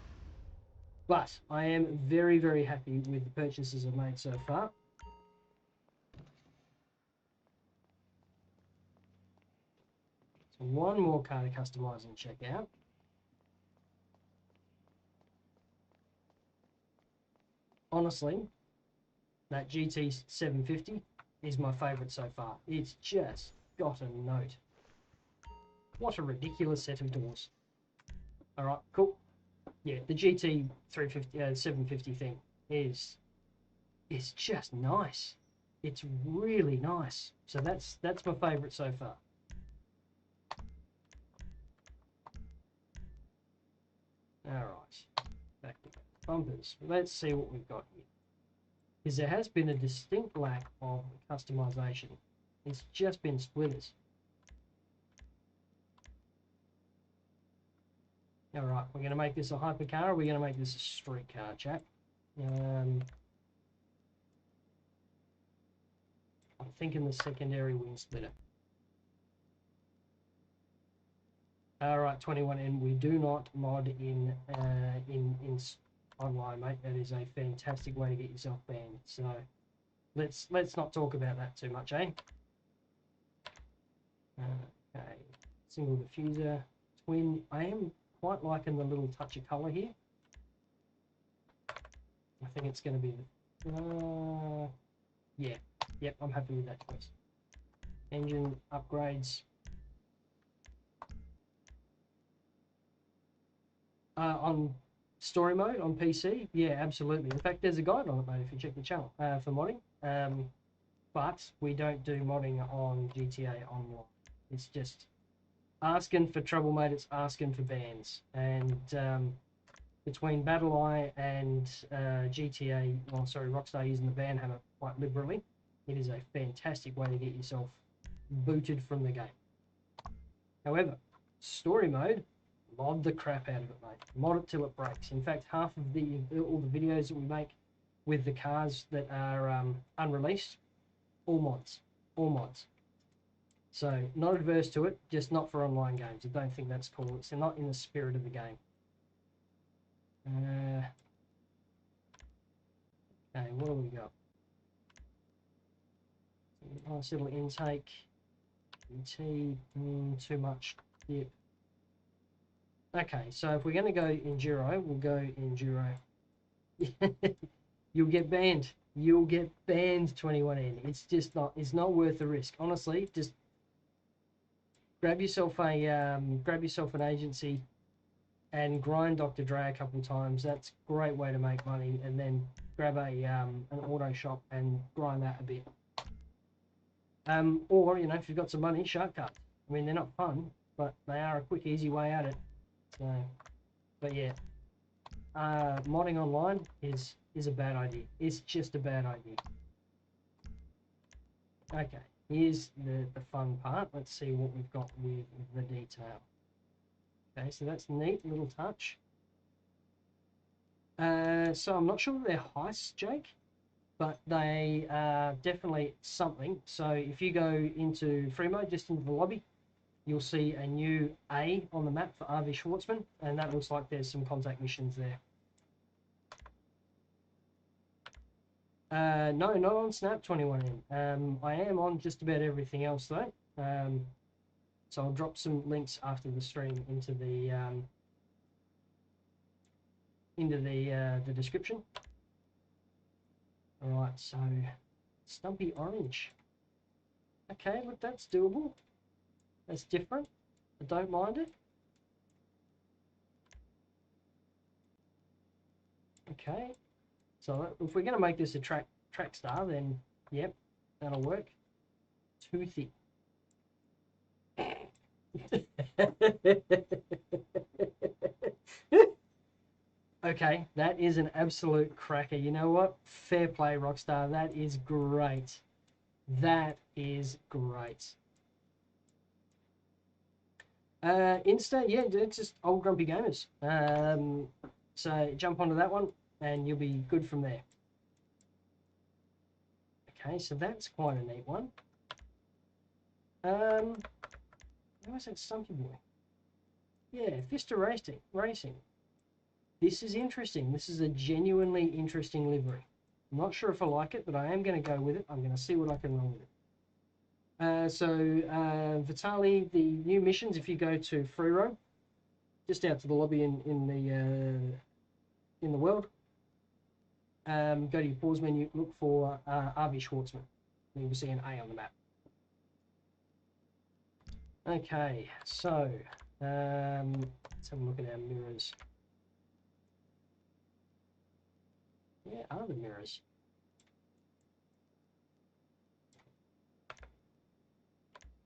But I am very, very happy with the purchases I've made so far. So one more car to customize and check out. Honestly, that GT 750 is my favourite so far. It's just got a note. What a ridiculous set of doors. Alright, cool. Yeah, the GT 750 thing is just nice. It's really nice. So that's my favourite so far. Alright, back to bumpers. Let's see what we've got here. Because there has been a distinct lack of customization. It's just been splitters. Alright, we're going to make this a hypercar, or we're going to make this a street car, chat. I'm thinking the secondary wing splitter. Alright, 21N, we do not mod in online, mate. That is a fantastic way to get yourself banned. So let's not talk about that too much, eh? Okay, single diffuser, twin. I am quite liking the little touch of colour here. I think it's going to be yeah, yep, I'm happy with that choice. Engine upgrades. On story mode on PC, yeah, absolutely. In fact, there's a guide on it, mate, if you check the channel for modding. But we don't do modding on GTA Online. It's just asking for trouble, mate. It's asking for bans. And between BattleEye and GTA, well, sorry, Rockstar using the ban hammer quite liberally, it is a fantastic way to get yourself booted from the game. However, story mode, mod the crap out of it, mate. Mod it till it breaks. In fact, half of all the videos that we make with the cars that are unreleased. All mods. All mods. So, not adverse to it, just not for online games. I don't think that's cool. It's not in the spirit of the game. Okay, what do we got? Nice little intake. Too much. Yep. Okay, so if we're going to go Enduro, we'll go Enduro. You'll get banned. You'll get banned, 21N. It's just not, it's not worth the risk. Honestly, just grab yourself an agency and grind Dr. Dre a couple of times. That's a great way to make money. And then grab an auto shop and grind that a bit. Or, you know, if you've got some money, shortcut. I mean, they're not fun, but they are a quick, easy way at it. So, but yeah, modding online is a bad idea. It's just a bad idea. Okay, here's the fun part. Let's see what we've got with the detail. Okay, so that's a neat little touch. So I'm not sure if they're heists, Jake, but they are definitely something. So if you go into free mode, just into the lobby, you'll see a new A on the map for RV Schwartzman, and that looks like there's some contact missions there. No, not on Snap 21N. I am on just about everything else though. So I'll drop some links after the stream into the description. All right, so Stumpy Orange. Okay, look, that's doable. That's different. I don't mind it. Okay, so if we're going to make this a track star, then yep, that'll work. Toothy. Okay, that is an absolute cracker. You know what? Fair play, Rockstar. That is great. That is great. Insta, yeah, it's just old grumpy gamers. So jump onto that one and you'll be good from there. Okay, so that's quite a neat one. Who was that Stumpy boy? Yeah, Pfister Racing. This is interesting. This is a genuinely interesting livery. I'm not sure if I like it, but I am going to go with it. I'm going to see what I can run with it. So Vitali, the new missions, if you go to free roam, just out to the lobby in the world, go to your pause menu, look for RV Schwartzman. And you will see an A on the map. Okay, so let's have a look at our mirrors. Where are the mirrors?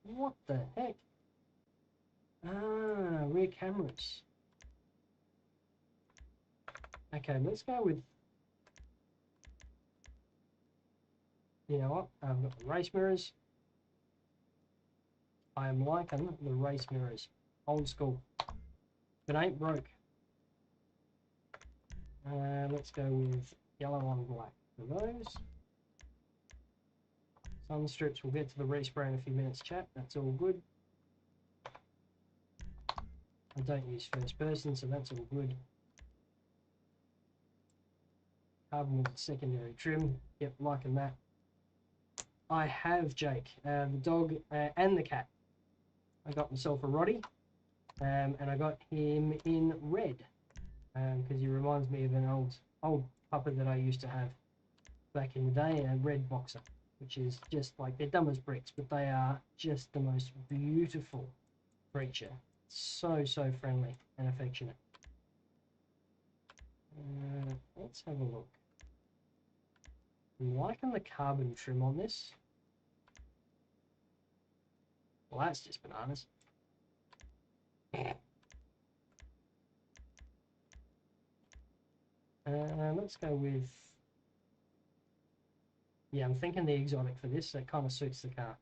What the heck? Ah, rear cameras. Okay, let's go with, you know what? I've got the race mirrors. I am liking the race mirrors. Old school. If it ain't broke. Let's go with yellow on black for those. Sun strips, we'll get to the respray in a few minutes, chat. That's all good. I don't use first person, so that's all good. Carbon with secondary trim. Yep, liking that. I have Jake, the dog and the cat. I got myself a Roddy, and I got him in red, because he reminds me of an old puppet that I used to have back in the day, a red boxer, which is just like, they're dumb as bricks, but they are just the most beautiful creature. So friendly and affectionate. Let's have a look. I'm liking the carbon trim on this. Well, that's just bananas. Let's go with, yeah, I'm thinking the exotic for this. That kind of suits the car.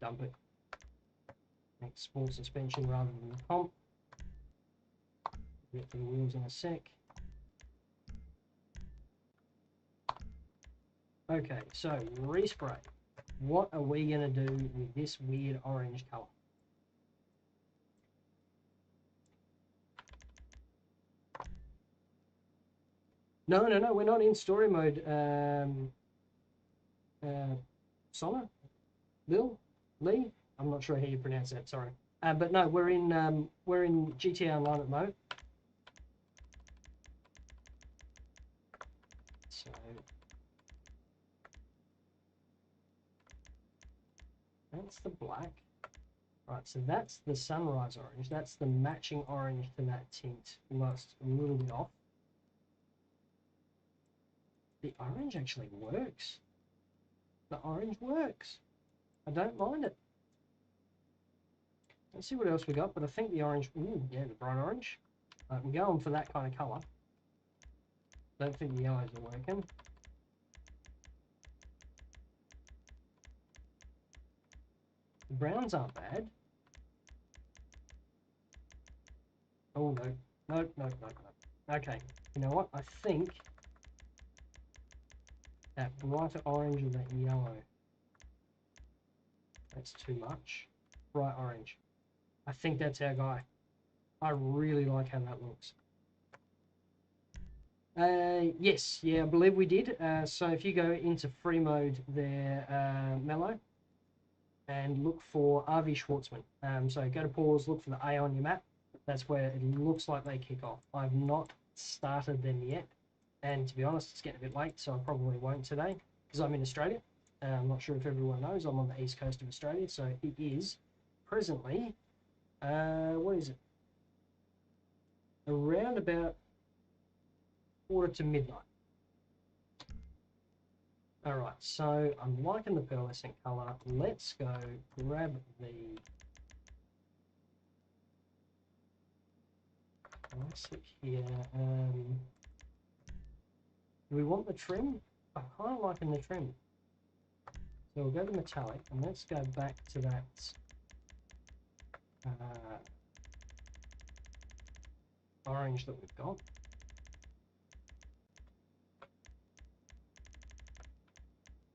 Dump it. Make small suspension rather than the comp. Get to the wheels in a sec. Okay, so respray. What are we going to do with this weird orange colour? No, we're not in story mode. Sonna? Lee? I'm not sure how you pronounce that, sorry. But no, we're in GTA Online at the moment. So that's the black. Right, so that's the sunrise orange. That's the matching orange to that tint. Almost a little bit off. The orange actually works. The orange works. I don't mind it. Let's see what else we got, but I think the orange, ooh, yeah, the bright orange. I'm going for that kind of colour. Don't think the yellows are working. The browns aren't bad. Oh, no. Okay, you know what? I think that brighter orange and that yellow, that's too much. Bright orange. I think that's our guy. I really like how that looks. Yes, yeah, I believe we did. So if you go into free mode there, Mellow, and look for RV Schwartzman. So go to pause, look for the A on your map. That's where it looks like they kick off. I've not started them yet. And to be honest, it's getting a bit late, so I probably won't today because I'm in Australia. I'm not sure if everyone knows, I'm on the east coast of Australia, so it is presently, what is it? Around about quarter to midnight. All right, so I'm liking the pearlescent color. Let's go grab the, let's look here. Do we want the trim? I'm kind of liking the trim. So we'll go to metallic, and let's go back to that orange that we've got.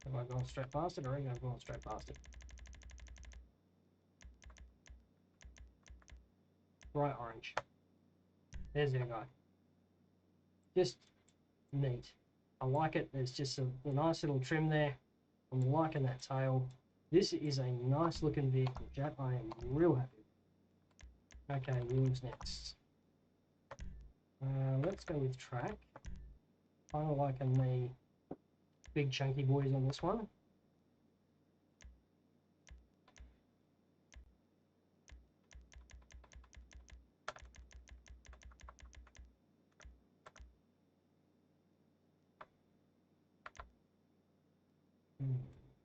Have I gone straight past it, or I've gone straight past it? Bright orange. There's our guy. Just neat. I like it. There's just a nice little trim there. I'm liking that tail. This is a nice looking vehicle, Jack. I am real happy. Okay, wheels next. Let's go with track. Kind of liking the big chunky boys on this one.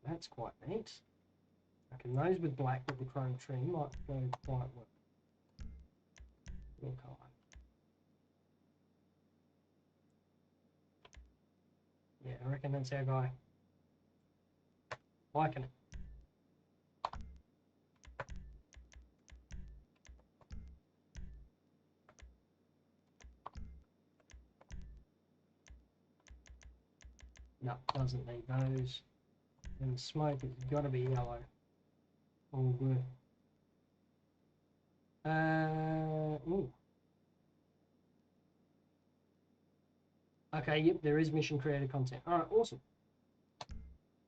That's quite neat. I can those with black with the chrome trim might go quite well. Real colour. Yeah, I reckon that's our guy. Liking it. No, doesn't need those. And the smoke has got to be yellow. All good. Ooh. Okay, yep, there is mission creator content. Alright, awesome.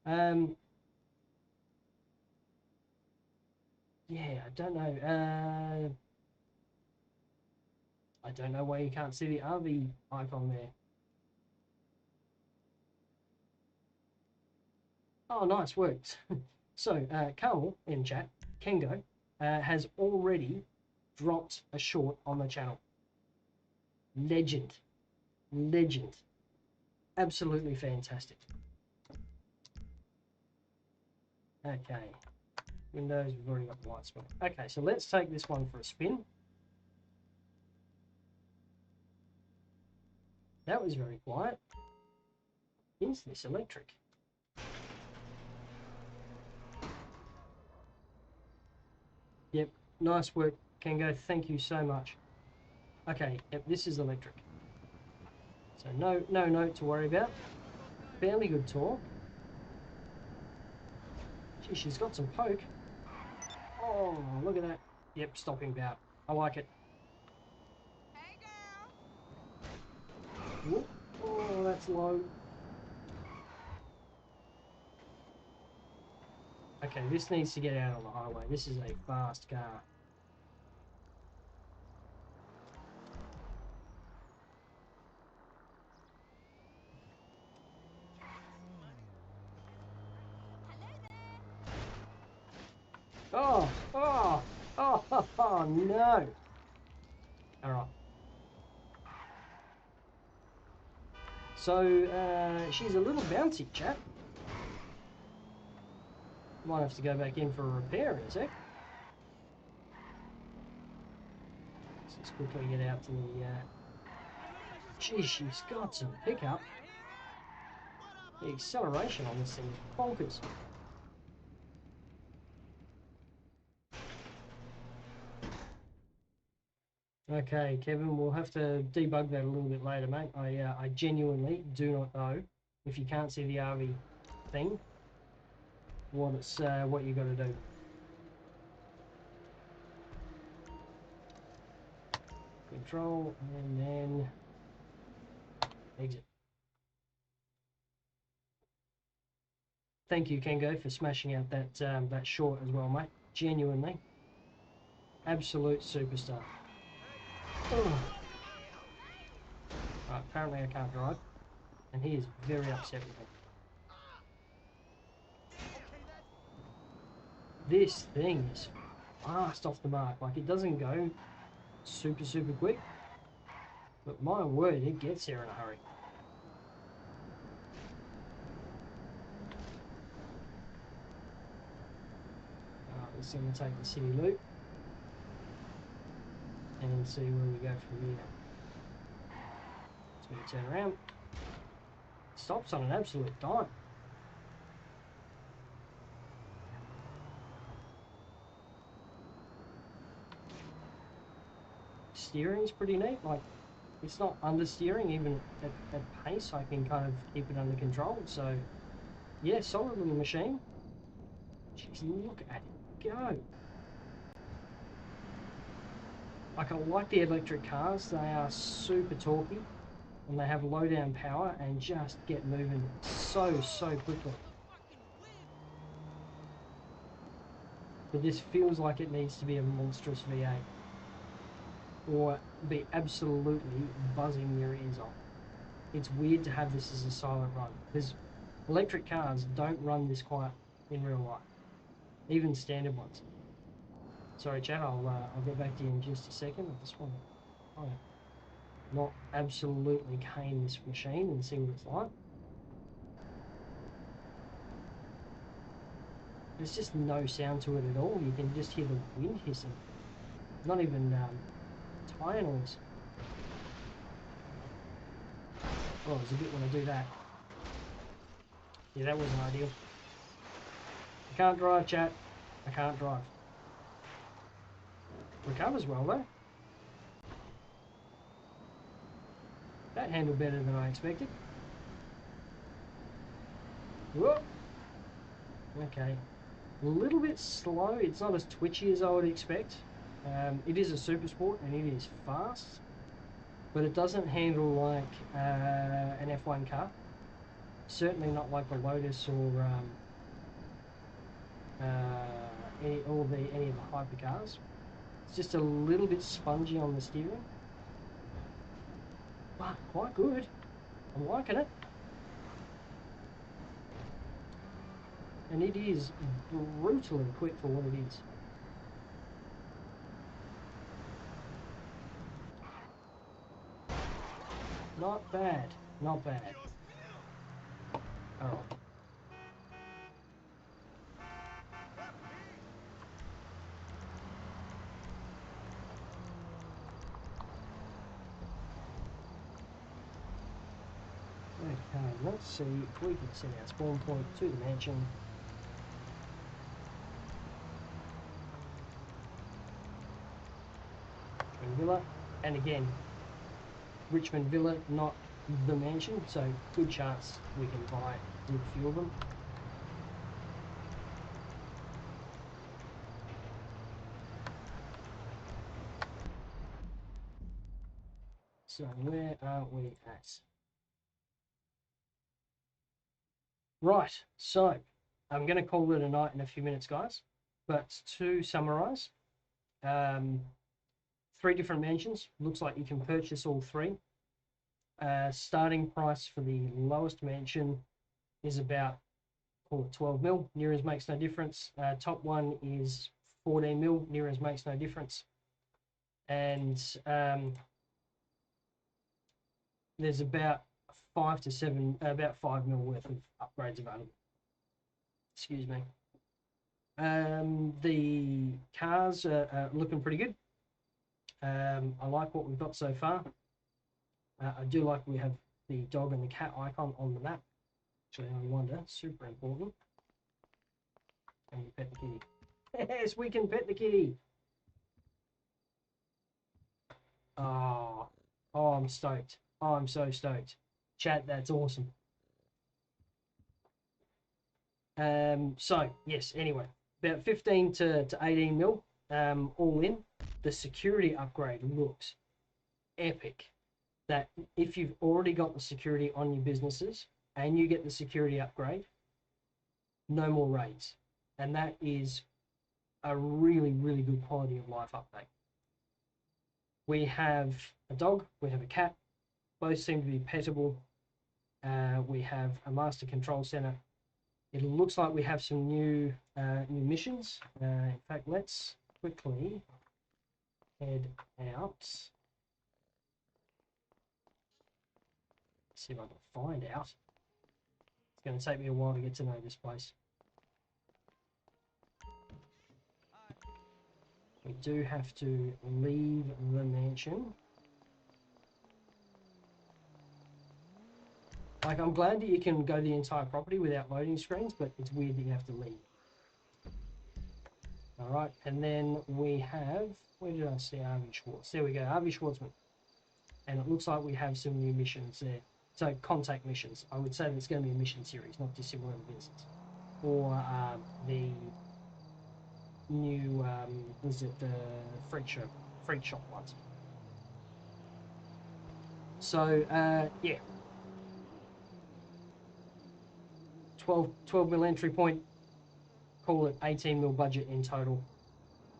Yeah, I don't know. I don't know why you can't see the RV icon there. Oh, nice, worked. So, Carl in chat, Kengo, has already dropped a short on the channel. Legend. Absolutely fantastic. Okay. Windows, we've already got the light spot. Okay, so let's take this one for a spin. That was very quiet. Is this electric? Yep, nice work, Kengo. Thank you so much. Okay, yep, this is electric. So no note to worry about. Fairly good torque. Gee, she's got some poke. Oh, look at that. Yep, stopping bout. I like it. Hey, girl. Whoop. Oh, that's low. Okay, this needs to get out on the highway. This is a fast car. Oh, oh, oh, oh, no. All right. So, she's a little bouncy, chap. Might have to go back in for a repair in a sec. Let's just quickly get out to the... Gee, she's got some pickup. The acceleration on this thing is bonkers. Okay, Kevin, we'll have to debug that a little bit later, mate. I genuinely do not know, if you can't see the RV thing, what you got to do. Control and then exit. Thank you, Kengo, for smashing out that that short as well, mate. Genuinely, absolute superstar. Oh. Right, apparently I can't drive, and he is very upset with me. This thing is fast off the mark. Like, it doesn't go super quick, but my word, it gets there in a hurry. Let's see, we'll take the city loop and see where we go from here. So we turn around, stops on an absolute dime. Steering's pretty neat. Like, it's not understeering, even at pace. I can kind of keep it under control. So yeah, solid little machine. Jeez, look at it go. Like, I like the electric cars. They are super torquey and they have low down power and just get moving so quickly. But this feels like it needs to be a monstrous V8 or be absolutely buzzing your ears off. It's weird to have this as a silent run, because electric cars don't run this quiet in real life, even standard ones. Sorry, chat, I'll get back to you in just a second. I just want to not absolutely cane this machine and see what it's like. There's just no sound to it at all. You can just hear the wind hissing. Not even tyre noise. Oh, there's a bit when I do that. Yeah, that wasn't ideal. I can't drive, chat. I can't drive. Recovers well, though. That handled better than I expected. Whoop. Okay. A little bit slow. It's not as twitchy as I would expect. It is a super sport and it is fast, but it doesn't handle like an F1 car. Certainly not like the Lotus or any of the hypercars. It's just a little bit spongy on the steering, but quite good. I'm liking it. And it is brutally quick for what it is. Not bad, not bad. Alright. Okay, let's see if we can set our spawn point to the mansion. Twin villa, And again, Richman Villa, not the mansion, so good chance we can buy a good few of them. So where are we at? Right, so I'm going to call it a night in a few minutes, guys. But to summarize, 3 different mansions. Looks like you can purchase all 3. Starting price for the lowest mansion is about, call it 12 mil. Near as makes no difference. Top one is 14 mil. Near as makes no difference. And there's about 5 mil worth of upgrades available. Excuse me. The cars are looking pretty good. I like what we've got so far. I do like we have the dog and the cat icon on the map. Actually, I wonder, super important. Can we pet the kitty? Yes, we can pet the kitty. Oh, I'm stoked. Oh, I'm so stoked. Chat, that's awesome. So yes, anyway, about 15 to 18 mil, all in. The security upgrade looks epic. That if you've already got the security on your businesses and you get the security upgrade, no more raids. And that is a really, really good quality of life update. We have a dog, we have a cat, both seem to be pettable. We have a master control center. It looks like we have some new missions. In fact, let's quickly head out. See if I can find out. It's going to take me a while to get to know this place. We do have to leave the mansion. Like, I'm glad that you can go the entire property without loading screens, but it's weird that you have to leave. Alright, and then we have, where did I see Avi Schwartz? There we go, Avi Schwartzman. And it looks like we have some new missions there. So, contact missions. I would say that it's going to be a mission series, not dissimilar to Vincent's. Or the new, was it the freak shop ones. So, yeah. 12 mil entry point, call it 18 mil budget in total.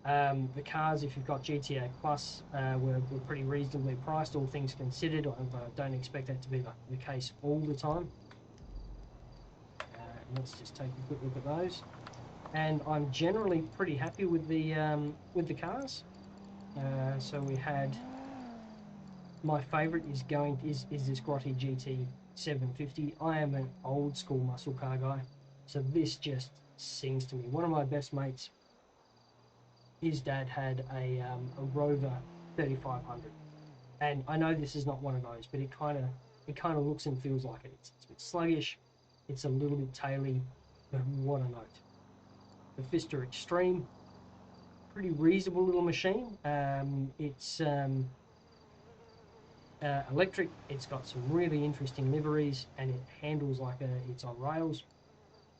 The cars, if you've got GTA Plus, were pretty reasonably priced, all things considered. I don't expect that to be the case all the time. Let's just take a quick look at those. And I'm generally pretty happy with the cars. So we had, my favourite is this Grotti GT 750. I am an old school muscle car guy, so this just sings to me. One of my best mates, his dad had a Rover 3500, and I know this is not one of those, but it kind of looks and feels like it. It's a bit sluggish, it's a little bit taily, but what a note. The Pfister Extreme, pretty reasonable little machine. It's electric, it's got some really interesting liveries, and it handles like it's on rails.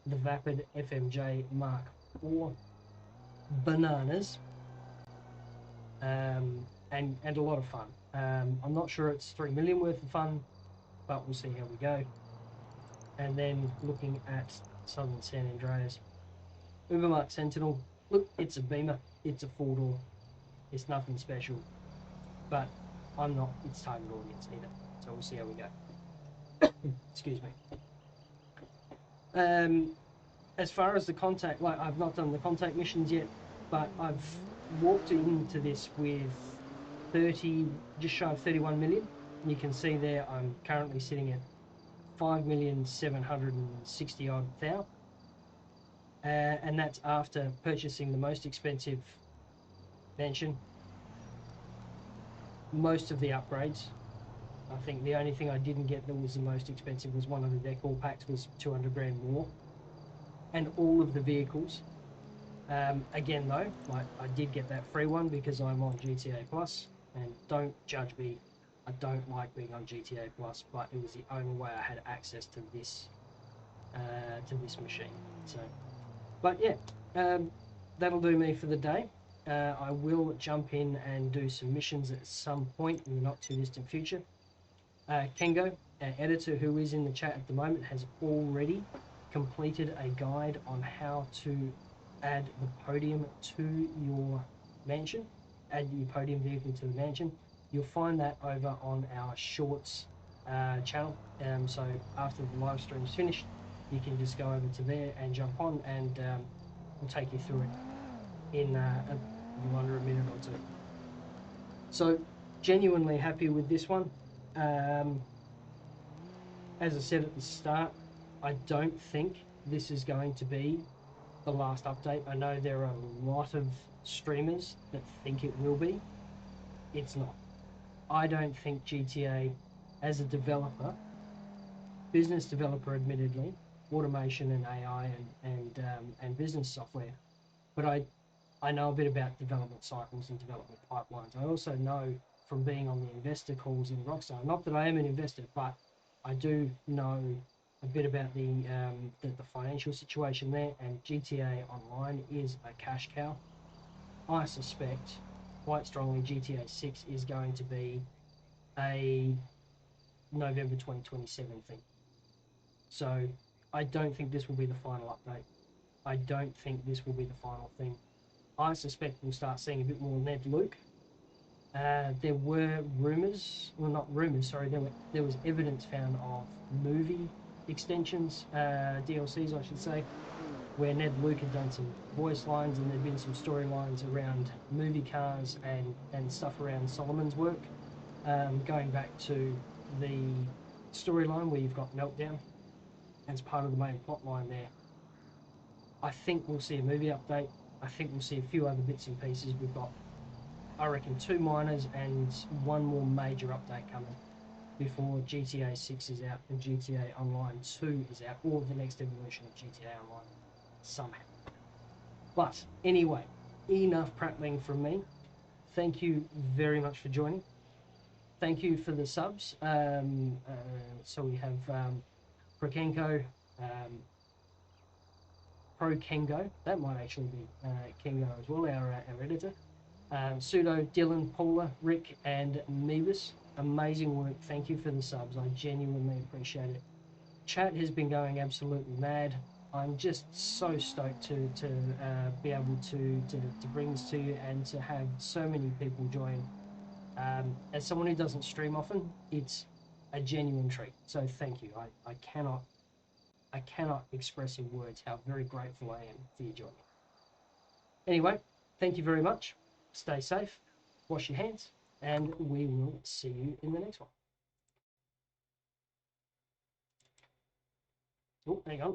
The Vapid FMJ Mark IV, bananas, and a lot of fun. I'm not sure it's 3 million worth of fun, but we'll see how we go. And then looking at Southern San Andreas, Ubermark Sentinel. Look, it's a Beamer, it's a 4-door, it's nothing special, but I'm not its target audience either, so we'll see how we go. Excuse me. As far as the contact, like, I've not done the contact missions yet, but I've walked into this with just shy of 31 million. And you can see there I'm currently sitting at 5,760,000 odd. And that's after purchasing the most expensive mansion. Most of the upgrades. I think the only thing I didn't get that was the most expensive was one of the decor packs, was 200 grand more. And all of the vehicles, again though, I did get that free one because I'm on GTA Plus. And don't judge me, I don't like being on GTA Plus, but it was the only way I had access to this machine. So, but yeah, that'll do me for the day. I will jump in and do some missions at some point in the not too distant future. Kengo, our editor, who is in the chat at the moment, has already completed a guide on how to add the Podium to your mansion, add your Podium vehicle to the mansion. You'll find that over on our Shorts channel. So after the live stream is finished, you can just go over to there and jump on, and we'll take you through it in under a minute or two. So genuinely happy with this one. As I said at the start, I don't think this is going to be the last update. I know there are a lot of streamers that think it will be. It's not. I don't think GTA, as a developer, business developer admittedly, automation and AI and business software, but I know a bit about development cycles and development pipelines. I also know from being on the investor calls in Rockstar, not that I am an investor, but I do know a bit about the financial situation there, and GTA Online is a cash cow. I suspect quite strongly GTA 6 is going to be a November 2027 thing. So I don't think this will be the final update. I don't think this will be the final thing. I suspect we'll start seeing a bit more Ned Luke. There were rumours, well not rumours, sorry, there was evidence found of movie extensions, DLCs I should say, where Ned Luke had done some voice lines, and there'd been some storylines around movie cars and stuff around Solomon's work, going back to the storyline where you've got Meltdown as part of the main plot line there. I think we'll see a movie update. I think we'll see a few other bits and pieces. We've got, I reckon, 2 minors and 1 more major update coming before GTA 6 is out and GTA Online 2 is out, or the next evolution of GTA Online somehow. But anyway, enough prattling from me. Thank you very much for joining. Thank you for the subs. So we have Prokenko, Pro Kengo, that might actually be Kengo as well, our editor. Pseudo, Dylan, Paula, Rick, and Meebus. Amazing work. Thank you for the subs. I genuinely appreciate it. Chat has been going absolutely mad. I'm just so stoked to be able to bring this to you and to have so many people join. As someone who doesn't stream often, it's a genuine treat. So thank you. I cannot express in words how very grateful I am for you joining. Anyway, thank you very much. Stay safe, wash your hands, and we will see you in the next one. Oh, hang on.